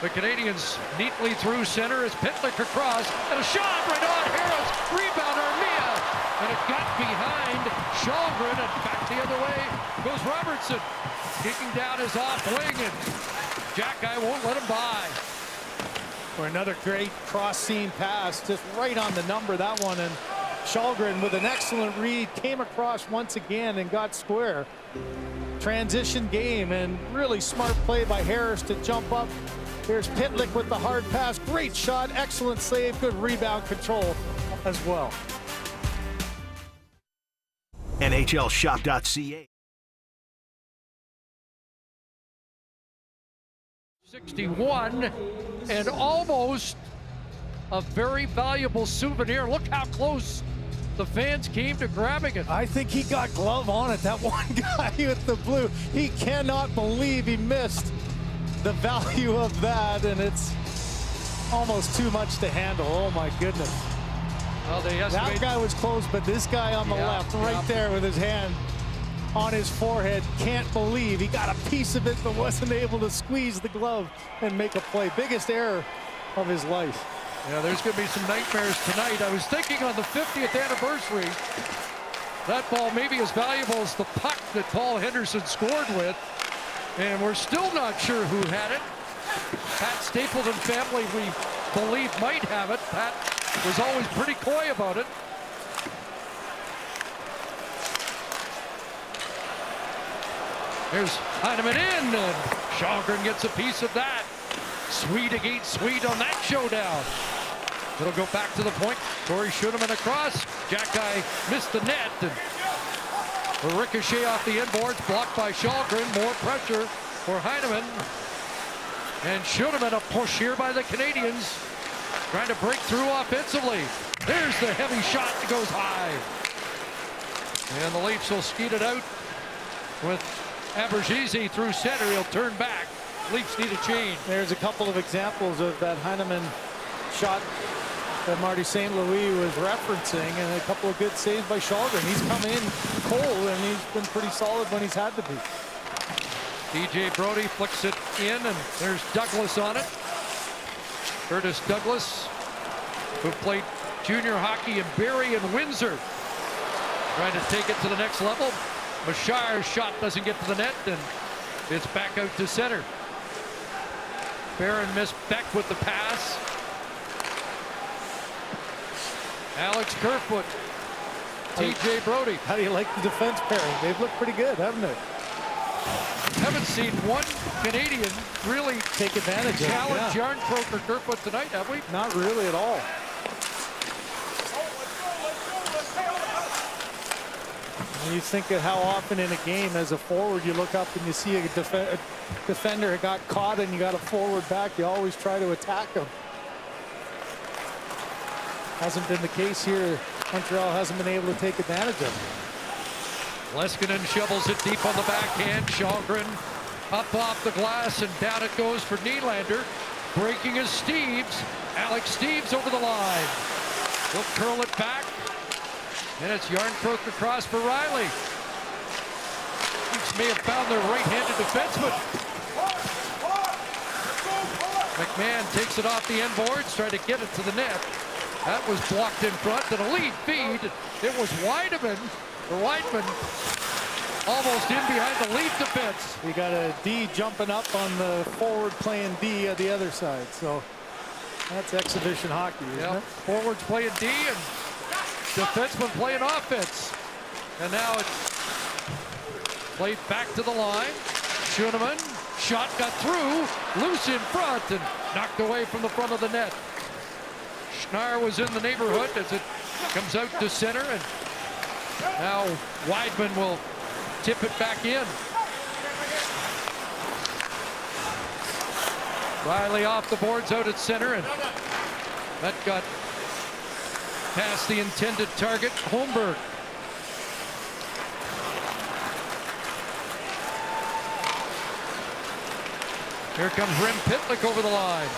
the Canadians neatly through center as Pitlick across, and a shot right on Harris. Rebound Armia, and it got behind Shalgren, and back the other way goes Robertson. Kicking down his off wing, and Jack Guy won't let him by. For another great cross-seam pass, just right on the number, that one. And Shalgren with an excellent read, came across once again and got square. Transition game, and really smart play by Harris to jump up. Here's Pitlick with the hard pass. Great shot, excellent save, good rebound control as well. NHLShop.ca. 61, and almost a very valuable souvenir. Look how close the fans came to grabbing it. I think he got glove on it, that one guy with the blue. He cannot believe he missed the value of that, and it's almost too much to handle. Oh my goodness. Well, that guy was close, but this guy on the left, right there with his hand on his forehead, can't believe he got a piece of it but wasn't able to squeeze the glove and make a play. Biggest error of his life. Yeah, there's going to be some nightmares tonight. I was thinking on the 50th anniversary, that ball may be as valuable as the puck that Paul Henderson scored with, and we're still not sure who had it. Pat Stapleton family, we believe, might have it. Pat was always pretty coy about it. There's Heineman in, and Shalgren gets a piece of that. Swede against Swede on that showdown. It'll go back to the point. Corey Schueneman across. Jack Guy missed the net, and a ricochet off the inboards, blocked by Shalgren. More pressure for Heineman. And Schueneman, a push here by the Canadians, trying to break through offensively. There's the heavy shot that goes high. And the Leafs will skeet it out with Abergese through center. He'll turn back. Leafs need a change. There's a couple of examples of that Heineman shot that Marty St. Louis was referencing, and a couple of good saves by Shalgren. He's come in cold, and he's been pretty solid when he's had to be. TJ Brodie flicks it in, and there's Douglas on it. Curtis Douglas, who played junior hockey in Barrie and Windsor, trying to take it to the next level. Mashire's shot doesn't get to the net, and it's back out to center. Barron missed Beck with the pass. Alex Kerfoot, TJ Brodie. How do you like the defense pairing? They've looked pretty good, haven't they? haven't seen one Canadian really take advantage of challenge Jarn Croker Kerfoot tonight, have we? Not really at all. And you think of how often in a game as a forward you look up and you see a defender got caught and you got a forward back, you always try to attack him. Hasn't been the case here. Montreal hasn't been able to take advantage of it. Leskinen shovels it deep on the backhand. Källgren up off the glass, and down it goes for Nylander. Breaking his Steeves. Alex Steeves over the line. He'll curl it back. And it's Jarn Croker across for Riley. Leafs may have found their right-handed defenseman. McMahon takes it off the end boards, trying to get it to the net. That was blocked in front, and a lead feed. It was Wideman almost in behind the Leaf defense. You got a D jumping up on the forward playing D at the other side. So that's exhibition hockey, isn't it? Forwards playing D and defenseman playing offense. And now it's played back to the line. Schoenemann, shot got through, loose in front and knocked away from the front of the net. Schnarr was in the neighborhood as it comes out to center, and now Wideman will tip it back in. Riley off the boards out at center, and that got past the intended target, Holmberg. Here comes Rem Pitlick over the line.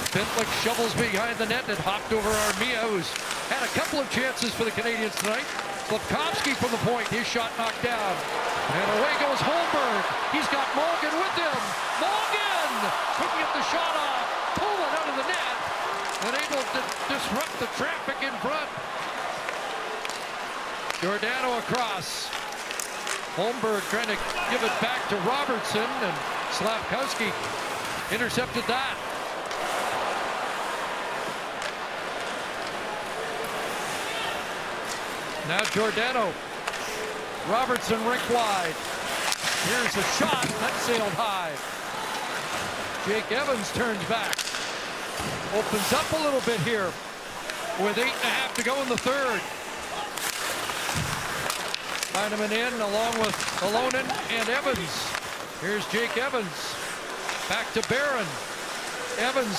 Pitlick shovels behind the net and hopped over Armia, who's had a couple of chances for the Canadiens tonight. Slafkovsky from the point, his shot knocked down. And away goes Holmberg. He's got Morgan with him. Morgan couldn't get the shot off. Pull it out of the net. And able to disrupt the traffic in front. Giordano across. Holmberg trying to give it back to Robertson, and Slafkovsky intercepted that. Now Giordano. Robertson rink wide. Here's a shot. That sailed high. Jake Evans turns back. Opens up a little bit here with 8.5 to go in the third. Heineman in along with Alonen and Evans. Here's Jake Evans. Back to Barron. Evans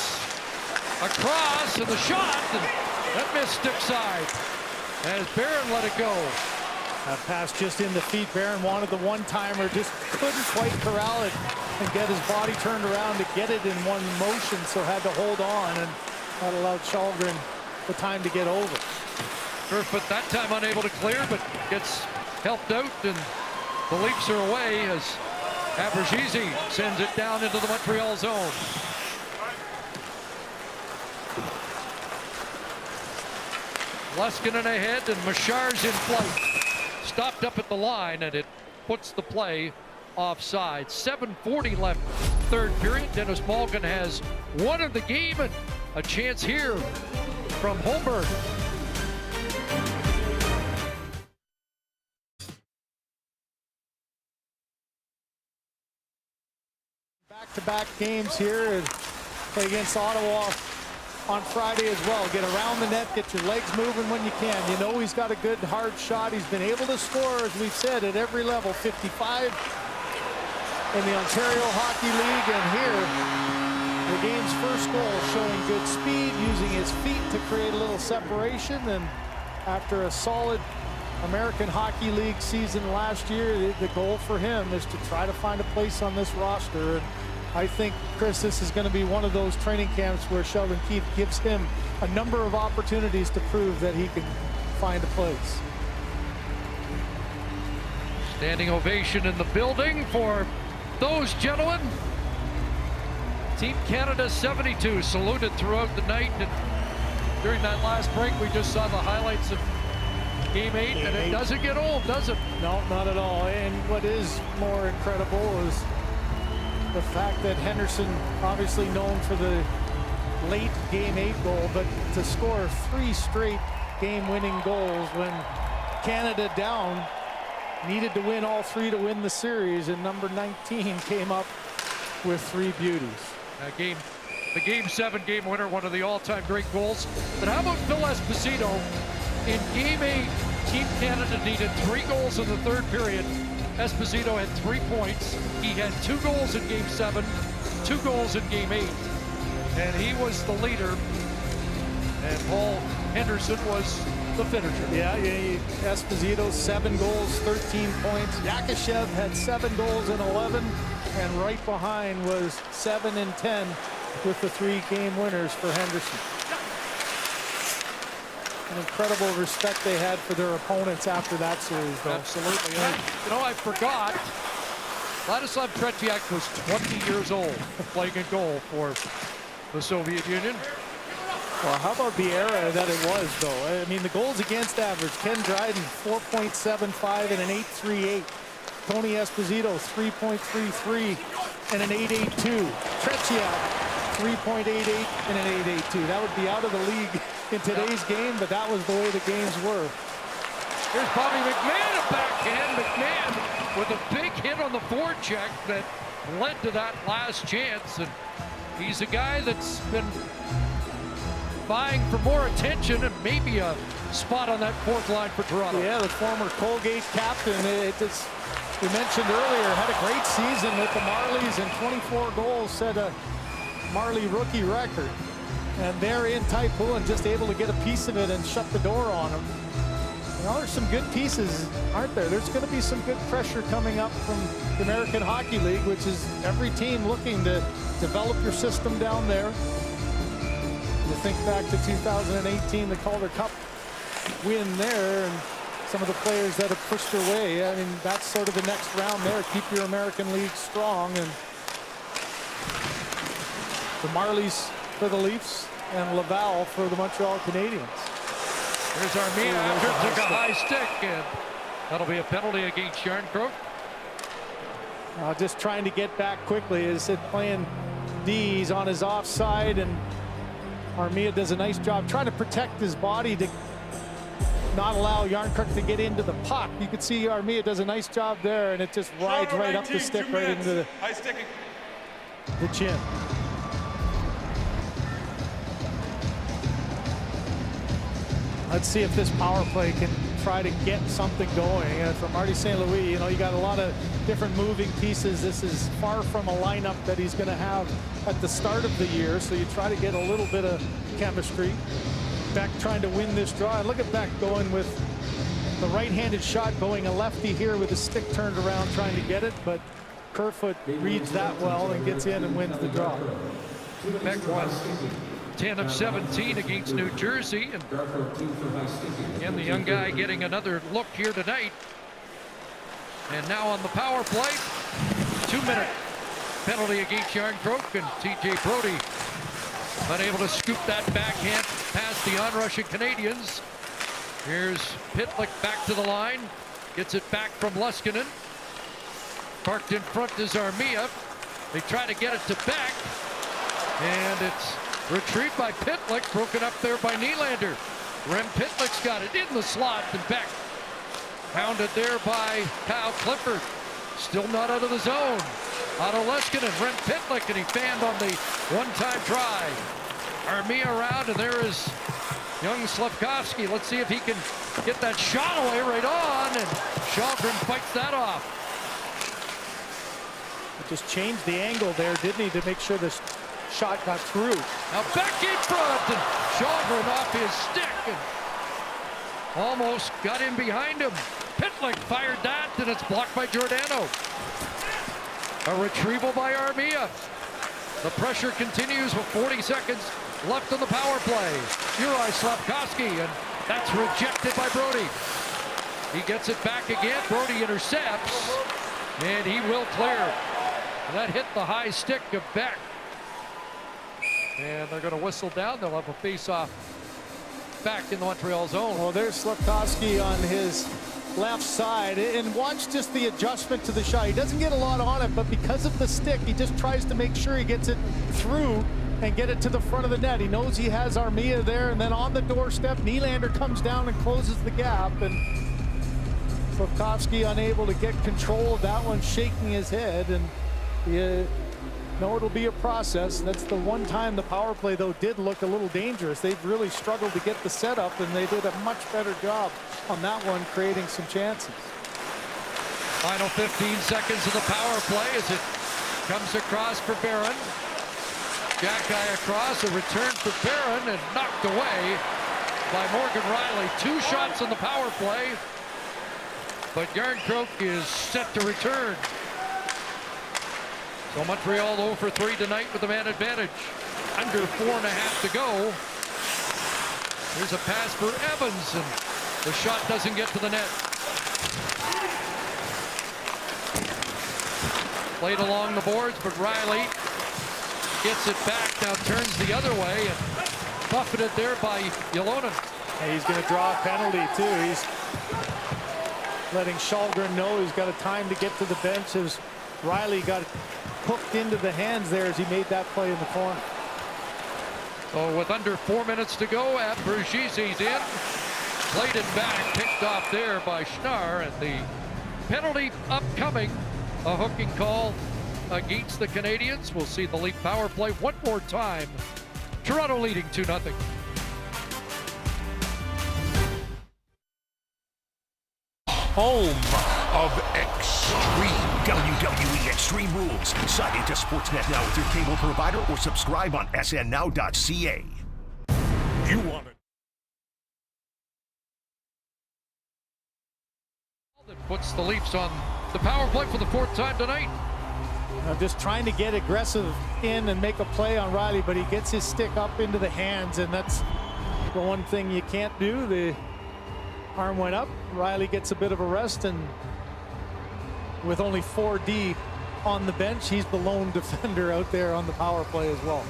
across, and the shot. And that missed stick side. As Barron let it go. That pass just in the feet. Barron wanted the one-timer, just couldn't quite corral it and get his body turned around to get it in one motion, so had to hold on, and that allowed Källgren the time to get over. Kerfoot that time unable to clear, but gets helped out, and the Leafs are away as Abergese sends it down into the Montreal zone. Leskinen ahead, and Machar's in flight. Stopped up at the line, and it puts the play offside. 7:40 left, third period. Dennis Malgin has one of the game, and a chance here from Holmberg. Back-to-back games here, and play against Ottawa on Friday as well. Get around the net, get your legs moving when you can. You know he's got a good hard shot. He's been able to score, as we've said, at every level. 55 in the Ontario Hockey League, and here the game's first goal, showing good speed, using his feet to create a little separation. And after a solid American Hockey League season last year, the goal for him is to try to find a place on this roster. And I think, Chris, this is going to be one of those training camps where Sheldon Keefe gives him a number of opportunities to prove that he can find a place. Standing ovation in the building for those gentlemen. Team Canada 72 saluted throughout the night, and during that last break we just saw the highlights of Game 8, and it doesn't get old, does it? No, not at all. And what is more incredible is the fact that Henderson, obviously known for the late Game 8 goal, but to score 3 straight game-winning goals when Canada down needed to win all 3 to win the series, and number 19 came up with 3 beauties. The Game 7 game winner, one of the all-time great goals. But how about Phil Esposito? In Game 8, Team Canada needed 3 goals in the third period. Esposito had 3 points. He had 2 goals in Game 7, 2 goals in Game 8. And he was the leader. And Paul Henderson was the finisher. Yeah, Esposito, 7 goals, 13 points. Yakushev had 7 goals and 11. And right behind was 7 and 10 with the 3 game winners for Henderson. An incredible respect they had for their opponents after that series, though. Absolutely. I forgot. Vladislav Tretiak was 20 years old playing in goal for the Soviet Union. Well, how about the era that it was, though? I mean, the goals against average, Ken Dryden, 4.75 and an 8.38. Tony Esposito, 3.33 and an 8.82. Tretiak, 3.88 and an 8.82. That would be out of the league in today's game, but that was the way the games were. Here's Bobby McMahon, a backhand. McMahon with a big hit on the forecheck that led to that last chance. And he's a guy that's been vying for more attention and maybe a spot on that 4th line for Toronto. Yeah, the former Colgate captain. We mentioned earlier, had a great season with the Marlies, and 24 goals, set a Marley rookie record. And they're in Taipu and just able to get a piece of it and shut the door on them. There's some good pieces, aren't there? There's going to be some good pressure coming up from the American Hockey League, which is every team looking to develop your system down there. You think back to 2018, the Calder Cup win there, and some of the players that have pushed their way. I mean, that's sort of the next round there. Keep your American League strong. And the Marlies for the Leafs and Laval for the Montreal Canadiens. There's Armia after took a high stick, and that'll be a penalty against Jarnkrok. Just trying to get back quickly. As I said, playing D, he's on his offside, and Armia does a nice job trying to protect his body to not allow Jarnkrok to get into the puck. You can see Armia does a nice job there, and it just rides right up the stick, right into the chin. Let's see if this power play can try to get something going. And for Marty St. Louis, you got a lot of different moving pieces. This is far from a lineup that he's going to have at the start of the year. So you try to get a little bit of chemistry. Beck trying to win this draw. And look at Beck going with the right-handed shot, going a lefty here with his stick turned around, trying to get it. But Kerfoot reads that well and gets in and wins the draw. Beck was 10 of 17 against New Jersey. And again, the young guy getting another look here tonight. And now on the power play, 2-minute penalty against Jarnkrok, and TJ Brodie unable to scoop that backhand past the onrushing Canadians. Here's Pitlick back to the line, gets it back from Luskinen. Parked in front is Armia. They try to get it to Beck, and it's retrieved by Pitlick, broken up there by Nylander. Rem Pitlick's got it in the slot, and Beck pounded there by Kyle Clifford. Still not out of the zone. Otto Leskinen, Rem Pitlick, and he fanned on the one-time try. Armia around, and there is young Slavkovsky. Let's see if he can get that shot away right on, and Shalgren fights that off. He just changed the angle there, didn't he, to make sure this shot got through. Now back in front, and Shalgren off his stick, and almost got in behind him. Pitlick fired that, and it's blocked by Giordano. A retrieval by Armia. The pressure continues with 40 seconds left on the power play. Juraj Slavkovsky, and that's rejected by Brodie. He gets it back again. Brodie intercepts, and he will clear. That hit the high stick of Beck. And they're going to whistle down. They'll have a face-off back in the Montreal zone. Well, there's Slavkovsky on his left side, and watch just the adjustment to the shot. He doesn't get a lot on it, but because of the stick, he just tries to make sure he gets it through and get it to the front of the net. He knows he has Armia there, and then on the doorstep, Nylander comes down and closes the gap, and Slafkovsky unable to get control of that one, shaking his head, and you know it'll be a process. That's the one time the power play, though, did look a little dangerous. They've really struggled to get the setup, and they did a much better job on that one, creating some chances. Final 15 seconds of the power play as it comes across for Barron. Jack-eye across, a return for Barron, and knocked away by Morgan Riley. 2 shots on the power play, but Järnkrok is set to return. So Montreal 0 for 3 tonight with the man advantage. Under 4.5 to go. Here's a pass for Evans, and the shot doesn't get to the net. Played along the boards, but Riley gets it back, now turns the other way, and buffeted there by Ylonen. Hey, he's going to draw a penalty, too. He's letting Källgren know he's got a time to get to the bench as Riley got hooked into the hands there as he made that play in the corner. So with under 4 minutes to go, at Bergesi's in. Played it back, picked off there by Schnarr, and the penalty upcoming. A hooking call against the Canadiens. We'll see the Leaf power play one more time. Toronto leading 2-0. Home of Extreme. WWE Extreme Rules. Sign into Sportsnet now with your cable provider or subscribe on snnow.ca. You want it. That puts the Leafs on the power play for the 4th time tonight. Just trying to get aggressive in and make a play on Riley, but he gets his stick up into the hands, and that's the one thing you can't do. The arm went up. Riley gets a bit of a rest, and with only 4D on the bench, he's the lone defender out there on the power play as well.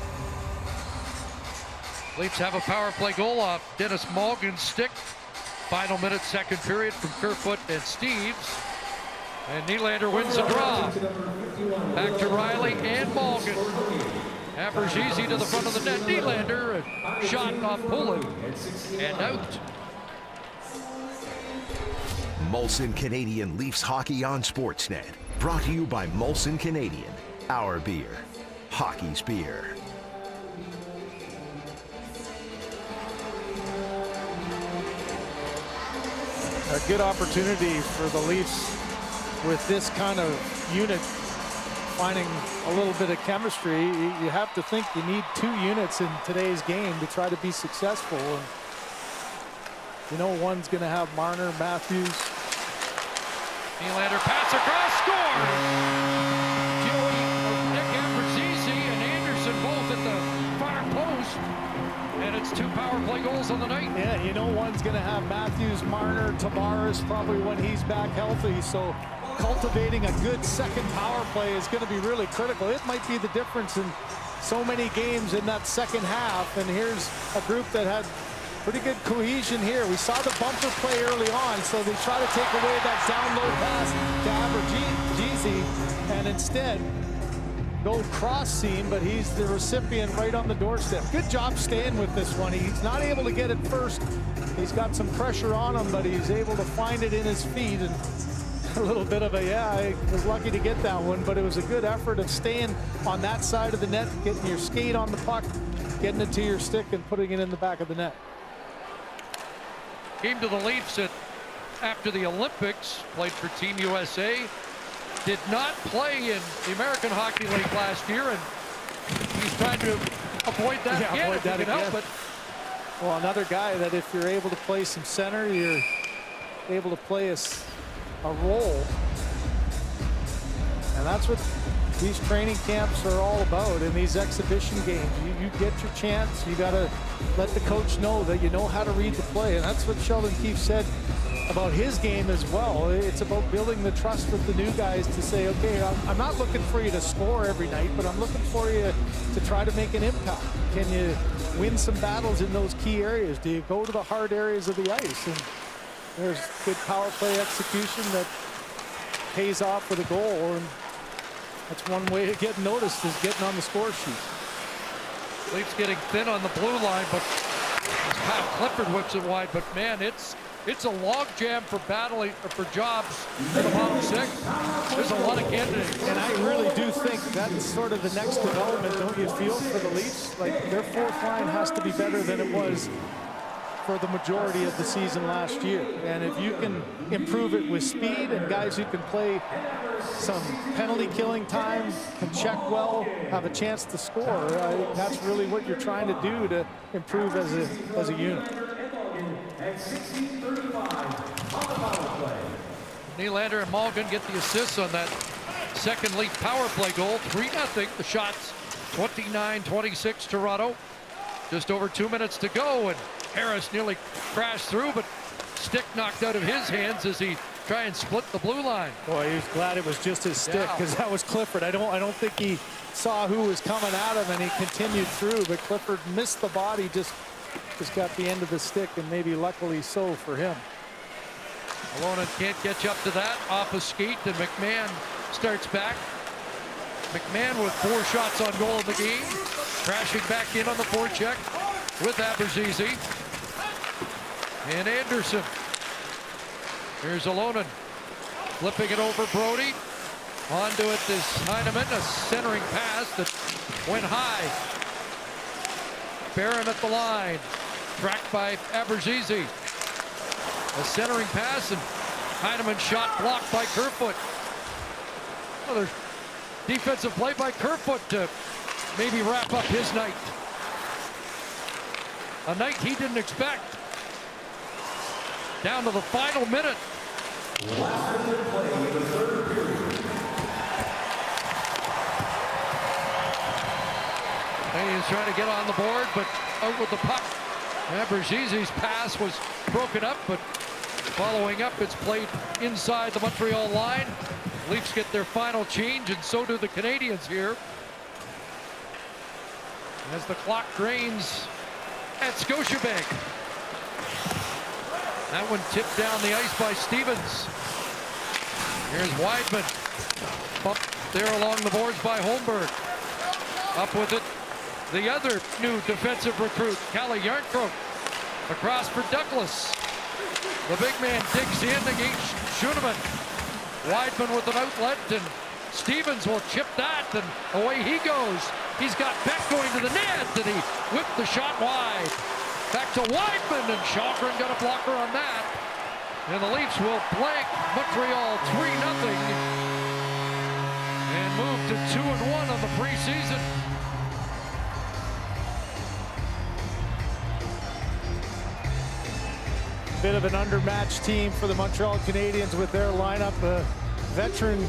Leafs have a power play goal off Dennis Malgin's stick. Final minute, 2nd period from Kerfoot and Steeves. And Nylander wins the draw. Back to Riley and Malgin. Bergesi to the front of the net. Nylander, a shot off Pullen and out. Molson Canadian Leafs hockey on Sportsnet. Brought to you by Molson Canadian. Our beer. Hockey's beer. A good opportunity for the Leafs with this kind of unit finding a little bit of chemistry. You have to think you need 2 units in today's game to try to be successful. And you know one's going to have Marner, Matthews. Nylander pass across, score! Nick Bergesi and Anderson both at the far post. And it's 2 power play goals on the night. Yeah, you know one's going to have Matthews, Marner, Tavares probably when he's back healthy. So cultivating a good second power play is going to be really critical. It might be the difference in so many games in that second half. And here's a group that had pretty good cohesion here. We saw the bumper play early on, so they try to take away that down low pass to Bergesi and instead go cross seam, but he's the recipient right on the doorstep. Good job staying with this one. He's not able to get it first. He's got some pressure on him, but he's able to find it in his feet. And a little bit of a, yeah, I was lucky to get that one, but it was a good effort of staying on that side of the net, getting your skate on the puck, getting it to your stick and putting it in the back of the net. Came to the Leafs after the Olympics, played for Team USA. Did not play in the American Hockey League last year, and he's trying to avoid that again. Avoid that again. Help it. Well, another guy that if you're able to play some center, you're able to play a role. And that's what these training camps are all about in these exhibition games. You get your chance. You got to let the coach know that you know how to read the play. And that's what Sheldon Keefe said about his game as well. It's about building the trust with the new guys to say, okay, I'm not looking for you to score every night, but I'm looking for you to try to make an impact. Can you win some battles in those key areas? Do you go to the hard areas of the ice? And there's good power play execution that pays off with a goal. And that's one way to get noticed, is getting on the score sheet. Leafs getting thin on the blue line, but Kyle Clifford whips it wide. But man, it's It's a logjam for battling for jobs in the bottom six. There's a lot of candidates. And I really do think that's sort of the next development, don't you feel, for the Leafs? Like, their fourth line has to be better than it was for the majority of the season last year. And if you can improve it with speed and guys who can play some penalty killing time, can check well, have a chance to score, that's really what you're trying to do to improve as a unit. Nylander and Malgin get the assists on that second Leaf power play goal. 3-0. The shots 29-26 Toronto. Just over 2 minutes to go, and Harris nearly crashed through, but stick knocked out of his hands as he tried and split the blue line. Boy, he was glad it was just his stick, because that was Clifford. I don't think he saw who was coming at him, and he continued through, but Clifford missed the body, just got the end of the stick, and maybe luckily so for him. Alonen can't catch up to that off a skate, and McMahon starts back. McMahon with 4 shots on goal in the game, crashing back in on the forecheck with Aberzizi and Anderson. Here's Alonen flipping it over Brody. Onto it is Heineman, a centering pass that went high. Barron at the line, tracked by Aberzizi. A centering pass, and Heineman shot blocked by Kerfoot. Another defensive play by Kerfoot to maybe wrap up his night. A night he didn't expect. Down to the final minute. Canadians trying to get on the board, but out with the puck. Aberzizi's pass was broken up, but following up, it's played inside the Montreal line. Leafs get their final change, and so do the Canadians here. As the clock drains at Scotiabank. That one tipped down the ice by Stevens. Here's Weidman. Bumped there along the boards by Holmberg. Up with it, the other new defensive recruit, Calle Järnkrok. Across for Douglas. The big man digs in against Schoenemann. Weidman with an outlet, and Stevens will chip that, and away he goes. He's got Beck going to the net, and he whipped the shot wide. Back to Weidman, and Shalgren got a blocker on that. And the Leafs will blank Montreal 3-0 and move to 2-1 on the preseason. Bit of an undermatched team for the Montreal Canadiens with their lineup. A veteran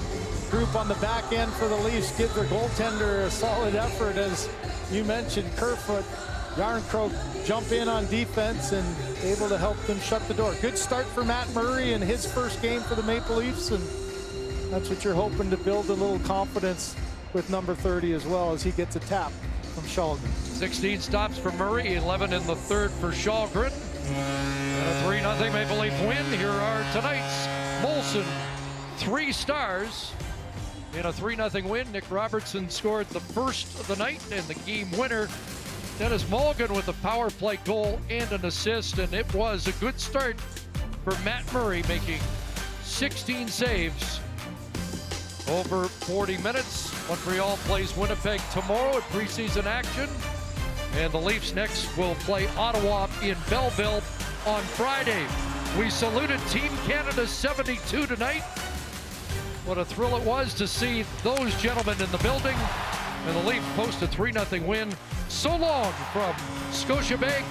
group on the back end for the Leafs give their goaltender a solid effort. As you mentioned, Kerfoot, Järnkrok jump in on defense and able to help them shut the door. Good start for Matt Murray in his first game for the Maple Leafs, and that's what you're hoping to build a little confidence with number 30 as well, as he gets a tap from Shalgren. 16 stops for Murray, 11 in the third for Shalgren. And a 3-0 Maple Leaf win. Here are tonight's Molson 3 stars. In a 3-0 win, Nick Robertson scored the first of the night, and the game winner, Dennis Mulligan, with a power play goal and an assist. And it was a good start for Matt Murray, making 16 saves over 40 minutes. Montreal plays Winnipeg tomorrow at preseason action. And the Leafs next will play Ottawa in Belleville on Friday. We saluted Team Canada 72 tonight. What a thrill it was to see those gentlemen in the building. And the Leafs post a 3-0 win. So long from Scotiabank.